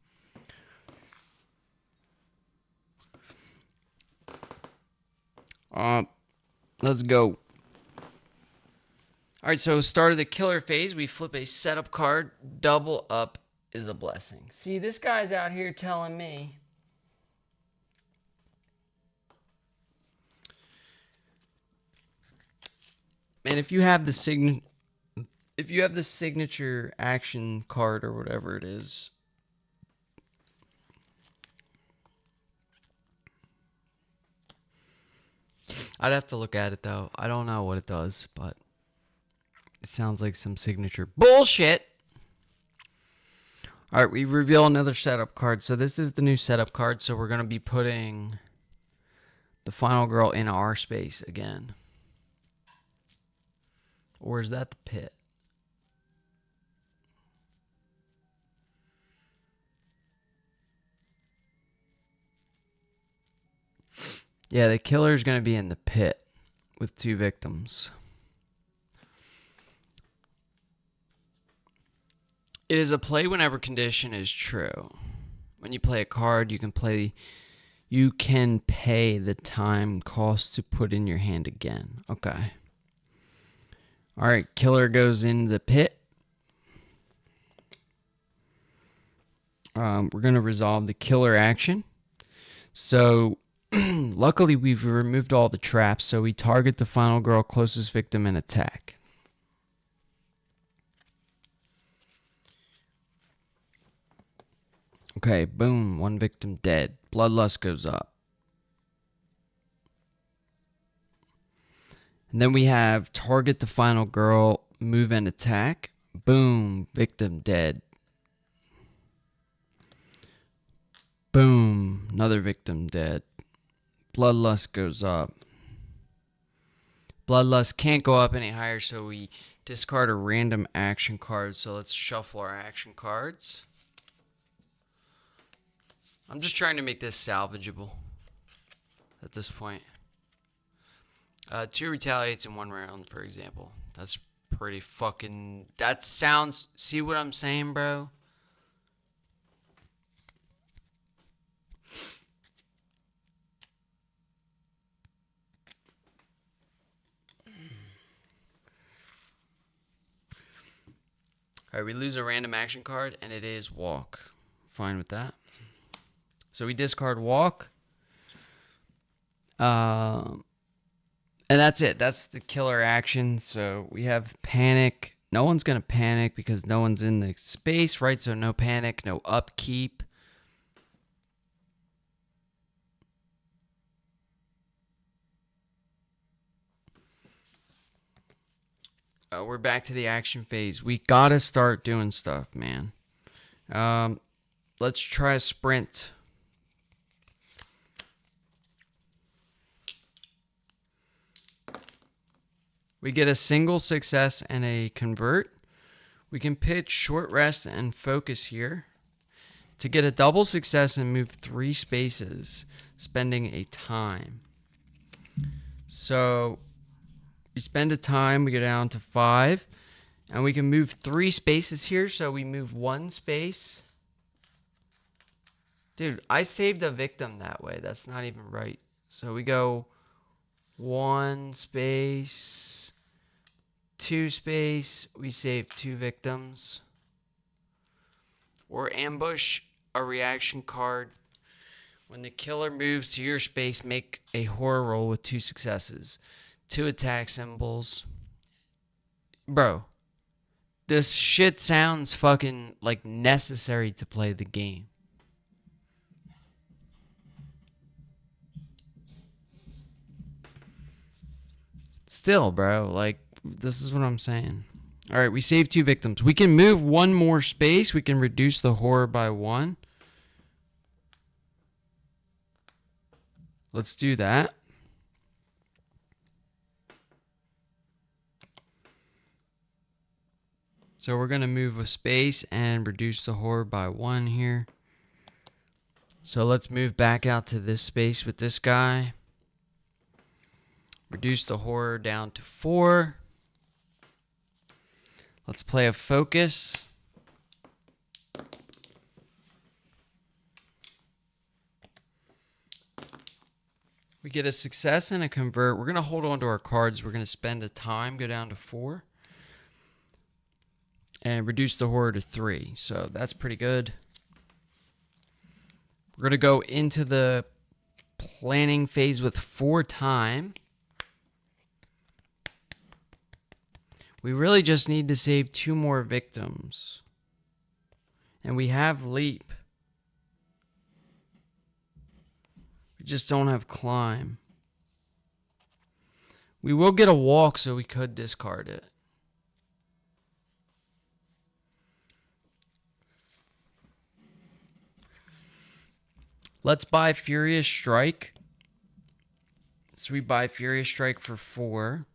Let's go. All right, so start of the killer phase, we flip a setup card. Double up is a blessing. See, this guy's out here telling me. Man, if you have the signature action card or whatever it is. I'd have to look at it though. I don't know what it does, but it sounds like some signature bullshit. All right, we reveal another setup card. So this is the new setup card. So we're going to be putting the final girl in our space again. Or is that the pit? Yeah, the killer is going to be in the pit with 2 victims. It is a play whenever condition is true. When you play a card, you can pay the time cost to put in your hand again. Okay. All right, killer goes in the pit. We're going to resolve the killer action. So, luckily we've removed all the traps, so we target the final girl, closest victim, and attack. Okay, boom, 1 victim dead. Bloodlust goes up. And then we have target the final girl, move and attack. Boom, victim dead. Boom, another victim dead. Bloodlust goes up. Bloodlust can't go up any higher, so we discard a random action card. So let's shuffle our action cards. I'm just trying to make this salvageable at this point. 2 retaliates in 1 round, for example. That's pretty fucking... That sounds... See what I'm saying, bro? Alright, we lose a random action card, and it is walk. Fine with that. So we discard walk. And that's it. That's the killer action. So we have panic. No one's going to panic because no one's in the space, right? So no panic, no upkeep. We're back to the action phase. We gotta start doing stuff, man. Let's try a sprint. We get a single success and a convert. We can pitch short rest and focus here to get a double success and move 3 spaces, spending a time. So we spend a time, we go down to 5, and we can move 3 spaces here. So we move 1 space. Dude, I saved a victim that way. That's not even right. So we go 1 space, 2 space. We save 2 victims. Or ambush a reaction card. When the killer moves to your space, make a horror roll with 2 successes. 2 attack symbols. Bro, this shit sounds fucking like necessary to play the game. Still, bro, like, this is what I'm saying. All right, we save 2 victims. We can move 1 more space. We can reduce the horror by 1. Let's do that. So we're going to move a space and reduce the horror by 1 here. So let's move back out to this space with this guy. Reduce the horror down to 4. Let's play a focus. We get a success and a convert. We're going to hold on to our cards. We're going to spend a time, go down to 4. And reduce the horror to 3. So that's pretty good. We're going to go into the planning phase with 4 time. We really just need to save 2 more victims. And we have leap. We just don't have climb. We will get a walk, so we could discard it. Let's buy Furious Strike. So we buy Furious Strike for 4.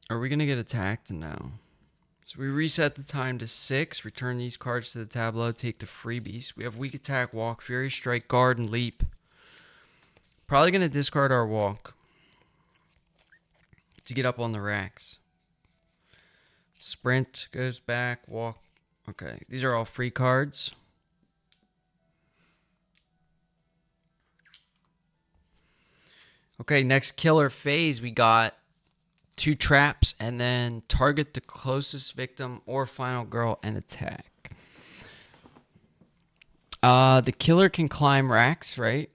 Are we going to get attacked? No. So we reset the time to 6. Return these cards to the tableau. Take the freebies. We have Weak Attack, Walk, Furious Strike, Guard, and Leap. Probably going to discard our Walk to get up on the racks. Sprint goes back. Walk. Okay. These are all free cards. Okay, next killer phase, we got 2 traps and then target the closest victim or final girl and attack. The killer can climb racks, right?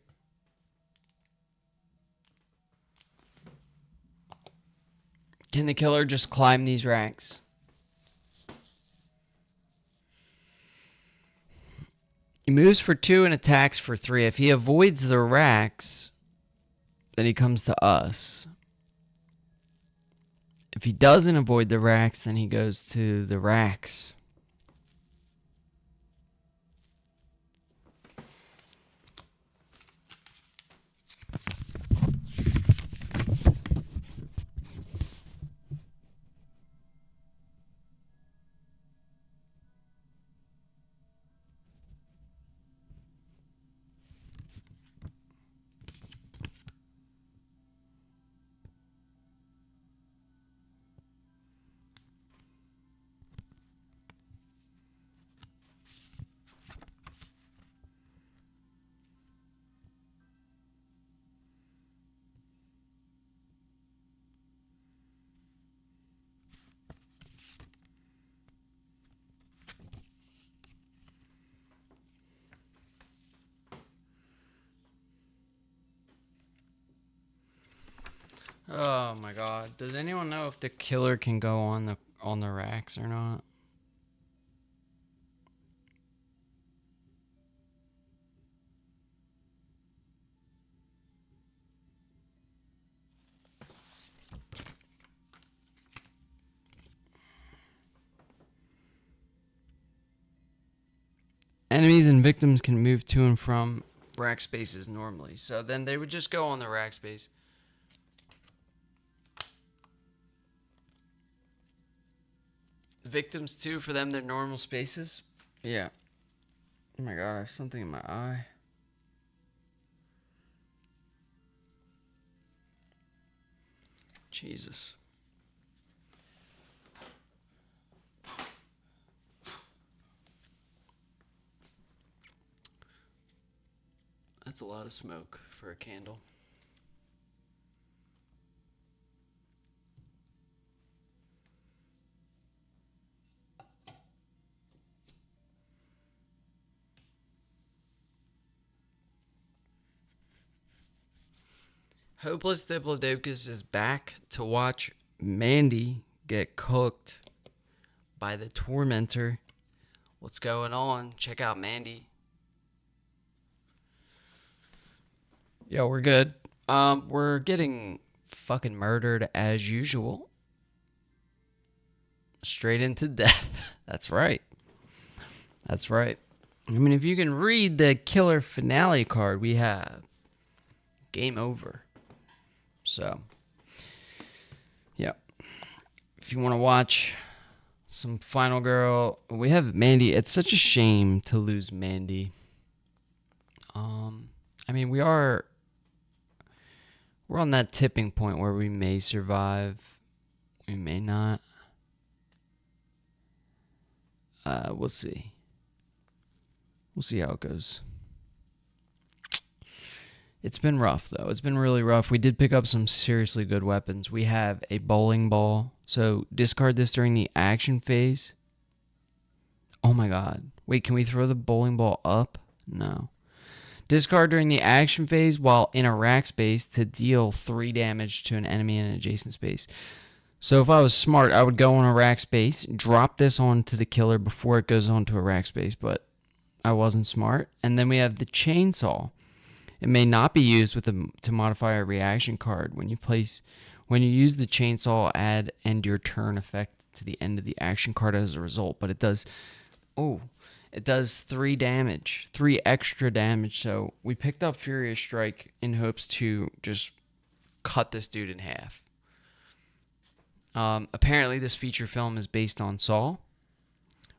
Can the killer just climb these racks? He moves for 2 and attacks for 3. If he avoids the racks, then he comes to us. If he doesn't avoid the racks, then he goes to the racks. Oh my god. Does anyone know if the killer can go on the racks or not? enemies and victims can move to and from rack spaces normally. So then they would just go on the rack space. Victims too, for them, they're normal spaces. Yeah. Oh my god, I have something in my eye. Jesus. That's a lot of smoke for a candle. Hopeless Diplodocus is back to watch Mandy get cooked by the Tormentor. What's going on? Check out Mandy. Yo, we're good. We're getting fucking murdered as usual. Straight into death. That's right. That's right. I mean, if you can read the killer finale card we have, game over. So, yeah. If you want to watch some Final Girl, we have Mandy. It's such a shame to lose Mandy. I mean, we're on that tipping point where we may survive, we may not. We'll see. We'll see how it goes. It's been rough, though. It's been really rough. We did pick up some seriously good weapons. We have a bowling ball. So discard this during the action phase. Oh my god. Wait, can we throw the bowling ball up? No. Discard during the action phase while in a rack space to deal 3 damage to an enemy in an adjacent space. So if I was smart, I would go on a rack space, drop this onto the killer before it goes onto a rack space, but I wasn't smart. And then we have the chainsaw. It may not be used to modify a reaction card. When you use the chainsaw, add end your turn effect to the end of the action card as a result. But it does 3 damage, 3 extra damage. So we picked up Furious Strike in hopes to just cut this dude in half. Apparently this feature film is based on Saw.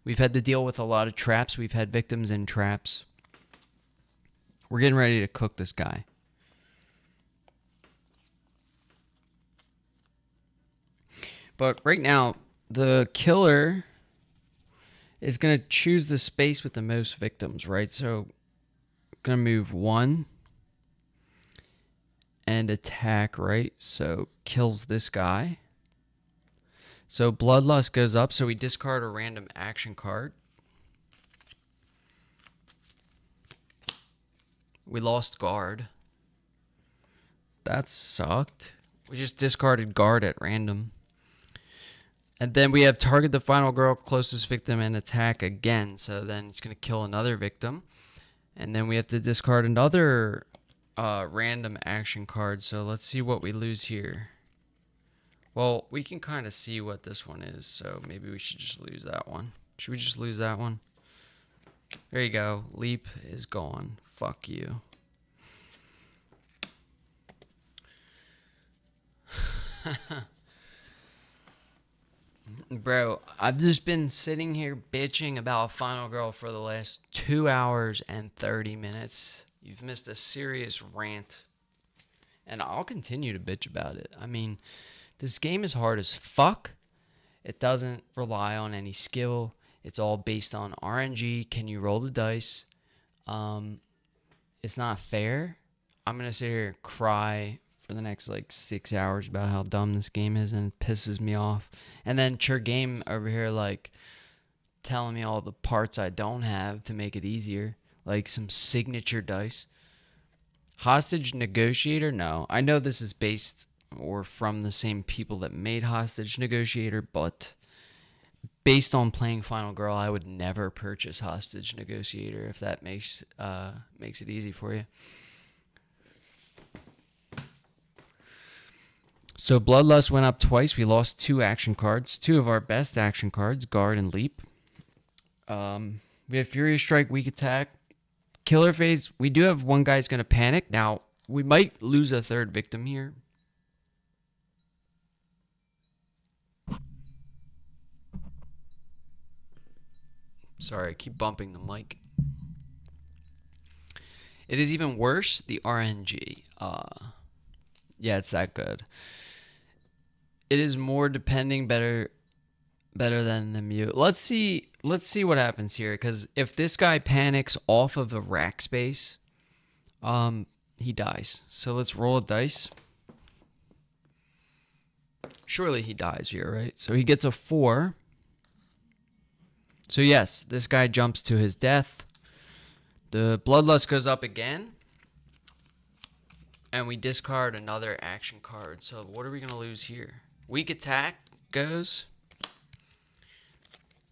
We've had to deal with a lot of traps. We've had victims in traps. We're getting ready to cook this guy. But right now, the killer is going to choose the space with the most victims, right? So, going to move 1 and attack, right? So, kills this guy. So, Bloodlust goes up, so we discard a random action card. We lost guard. That sucked. We just discarded guard at random. And then we have target the final girl, closest victim, and attack again. So then it's going to kill another victim. And then we have to discard another random action card. So let's see what we lose here. Well, we can kind of see what this one is. So maybe we should just lose that one. Should we just lose that one? There you go. Leap is gone. Fuck you. Bro, I've just been sitting here bitching about Final Girl for the last 2 hours and 30 minutes. You've missed a serious rant. And I'll continue to bitch about it. I mean, this game is hard as fuck. It doesn't rely on any skill. It's all based on RNG. Can you roll the dice? It's not fair. I'm going to sit here and cry for the next 6 hours about how dumb this game is, and it pisses me off. And then Game over here telling me all the parts I don't have to make it easier, like some signature dice. Hostage Negotiator? No. I know this is based or from the same people that made Hostage Negotiator, but based on playing Final Girl, I would never purchase Hostage Negotiator, if that makes it easy for you. So Bloodlust went up twice. We lost 2 action cards. 2 of our best action cards, Guard and Leap. We have Furious Strike, Weak Attack. Killer Phase, we do have one guy's going to panic. Now, we might lose a third victim here. Sorry, I keep bumping the mic. It is even worse, the RNG. Yeah, it's that good. It is more depending, better than the mute. Let's see what happens here, because if this guy panics off of the rack space, he dies. So let's roll a dice. Surely he dies here, right? So he gets a 4. So yes, this guy jumps to his death. The Bloodlust goes up again. And we discard another action card. So what are we going to lose here? Weak Attack goes.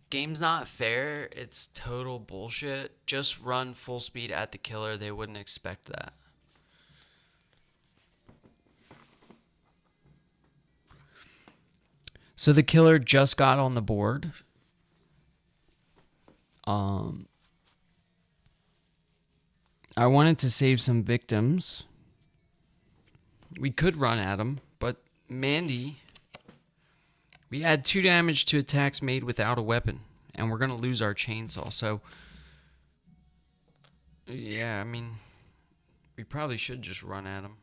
Game's not fair. It's total bullshit. Just run full speed at the killer. They wouldn't expect that. So the killer just got on the board. I wanted to save some victims. We could run at him, but Mandy, we add 2 damage to attacks made without a weapon, and we're going to lose our chainsaw. So, yeah, I mean, we probably should just run at him.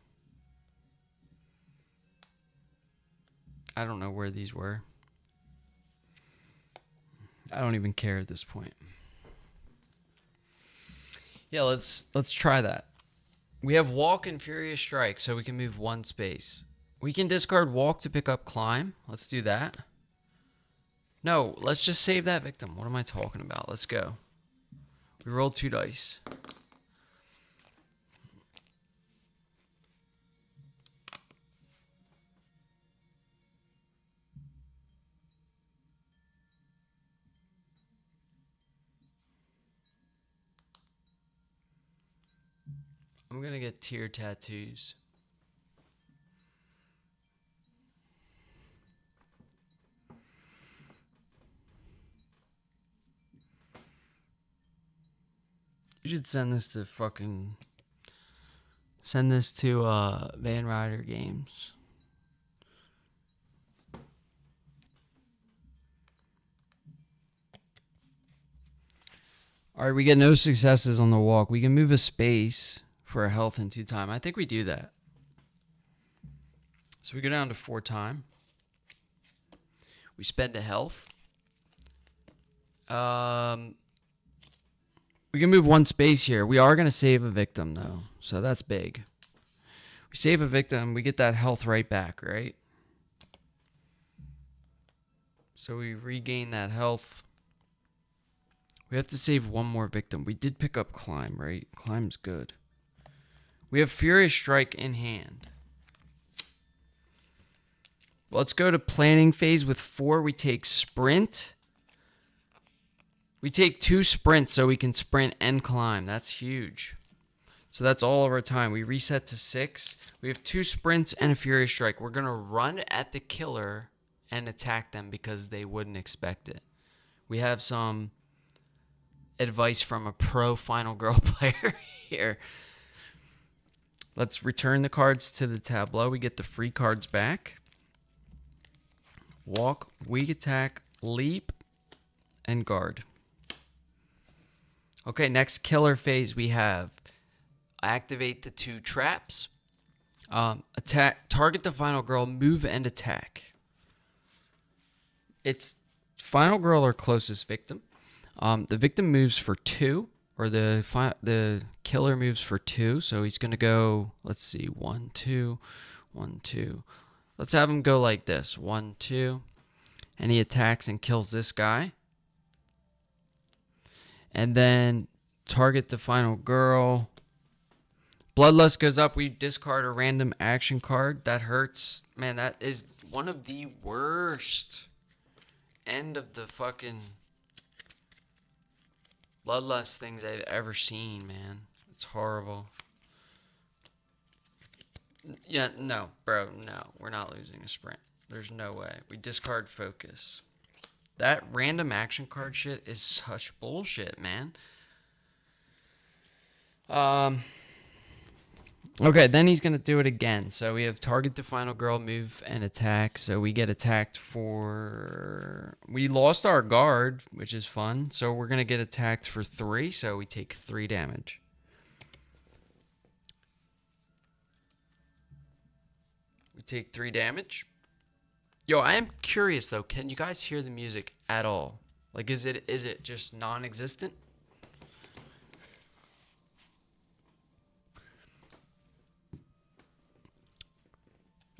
I don't know where these were. I don't even care at this point. Yeah, let's try that. We have Walk and Furious Strike, so we can move 1 space. We can discard Walk to pick up Climb. Let's do that. No, let's just save that victim. What am I talking about? Let's go. We rolled 2 dice. I'm gonna get tear tattoos. You should send this to Van Ryder Games. All right, we get no successes on the walk. We can move a space for a health and 2 time. I think we do that. So we go down to 4 time. We spend a health. We can move 1 space here. We are going to save a victim, though. So that's big. We save a victim. We get that health right back, right? So we regain that health. We have to save 1 more victim. We did pick up Climb, right? Climb's good. We have Furious Strike in hand. Let's go to planning phase with 4. We take Sprint. We take 2 sprints so we can sprint and climb. That's huge. So that's all of our time. We reset to 6. We have 2 sprints and a Furious Strike. We're going to run at the killer and attack them because they wouldn't expect it. We have some advice from a pro Final Girl player here. Let's return the cards to the tableau. We get the free cards back. Walk, Weak Attack, Leap, and Guard. Okay, next killer phase we have activate the 2 traps. Attack, target the Final Girl, move and attack. It's Final Girl or closest victim. The victim moves for 2, or the killer moves for 2. So he's gonna go. Let's see, 1, 2, 1, 2. Let's have him go like this: 1, 2, and he attacks and kills this guy. And then target the Final Girl. Bloodlust goes up. We discard a random action card. That hurts. Man, that is one of the worst end of the fucking Bloodlust things I've ever seen, man. It's horrible. Yeah, no, bro, no. We're not losing a sprint. There's no way. We discard Focus. That random action card shit is such bullshit, man. Okay, then he's gonna do it again. So we have target the final girl, move, and attack. So we get attacked for... We lost our guard, which is fun. So we're gonna get attacked for 3, so we take 3 damage. We take 3 damage. Yo, I am curious though, can you guys hear the music at all? Like, is it just non-existent?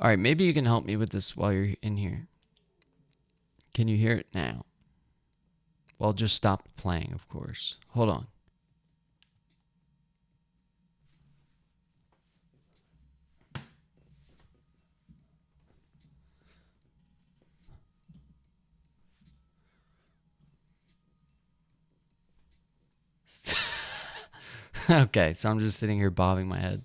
All right, maybe you can help me with this while you're in here. Can you hear it now? Well, just stop playing, of course. Hold on. Okay, so I'm just sitting here bobbing my head.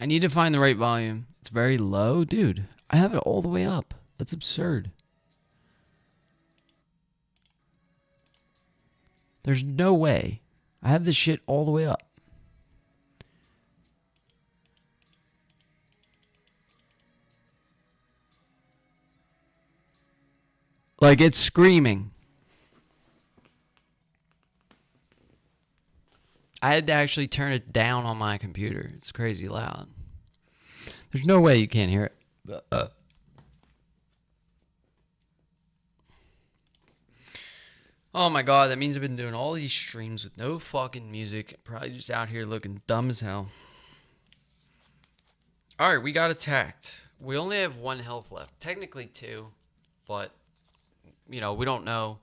I need to find the right volume. It's very low. Dude, I have it all the way up. That's absurd. There's no way. I have this shit all the way up. Like, it's screaming. I had to actually turn it down on my computer. It's crazy loud. There's no way you can't hear it. Oh my god, that means I've been doing all these streams with no fucking music. Probably just out here looking dumb as hell. Alright, we got attacked. We only have 1 health left. Technically 2, but, you know, we don't know.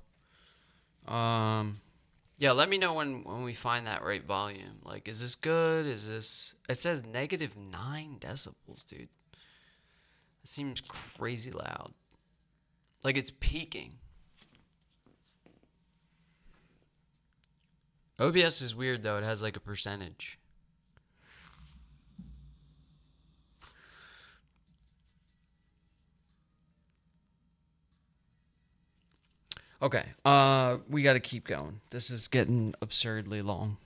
Yeah, let me know when we find that right volume. Like, is this good? Is this... It says negative 9 decibels, dude. It seems crazy loud. Like, it's peaking. OBS is weird, though. It has, like, a percentage. Okay, we gotta keep going. This is getting absurdly long.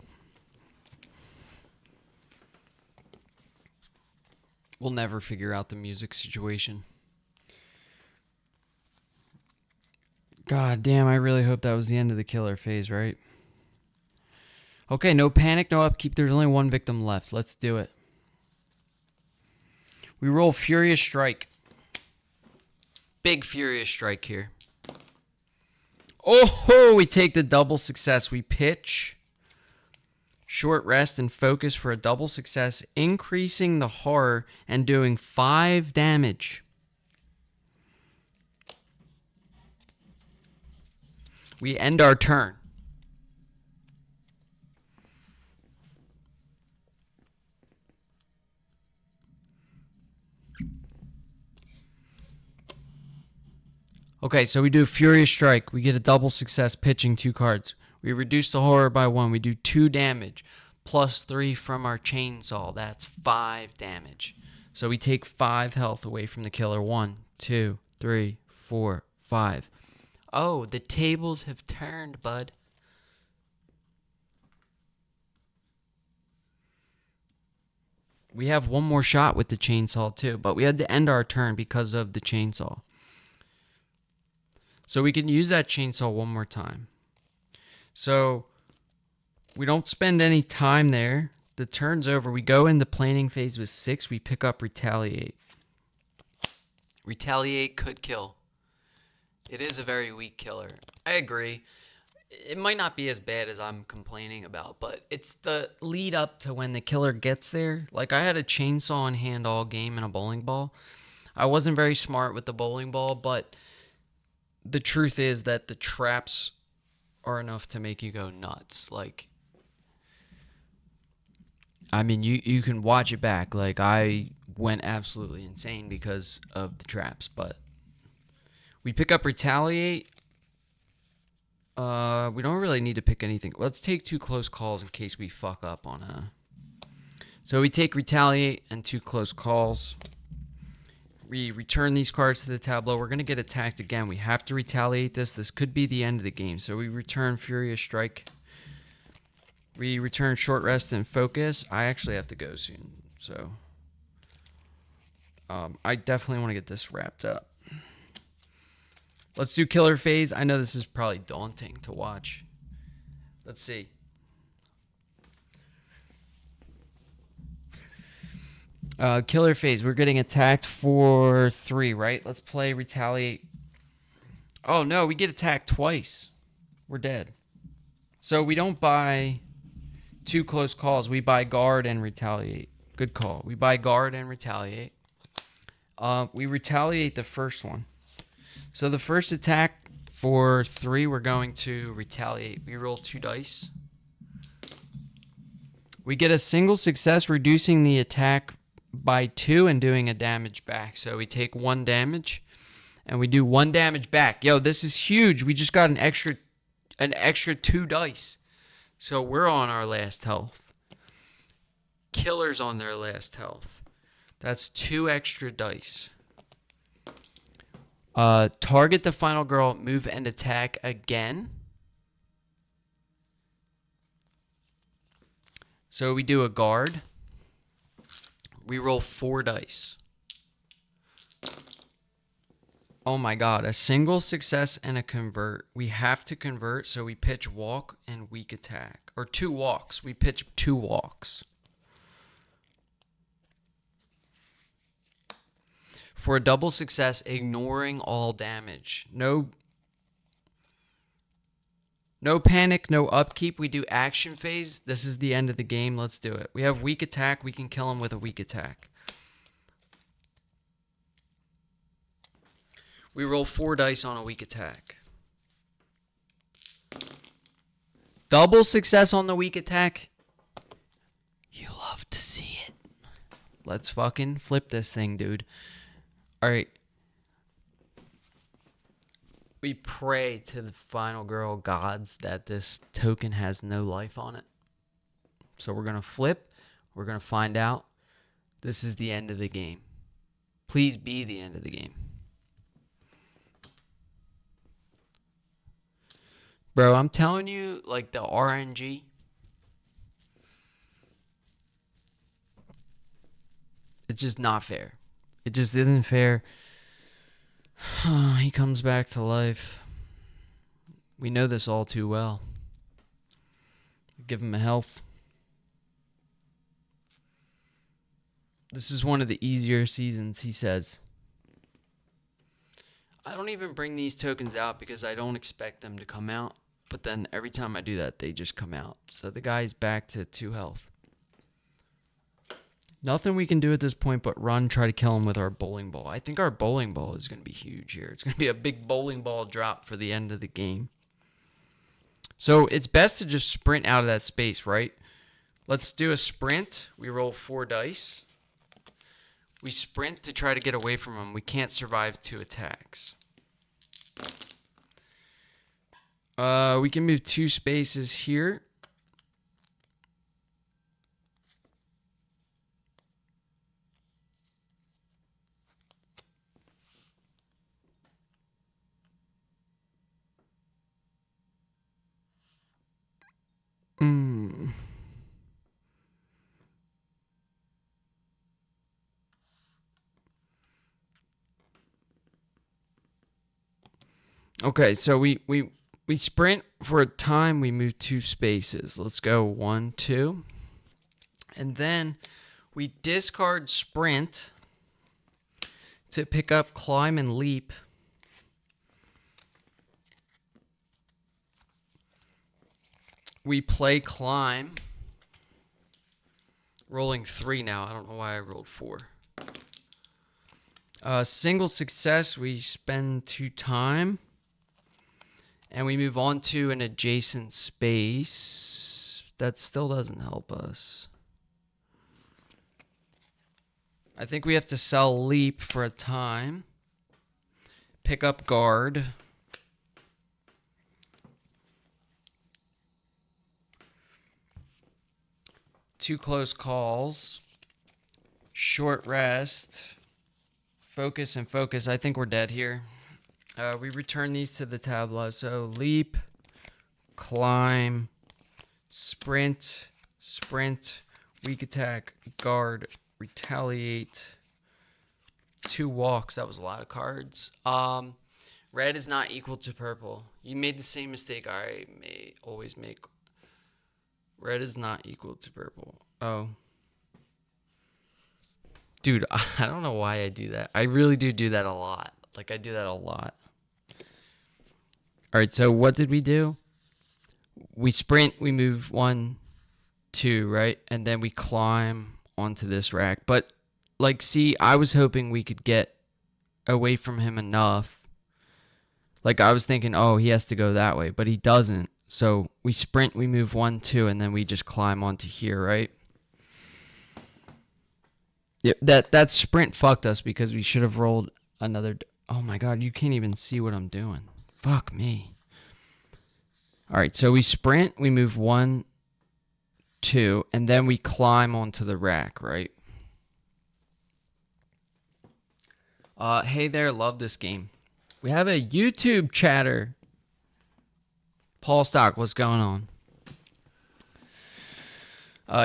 We'll never figure out the music situation. God damn, I really hope that was the end of the killer phase, right? Okay, no panic, no upkeep. There's only 1 victim left. Let's do it. We roll Furious Strike. Big Furious Strike here. Oh, we take the double success. We pitch, short rest, and focus for a double success, increasing the horror and doing 5 damage. We end our turn. Okay, so we do Furious Strike. We get a double success pitching 2 cards. We reduce the horror by 1. We do 2 damage. Plus 3 from our chainsaw. That's 5 damage. So we take 5 health away from the killer. 1, 2, 3, 4, 5. Oh, the tables have turned, bud. We have 1 more shot with the chainsaw too, but we had to end our turn because of the chainsaw. So we can use that chainsaw 1 more time. So we don't spend any time there. The turn's over. We go into planning phase with 6. We pick up Retaliate. Retaliate could kill. It is a very weak killer. I agree. It might not be as bad as I'm complaining about, but it's the lead up to when the killer gets there. Like, I had a chainsaw in hand all game and a bowling ball. I wasn't very smart with the bowling ball, but the truth is that the traps are enough to make you go nuts. Like, I mean, you can watch it back. Like, I went absolutely insane because of the traps, but we pick up retaliate. We don't really need to pick anything. Let's take 2 close calls in case we fuck up on a. So we take retaliate and 2 close calls. We return these cards to the tableau. We're going to get attacked again. We have to retaliate this. This could be the end of the game. So we return Furious Strike. We return Short Rest and Focus. I actually have to go soon. So I definitely want to get this wrapped up. Let's do Killer Phase. I know this is probably daunting to watch. Let's see. Killer Phase. We're getting attacked for 3, right? Let's play Retaliate. Oh, no. We get attacked twice. We're dead. So we don't buy 2 close calls. We buy Guard and Retaliate. Good call. We buy Guard and Retaliate. We retaliate the first one. So the first attack for 3, we're going to retaliate. We roll 2 dice. We get a single success, reducing the attack by 2 and doing a damage back. So we take 1 damage and we do 1 damage back. Yo, this is huge. We just got an extra 2 dice. So we're on our last health. Killer's on their last health. That's 2 extra dice. Target the final girl, move and attack again. So we do a guard. We roll 4 dice. Oh my god, a single success and a convert. We have to convert, so we pitch walk and weak attack. Or 2 walks. We pitch 2 walks. For a double success, ignoring all damage. No panic, no upkeep. We do action phase. This is the end of the game. Let's do it. We have weak attack. We can kill him with a weak attack. We roll 4 dice on a weak attack. Double success on the weak attack. You love to see it. Let's fucking flip this thing, dude. Alright. We pray to the final girl gods that this token has no life on it. So we're going to flip. We're going to find out. This is the end of the game. Please be the end of the game. Bro, I'm telling you, like the RNG. It's just not fair. It just isn't fair. He comes back to life. We know this all too well. Give him a health. This is one of the easier seasons, he says. I don't even bring these tokens out because I don't expect them to come out. But then every time I do that, they just come out. So the guy's back to 2 health. Nothing we can do at this point but run, try to kill him with our bowling ball. I think our bowling ball is going to be huge here. It's going to be a big bowling ball drop for the end of the game. So it's best to just sprint out of that space, right? Let's do a sprint. We roll 4 dice. We sprint to try to get away from him. We can't survive 2 attacks. We can move 2 spaces here. Okay, so we sprint for a time. We move 2 spaces. Let's go 1, 2. And then we discard sprint to pick up climb and leap. We play climb. Rolling 3 now. I don't know why I rolled 4. Single success. We spend 2 time. And we move on to an adjacent space. That still doesn't help us. I think we have to sell leap for a time. Pick up guard. Two close calls. Short rest. Focus and focus. I think we're dead here. We return these to the tableau. So leap, climb, sprint, sprint, weak attack, guard, retaliate, 2 walks. That was a lot of cards. Red is not equal to purple. You made the same mistake I may always make. Red is not equal to purple. Oh. Dude, I don't know why I do that. I really do that a lot. Like, I do that a lot. All right, so what did we do? We sprint, we move 1, 2, right? And then we climb onto this rack. But, like, see, I was hoping we could get away from him enough. Like, I was thinking, oh, he has to go that way. But he doesn't. So we sprint, we move 1, 2, and then we just climb onto here, right? Yeah, that sprint fucked us because we should have rolled another. Oh my god, you can't even see what I'm doing. Fuck me. All right, so we sprint, we move 1, 2, and then we climb onto the rack, right? Hey there, love this game. We have a YouTube chatter. Paul Stock, what's going on?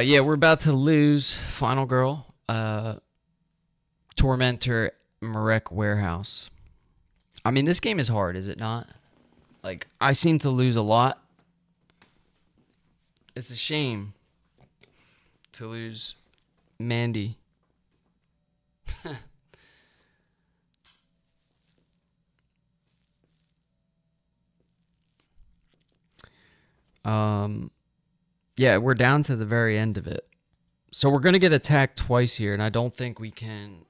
Yeah, we're about to lose Final Girl. Tormentor, Marrek Warehouse. I mean, this game is hard, is it not? Like, I seem to lose a lot. It's a shame to lose Mandy. Yeah, we're down to the very end of it. So we're going to get attacked twice here, and I don't think we can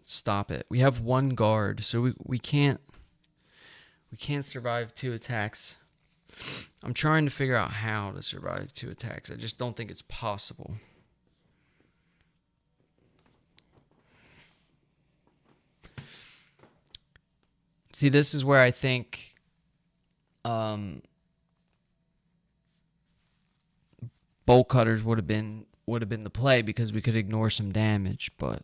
stop it. We have 1 guard, so we can't survive 2 attacks. I'm trying to figure out how to survive 2 attacks. I just don't think it's possible. See, this is where I think bolt cutters would have been the play because we could ignore some damage, but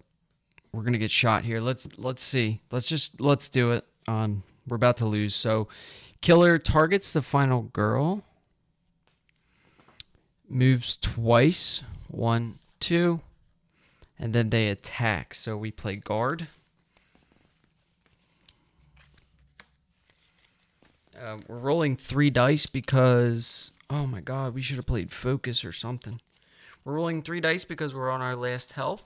we're gonna get shot here. Let's see. Let's do it. We're about to lose. So, killer targets the final girl. Moves twice. 1, 2, and then they attack. So we play guard. We're rolling 3 dice because, oh my god, we should have played focus or something. We're rolling 3 dice because we're on our last health.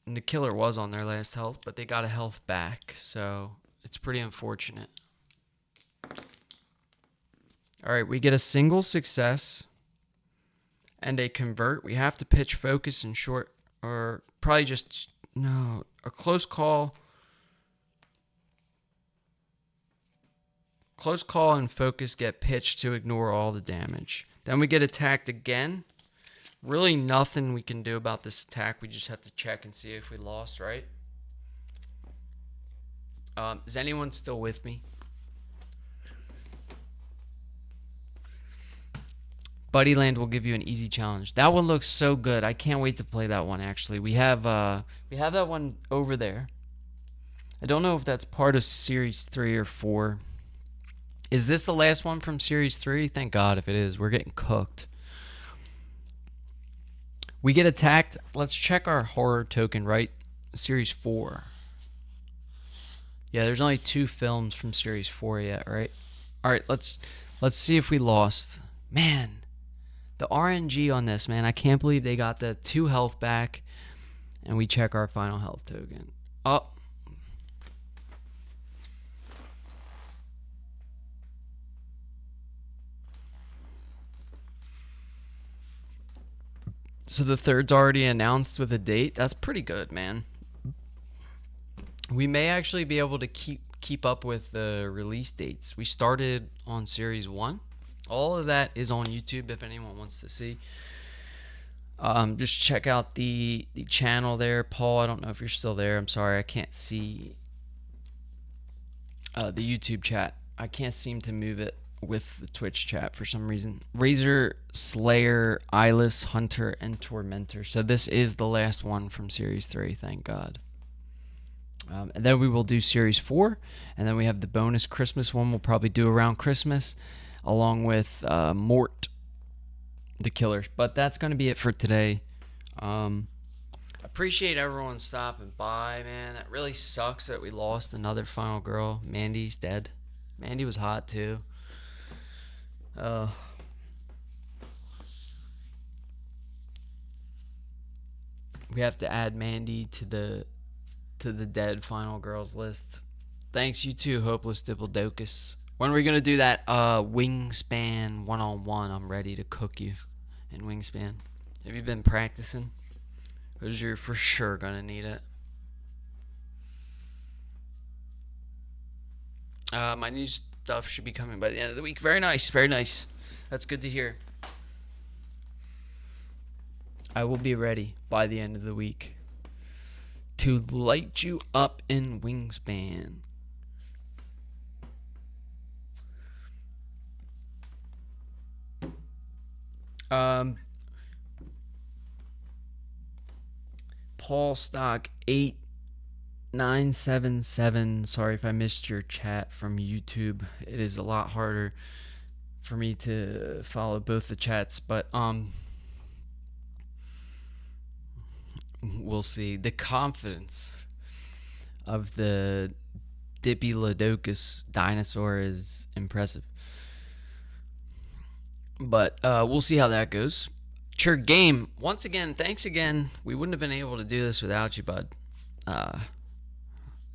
And the killer was on their last health, but they got a health back. So it's pretty unfortunate. Alright, we get a single success and a convert. We have to pitch focus and short, or probably just, no, a close call. Close call and focus get pitched to ignore all the damage. Then we get attacked again. Really nothing we can do about this attack. We just have to check and see if we lost, right? Is anyone still with me? Buddyland will give you an easy challenge. That one looks so good. I can't wait to play that one, actually. We have that one over there. I don't know if that's part of Series 3 or 4. Is this the last one from Series 3? Thank God if it is. We're getting cooked. We get attacked. Let's check our horror token, right? Series 4. Yeah, there's only 2 films from Series 4 yet, right? All right, let's see if we lost. Man, the RNG on this, man. I can't believe they got the 2 health back, and we check our final health token. Oh. So the third's already announced with a date. That's pretty good, man. We may actually be able to keep up with the release dates. We started on Series 1. All of that is on YouTube if anyone wants to see. Just check out the channel there, Paul. I don't know if you're still there. I'm sorry, I can't see the YouTube chat. I can't seem to move it with the Twitch chat for some reason. Razor, Slayer, Eyeless, Hunter, and Tormentor. So this is the last one from Series 3, thank God. And then we will do Series 4, and then we have the bonus Christmas one we'll probably do around Christmas, along with Mort, the Killer. But that's going to be it for today. Appreciate everyone stopping by, man. That really sucks that we lost another final girl. Mandy's dead. Mandy was hot, too. We have to add Mandy to the dead final girls list. Thanks, you too, Hopeless Diplodocus. When are we gonna do that Wingspan 1-on-1? I'm ready to cook you in Wingspan. Have you been practicing? Because you're for sure gonna need it. My new stuff should be coming by the end of the week. Very nice, very nice. That's good to hear. I will be ready by the end of the week to light you up in Wingspan. Paul Stock 8977. Sorry if I missed your chat from YouTube. It is a lot harder for me to follow both the chats, but we'll see. The confidence of the Diplodocus dinosaur is impressive. But we'll see how that goes. Sure, game. Once again, thanks again. We wouldn't have been able to do this without you, bud.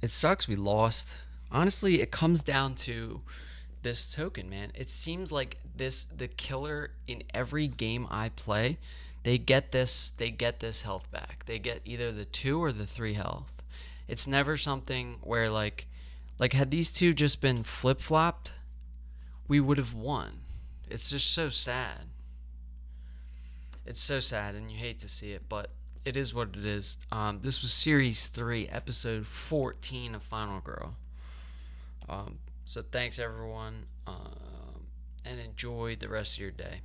It sucks we lost. Honestly, it comes down to this token, man. It seems like the killer in every game I play, they get this health back. They get either the 2 or the 3 health. It's never something where like had these two just been flip-flopped, we would have won. It's just so sad. It's so sad, and you hate to see it, but it is what it is. This was Series 3, Episode 14 of Final Girl. So thanks, everyone, and enjoy the rest of your day.